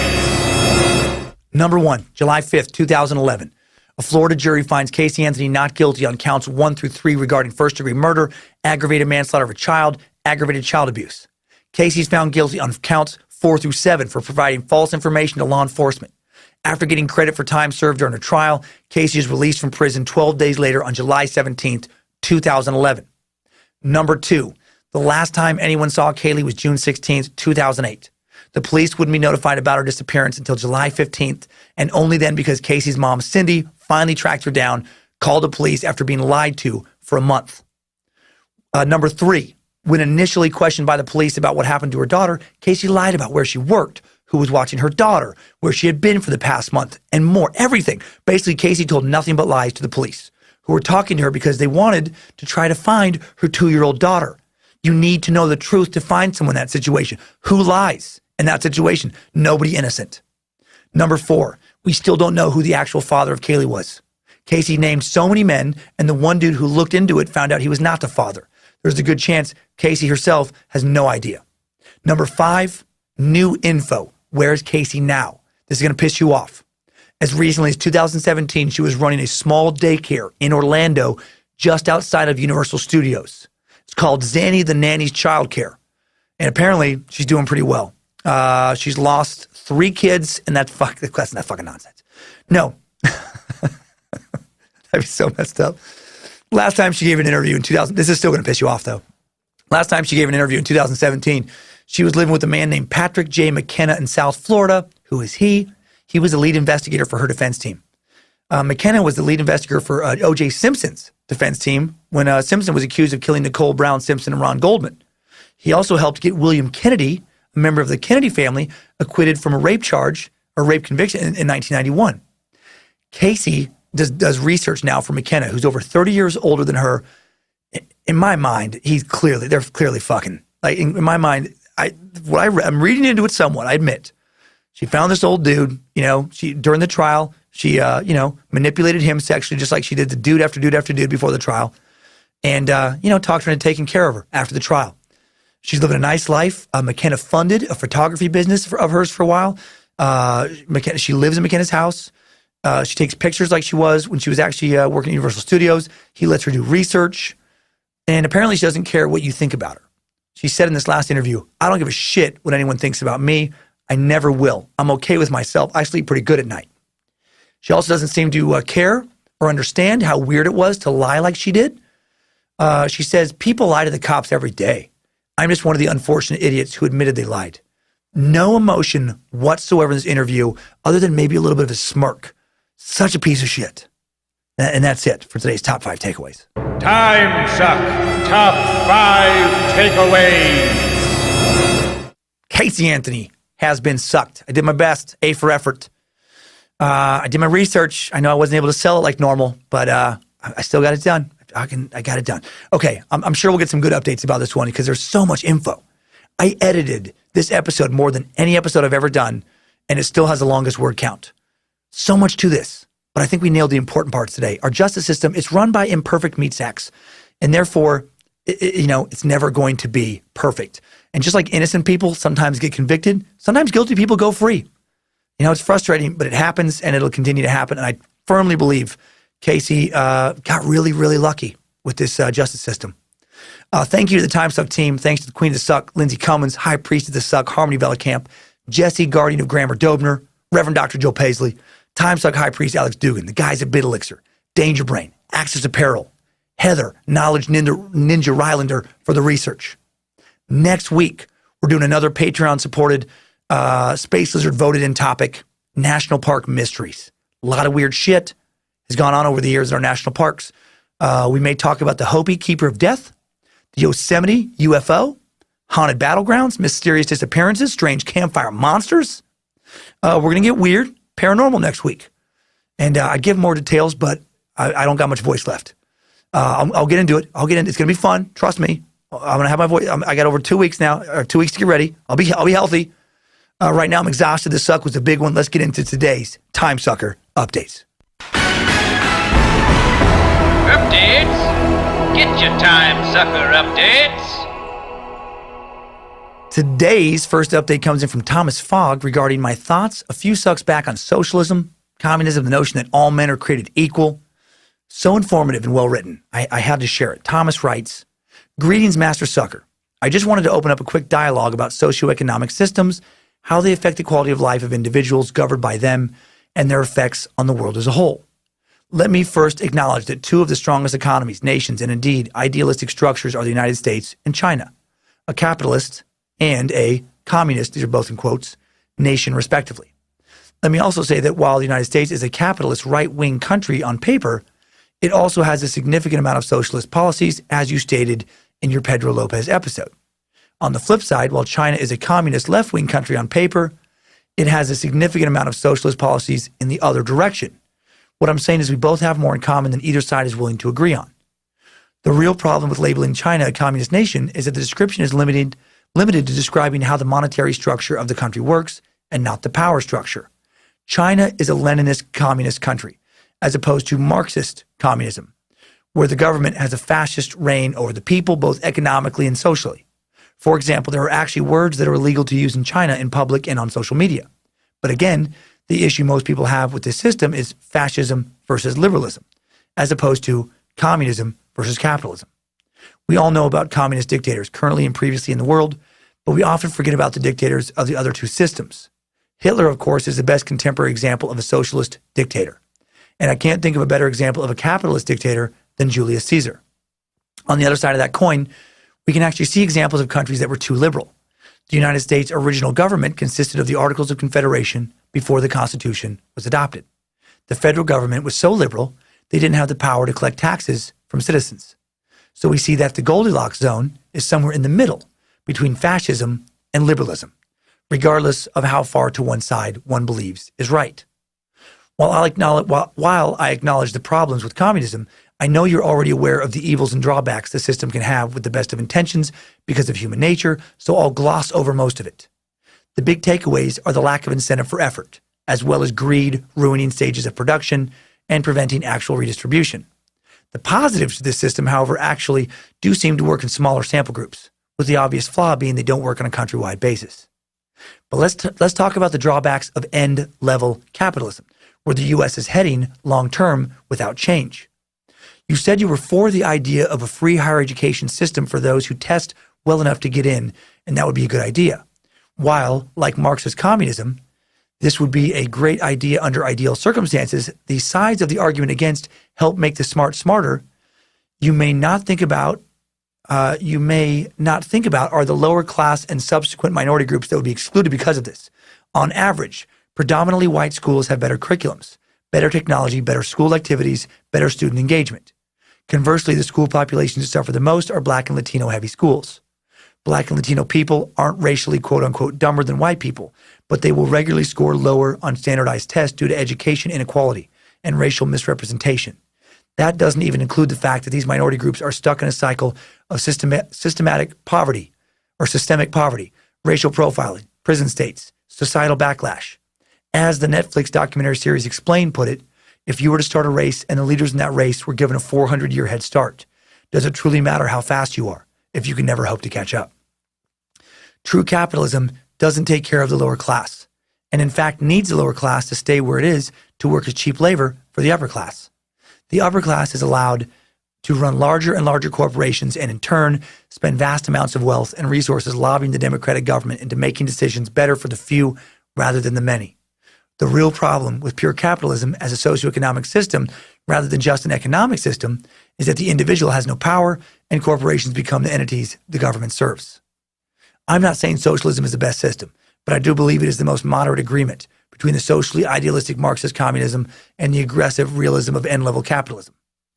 Number 1, July 5th, 2011. A Florida jury finds Casey Anthony not guilty on counts 1 through 3 regarding first-degree murder, aggravated manslaughter of a child, aggravated child abuse. Casey's found guilty on counts 4 through 7 for providing false information to law enforcement. After getting credit for time served during a trial, Casey is released from prison 12 days later on July 17th, 2011. Number 2, the last time anyone saw Kaylee was June 16th, 2008. The police wouldn't be notified about her disappearance until July 15th, and only then because Casey's mom, Cindy, finally tracked her down, called the police after being lied to for a month. Number 3, when initially questioned by the police about what happened to her daughter, Casey lied about where she worked, who was watching her daughter, where she had been for the past month, and more, everything. Basically, Casey told nothing but lies to the police, who were talking to her because they wanted to try to find her 2-year-old daughter. You need to know the truth to find someone in that situation. Who lies in that situation? Nobody innocent. Number 4, we still don't know who the actual father of Kaylee was. Casey named so many men, and the one dude who looked into it found out he was not the father. There's a good chance Casey herself has no idea. Number 5, new info. Where's Casey now? This is going to piss you off. As recently as 2017, she was running a small daycare in Orlando just outside of Universal Studios. It's called Zanny the Nanny's Childcare. And apparently, she's doing pretty well. She's lost 3 kids, and that's not fucking nonsense. No. That'd be so messed up. Last time she gave an interview in 2000, this is still going to piss you off though. Last time she gave an interview in 2017, she was living with a man named Patrick J. McKenna in South Florida. Who is he? He was the lead investigator for her defense team. McKenna was the lead investigator for O.J. Simpson's defense team when Simpson was accused of killing Nicole Brown Simpson and Ron Goldman. He also helped get William Kennedy, a member of the Kennedy family, acquitted from a rape charge or rape conviction in 1991. Casey does research now for McKenna, who's over 30 years older than her. In my mind, they're clearly fucking. Like in my mind, I'm reading into it somewhat, I admit. She found this old dude, during the trial, she, manipulated him sexually just like she did to dude after dude after dude before the trial. And, talked her into taking care of her after the trial. She's living a nice life. McKenna funded a photography business of hers for a while. She lives in McKenna's house. She takes pictures like she was when she was actually working at Universal Studios. He lets her do research. And apparently she doesn't care what you think about her. She said in this last interview, "I don't give a shit what anyone thinks about me. I never will. I'm okay with myself. I sleep pretty good at night." She also doesn't seem to care or understand how weird it was to lie like she did. She says, "People lie to the cops every day. I'm just one of the unfortunate idiots who admitted they lied." No emotion whatsoever in this interview other than maybe a little bit of a smirk. Such a piece of shit. And that's it for today's top 5 takeaways. Timesuck Top 5 Takeaways. Casey Anthony has been sucked. I did my best. A for effort. I did my research. I know I wasn't able to sell it like normal, but I still got it done. I got it done. Okay, I'm sure we'll get some good updates about this one because there's so much info. I edited this episode more than any episode I've ever done, and it still has the longest word count. So much to this, but I think we nailed the important parts today. Our justice system, it's run by imperfect meat sacks, and therefore, it's never going to be perfect. And just like innocent people sometimes get convicted, sometimes guilty people go free. It's frustrating, but it happens, and it'll continue to happen. And I firmly believe Casey got really, really lucky with this justice system. Thank you to the Timesuck team. Thanks to the Queen of the Suck, Lindsay Cummins, High Priest of the Suck, Harmony Vellicamp, Jesse, Guardian of Grammar Dobner, Reverend Dr. Joe Paisley, Timesuck High Priest Alex Dugan, the guys at Bit Elixir, Danger Brain, Axis Apparel, Heather, Knowledge Ninja Rylander for the research. Next week, we're doing another Patreon-supported Space Lizard voted-in topic, National Park Mysteries. A lot of weird shit has gone on over the years in our national parks. We may talk about the Hopi Keeper of Death, the Yosemite UFO, haunted battlegrounds, mysterious disappearances, strange campfire monsters. We're going to get weird, paranormal next week. And I give more details, but I don't got much voice left. I'll get into it. It's going to be fun. Trust me. I'm going to have my voice. I got over 2 weeks now, or 2 weeks to get ready. I'll be healthy. Right now I'm exhausted. This suck was a big one. Let's get into today's Time Sucker updates. Updates? Get your Time Sucker updates. Today's first update comes in from Thomas Fogg regarding my thoughts a few sucks back on socialism, communism, the notion that all men are created equal. So informative and well written. I had to share it. Thomas writes, "Greetings, Master Sucker. I just wanted to open up a quick dialogue about socioeconomic systems, how they affect the quality of life of individuals governed by them, and their effects on the world as a whole. Let me first acknowledge that two of the strongest economies, nations, and indeed idealistic structures are the United States and China, a capitalist and a communist, these are both in quotes, nation respectively. Let me also say that while the United States is a capitalist right-wing country on paper, it also has a significant amount of socialist policies, as you stated in your Pedro Lopez episode. On the flip side, while China is a communist left-wing country on paper, it has a significant amount of socialist policies in the other direction. What I'm saying is we both have more in common than either side is willing to agree on. The real problem with labeling China a communist nation is that the description is limited to describing how the monetary structure of the country works and not the power structure. China is a Leninist communist country, as opposed to Marxist communism, where the government has a fascist reign over the people, both economically and socially. For example, there are actually words that are illegal to use in China in public and on social media. But again, the issue most people have with this system is fascism versus liberalism, as opposed to communism versus capitalism. We all know about communist dictators currently and previously in the world, but we often forget about the dictators of the other two systems. Hitler, of course, is the best contemporary example of a socialist dictator. And I can't think of a better example of a capitalist dictator than Julius Caesar. On the other side of that coin, we can actually see examples of countries that were too liberal. The United States' original government consisted of the Articles of Confederation before the Constitution was adopted. The federal government was so liberal, they didn't have the power to collect taxes from citizens. So we see that the Goldilocks zone is somewhere in the middle between fascism and liberalism, regardless of how far to one side one believes is right. While I acknowledge the problems with communism, I know you're already aware of the evils and drawbacks the system can have with the best of intentions because of human nature, so I'll gloss over most of it. The big takeaways are the lack of incentive for effort, as well as greed ruining stages of production and preventing actual redistribution. The positives to this system, however, actually do seem to work in smaller sample groups, with the obvious flaw being they don't work on a countrywide basis. But let's talk about the drawbacks of end-level capitalism, where the U.S. is heading long-term without change. You said you were for the idea of a free higher education system for those who test well enough to get in, and that would be a good idea. While, like Marxist communism, this would be a great idea under ideal circumstances, the sides of the argument against help make the smart smarter you may not think about are the lower class and subsequent minority groups that would be excluded because of this. On average, predominantly white schools have better curriculums, better technology, better school activities, better student engagement. Conversely, the school populations that suffer the most are Black and Latino-heavy schools. Black and Latino people aren't racially quote-unquote dumber than white people, but they will regularly score lower on standardized tests due to education inequality and racial misrepresentation. That doesn't even include the fact that these minority groups are stuck in a cycle of systemic poverty, racial profiling, prison states, societal backlash. As the Netflix documentary series Explain put it, if you were to start a race and the leaders in that race were given a 400-year head start, does it truly matter how fast you are if you can never hope to catch up? True capitalism doesn't take care of the lower class, and in fact needs the lower class to stay where it is to work as cheap labor for the upper class. The upper class is allowed to run larger and larger corporations and in turn spend vast amounts of wealth and resources lobbying the democratic government into making decisions better for the few rather than the many. The real problem with pure capitalism as a socioeconomic system, rather than just an economic system, is that the individual has no power and corporations become the entities the government serves. I'm not saying socialism is the best system, but I do believe it is the most moderate agreement between the socially idealistic Marxist communism and the aggressive realism of end-level capitalism.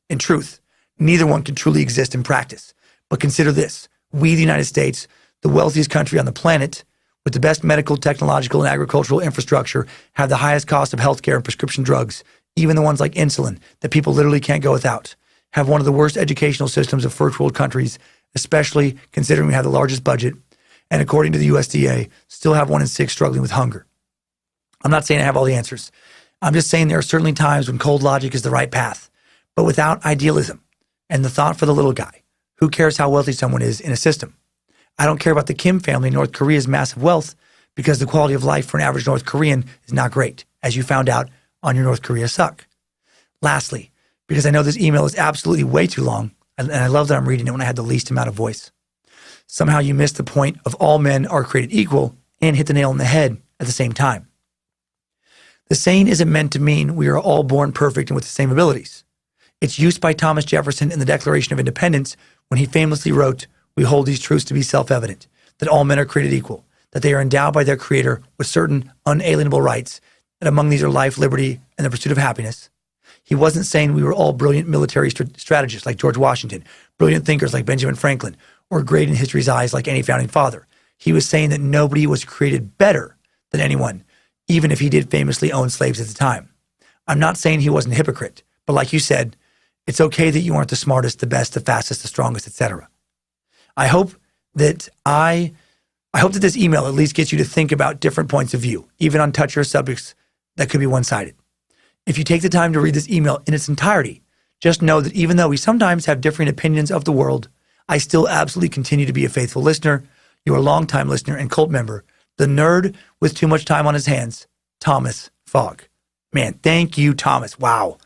In truth, neither one can truly exist in practice. But consider this: we, the United States, the wealthiest country on the planet, with the best medical, technological, and agricultural infrastructure, have the highest cost of healthcare and prescription drugs, even the ones like insulin that people literally can't go without, have one of the worst educational systems of first world countries, especially considering we have the largest budget, and according to the USDA, still have 1 in 6 struggling with hunger. I'm not saying I have all the answers. I'm just saying there are certainly times when cold logic is the right path, but without idealism and the thought for the little guy, who cares how wealthy someone is in a system? I don't care about the Kim family in North Korea's massive wealth because the quality of life for an average North Korean is not great, as you found out on your North Korea suck. Lastly, because I know this email is absolutely way too long, and I love that I'm reading it when I had the least amount of voice. Somehow you missed the point of all men are created equal and hit the nail on the head at the same time. The saying isn't meant to mean we are all born perfect and with the same abilities. It's used by Thomas Jefferson in the Declaration of Independence when he famously wrote, "We hold these truths to be self-evident, that all men are created equal, that they are endowed by their Creator with certain unalienable rights, and among these are life, liberty, and the pursuit of happiness." He wasn't saying we were all brilliant military strategists like George Washington, brilliant thinkers like Benjamin Franklin, or great in history's eyes like any founding father. He was saying that nobody was created better than anyone, even if he did famously own slaves at the time. I'm not saying he wasn't a hypocrite, but like you said, it's okay that you aren't the smartest, the best, the fastest, the strongest, etc. I hope that this email at least gets you to think about different points of view, even on touchier subjects that could be one-sided. If you take the time to read this email in its entirety, just know that even though we sometimes have differing opinions of the world, I still absolutely continue to be a faithful listener, your longtime listener and cult member, the nerd with too much time on his hands, Thomas Fogg. Man, thank you, Thomas. Wow.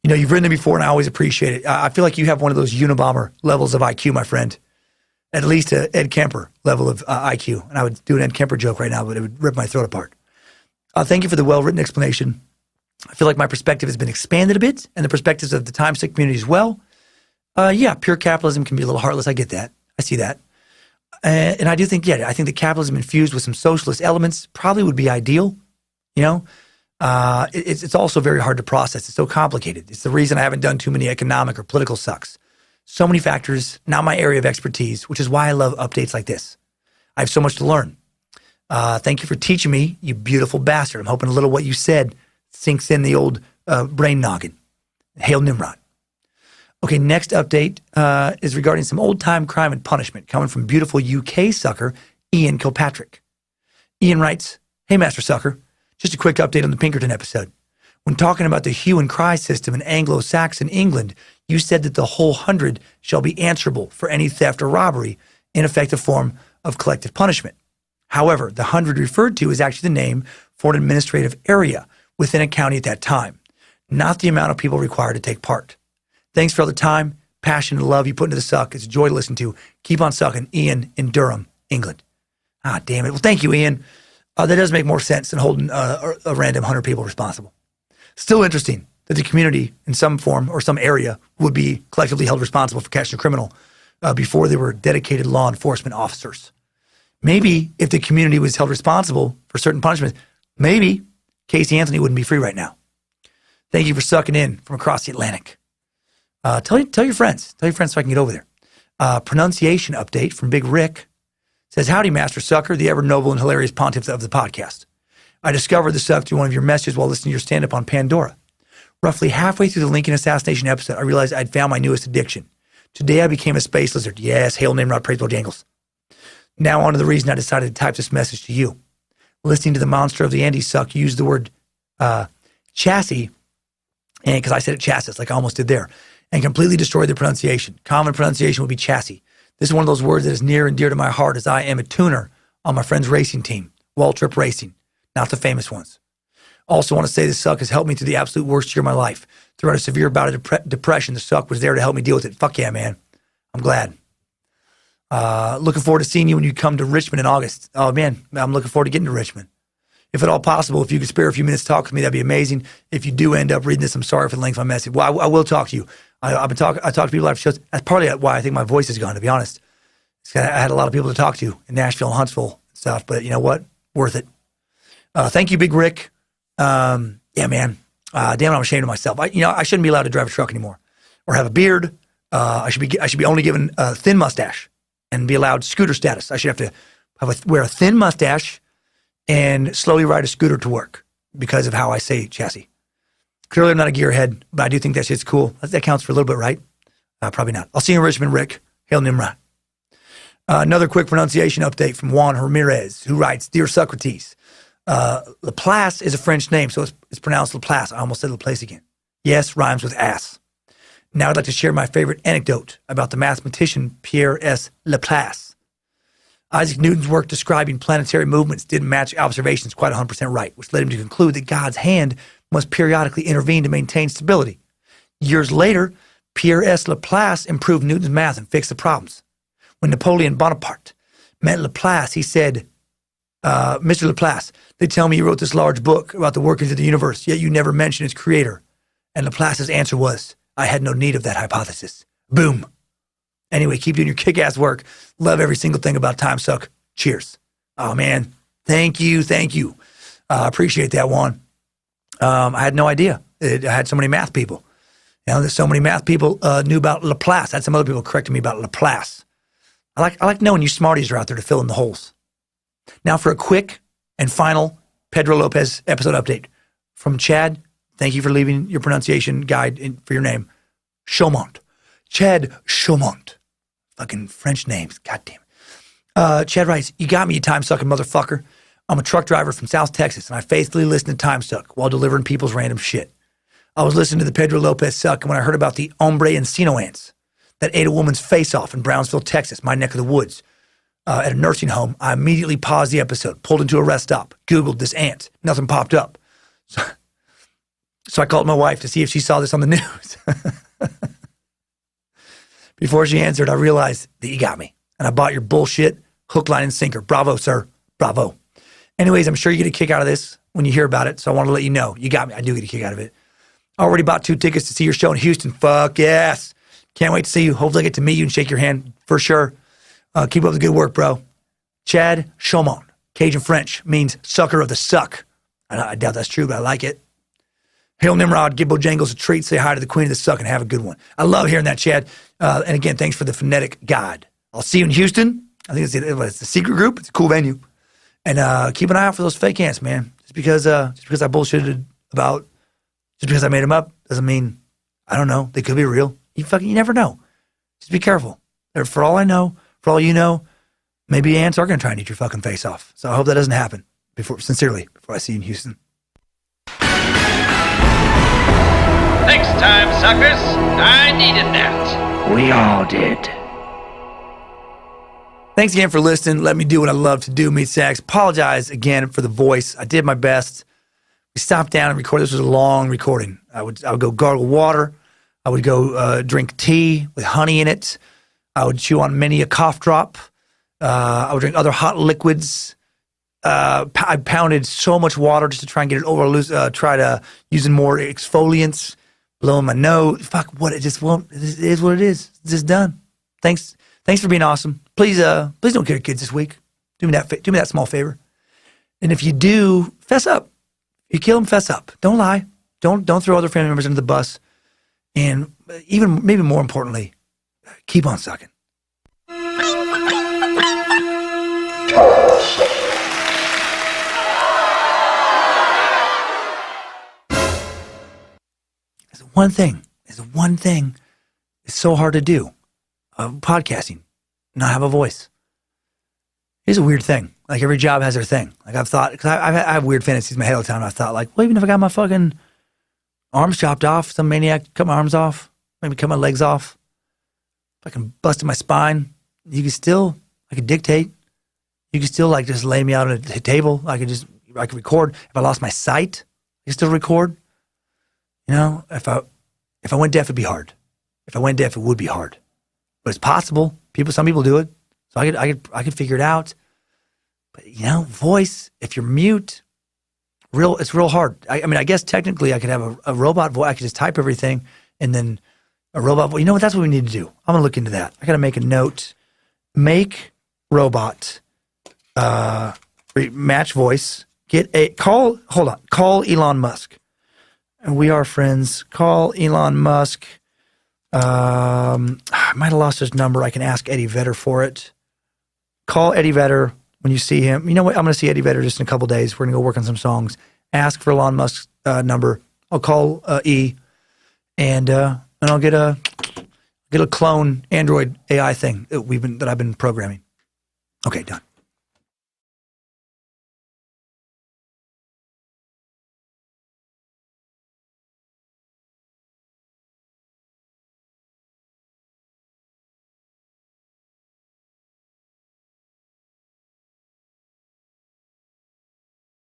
You know, you've written it before, and I always appreciate it. I feel like you have one of those Unabomber levels of IQ, my friend. At least a Ed Kemper level of IQ. And I would do an Ed Kemper joke right now, but it would rip my throat apart. Thank you for the well-written explanation. I feel like my perspective has been expanded a bit, and the perspectives of the Timesuck community as well. Yeah, pure capitalism can be a little heartless. I get that. I see that. And I do think, I think that capitalism infused with some socialist elements probably would be ideal. You know, it's also very hard to process. It's so complicated. It's the reason I haven't done too many economic or political sucks. So many factors, not my area of expertise, which is why I love updates like this. I have so much to learn. Thank you for teaching me, you beautiful bastard. I'm hoping a little what you said sinks in the old brain noggin. Hail Nimrod. Okay, next update is regarding some old-time crime and punishment coming from beautiful UK sucker Ian Kilpatrick. Ian writes, "Hey, Master Sucker, just a quick update on the Pinkerton episode. When talking about the hue and cry system in Anglo-Saxon England, you said that the whole 100 shall be answerable for any theft or robbery, in effect a form of collective punishment. However, the 100 referred to is actually the name for an administrative area within a county at that time, not the amount of people required to take part. Thanks for all the time, passion, and love you put into the suck. It's a joy to listen to. Keep on sucking. Ian in Durham, England." Ah, damn it. Well, thank you, Ian. That does make more sense than holding a random 100 people responsible. Still interesting that the community in some form or some area would be collectively held responsible for catching a criminal before they were dedicated law enforcement officers. Maybe if the community was held responsible for certain punishments, maybe Casey Anthony wouldn't be free right now. Thank you for sucking in from across the Atlantic. Tell your friends. Tell your friends so I can get over there. Pronunciation update from Big Rick. Says, "Howdy, Master Sucker, the ever noble and hilarious pontiff of the podcast. I discovered the suck through one of your messages while listening to your stand-up on Pandora. Roughly halfway through the Lincoln assassination episode, I realized I'd found my newest addiction. Today I became a space lizard. Yes, hail Nimrod, praise Bojangles. Now on to the reason I decided to type this message to you. Listening to the monster of the Andes suck use the word chassis, and because I said it chassis, like I almost did there, and completely destroyed the pronunciation. Common pronunciation would be chassis. This is one of those words that is near and dear to my heart as I am a tuner on my friend's racing team, Waltrip Racing, not the famous ones. Also want to say the suck has helped me through the absolute worst year of my life. Throughout a severe bout of depression, the suck was there to help me deal with it. Fuck yeah, man. I'm glad. Looking forward to seeing you when you come to Richmond in August. Oh, man, I'm looking forward to getting to Richmond. If at all possible, if you could spare a few minutes to talk with me, that'd be amazing. If you do end up reading this, I'm sorry for the length of my message. Well, I will talk to you. I talk to people after shows. That's partly why I think my voice is gone, to be honest. I had a lot of people to talk to in Nashville and Huntsville and stuff, but you know what? Worth it. Thank you, Big Rick. Yeah, man. Damn it, I'm ashamed of myself. I shouldn't be allowed to drive a truck anymore or have a beard. I should be only given a thin mustache and be allowed scooter status. I should have to wear a thin mustache and slowly ride a scooter to work because of how I say chassis. Clearly, I'm not a gearhead, but I do think that shit's cool. That counts for a little bit, right? Probably not. I'll see you in Richmond, Rick. Hail Nimrod. Another quick pronunciation update from Juan Ramirez, who writes, "Dear Socrates, Laplace is a French name, so it's pronounced Laplace. I almost said Laplace again. Yes, rhymes with ass. Now I'd like to share my favorite anecdote about the mathematician Pierre S. Laplace. Isaac Newton's work describing planetary movements didn't match observations quite 100% right, which led him to conclude that God's hand must periodically intervene to maintain stability. Years later, Pierre S. Laplace improved Newton's math and fixed the problems. When Napoleon Bonaparte met Laplace, he said, Mr. Laplace, they tell me you wrote this large book about the workings of the universe, yet you never mention its creator. And Laplace's answer was, I had no need of that hypothesis. Boom. Anyway, keep doing your kick-ass work. Love every single thing about Timesuck. Cheers. Oh, man. Thank you. Appreciate that, Juan. I had no idea. I had so many math people. There's so many math people knew about Laplace. I had some other people correcting me about Laplace. I like knowing you smarties are out there to fill in the holes. Now for a quick and final Pedro Lopez episode update. From Chad, thank you for leaving your pronunciation guide for your name. Chaumont. Chad Chaumont. Fucking French names. God damn it. Chad writes, you got me, you time-sucking motherfucker. I'm a truck driver from South Texas, and I faithfully listen to Timesuck while delivering people's random shit. I was listening to the Pedro Lopez suck, and when I heard about the hombre encino ants that ate a woman's face off in Brownsville, Texas, my neck of the woods, at a nursing home, I immediately paused the episode, pulled into a rest stop, Googled this ant. Nothing popped up. So I called my wife to see if she saw this on the news. Before she answered, I realized that you got me, and I bought your bullshit hook, line, and sinker. Bravo, sir. Bravo. Anyways, I'm sure you get a kick out of this when you hear about it, so I want to let you know. You got me. I do get a kick out of it. I already bought 2 tickets to see your show in Houston. Fuck yes. Can't wait to see you. Hopefully I get to meet you and shake your hand for sure. Keep up the good work, bro. Chad Chaumont. Cajun French means sucker of the suck. I doubt that's true, but I like it. Hail Nimrod, give Bojangles a treat, say hi to the queen of the suck, and have a good one. I love hearing that, Chad. And again, thanks for the phonetic guide. I'll see you in Houston. I think it's the secret group. It's a cool venue. And keep an eye out for those fake ants, man. Just because I bullshitted about, just because I made them up, doesn't mean, I don't know, they could be real. You never know. Just be careful. For all I know, for all you know, maybe ants are going to try and eat your fucking face off. So I hope that doesn't happen. Sincerely, before I see you in Houston. Next time, suckers, I needed that. We all did. Thanks again for listening. Let me do what I love to do, Meat Sacks. Apologize again for the voice. I did my best. We stopped down and recorded. This was a long recording. I would go gargle water. I would go drink tea with honey in it. I would chew on many a cough drop. I would drink other hot liquids. I pounded so much water just to try and get it over loose. Try to using more exfoliants, blowing my nose. Fuck, what it just won't. It is what it is. It's just done. Thanks for being awesome. Please don't kill your kids this week. Do me that small favor. And if you do, fess up. If you kill them, fess up. Don't lie. Don't throw other family members under the bus. And even maybe more importantly, keep on sucking. There's one thing it's so hard to do. Podcasting, not have a voice. It's a weird thing. Like every job has their thing. Like I've thought, because I have weird fantasies in my head all the time. I thought like, well, even if I got my fucking arms chopped off, some maniac cut my arms off, maybe cut my legs off, if I can busted my spine, I could dictate. You could still like just lay me out on a table. I could record. If I lost my sight, I could still record. You know, if I went deaf, it'd be hard. If I went deaf, it would be hard. But it's possible. Some people do it. So I could figure it out. But you know, voice, if you're mute, it's real hard. I mean, I guess technically I could have a robot voice. I could just type everything and then a robot voice. You know what? That's what we need to do. I'm going to look into that. I got to make a note. Make robot match voice. Call Elon Musk. And we are friends. Call Elon Musk. I might have lost his number. I can ask Eddie Vedder for it. Call Eddie Vedder when you see him. You know what? I'm going to see Eddie Vedder just in a couple days. We're going to go work on some songs. Ask for Elon Musk's number. I'll call E, and I'll get a clone Android AI thing that I've been programming. Okay, done.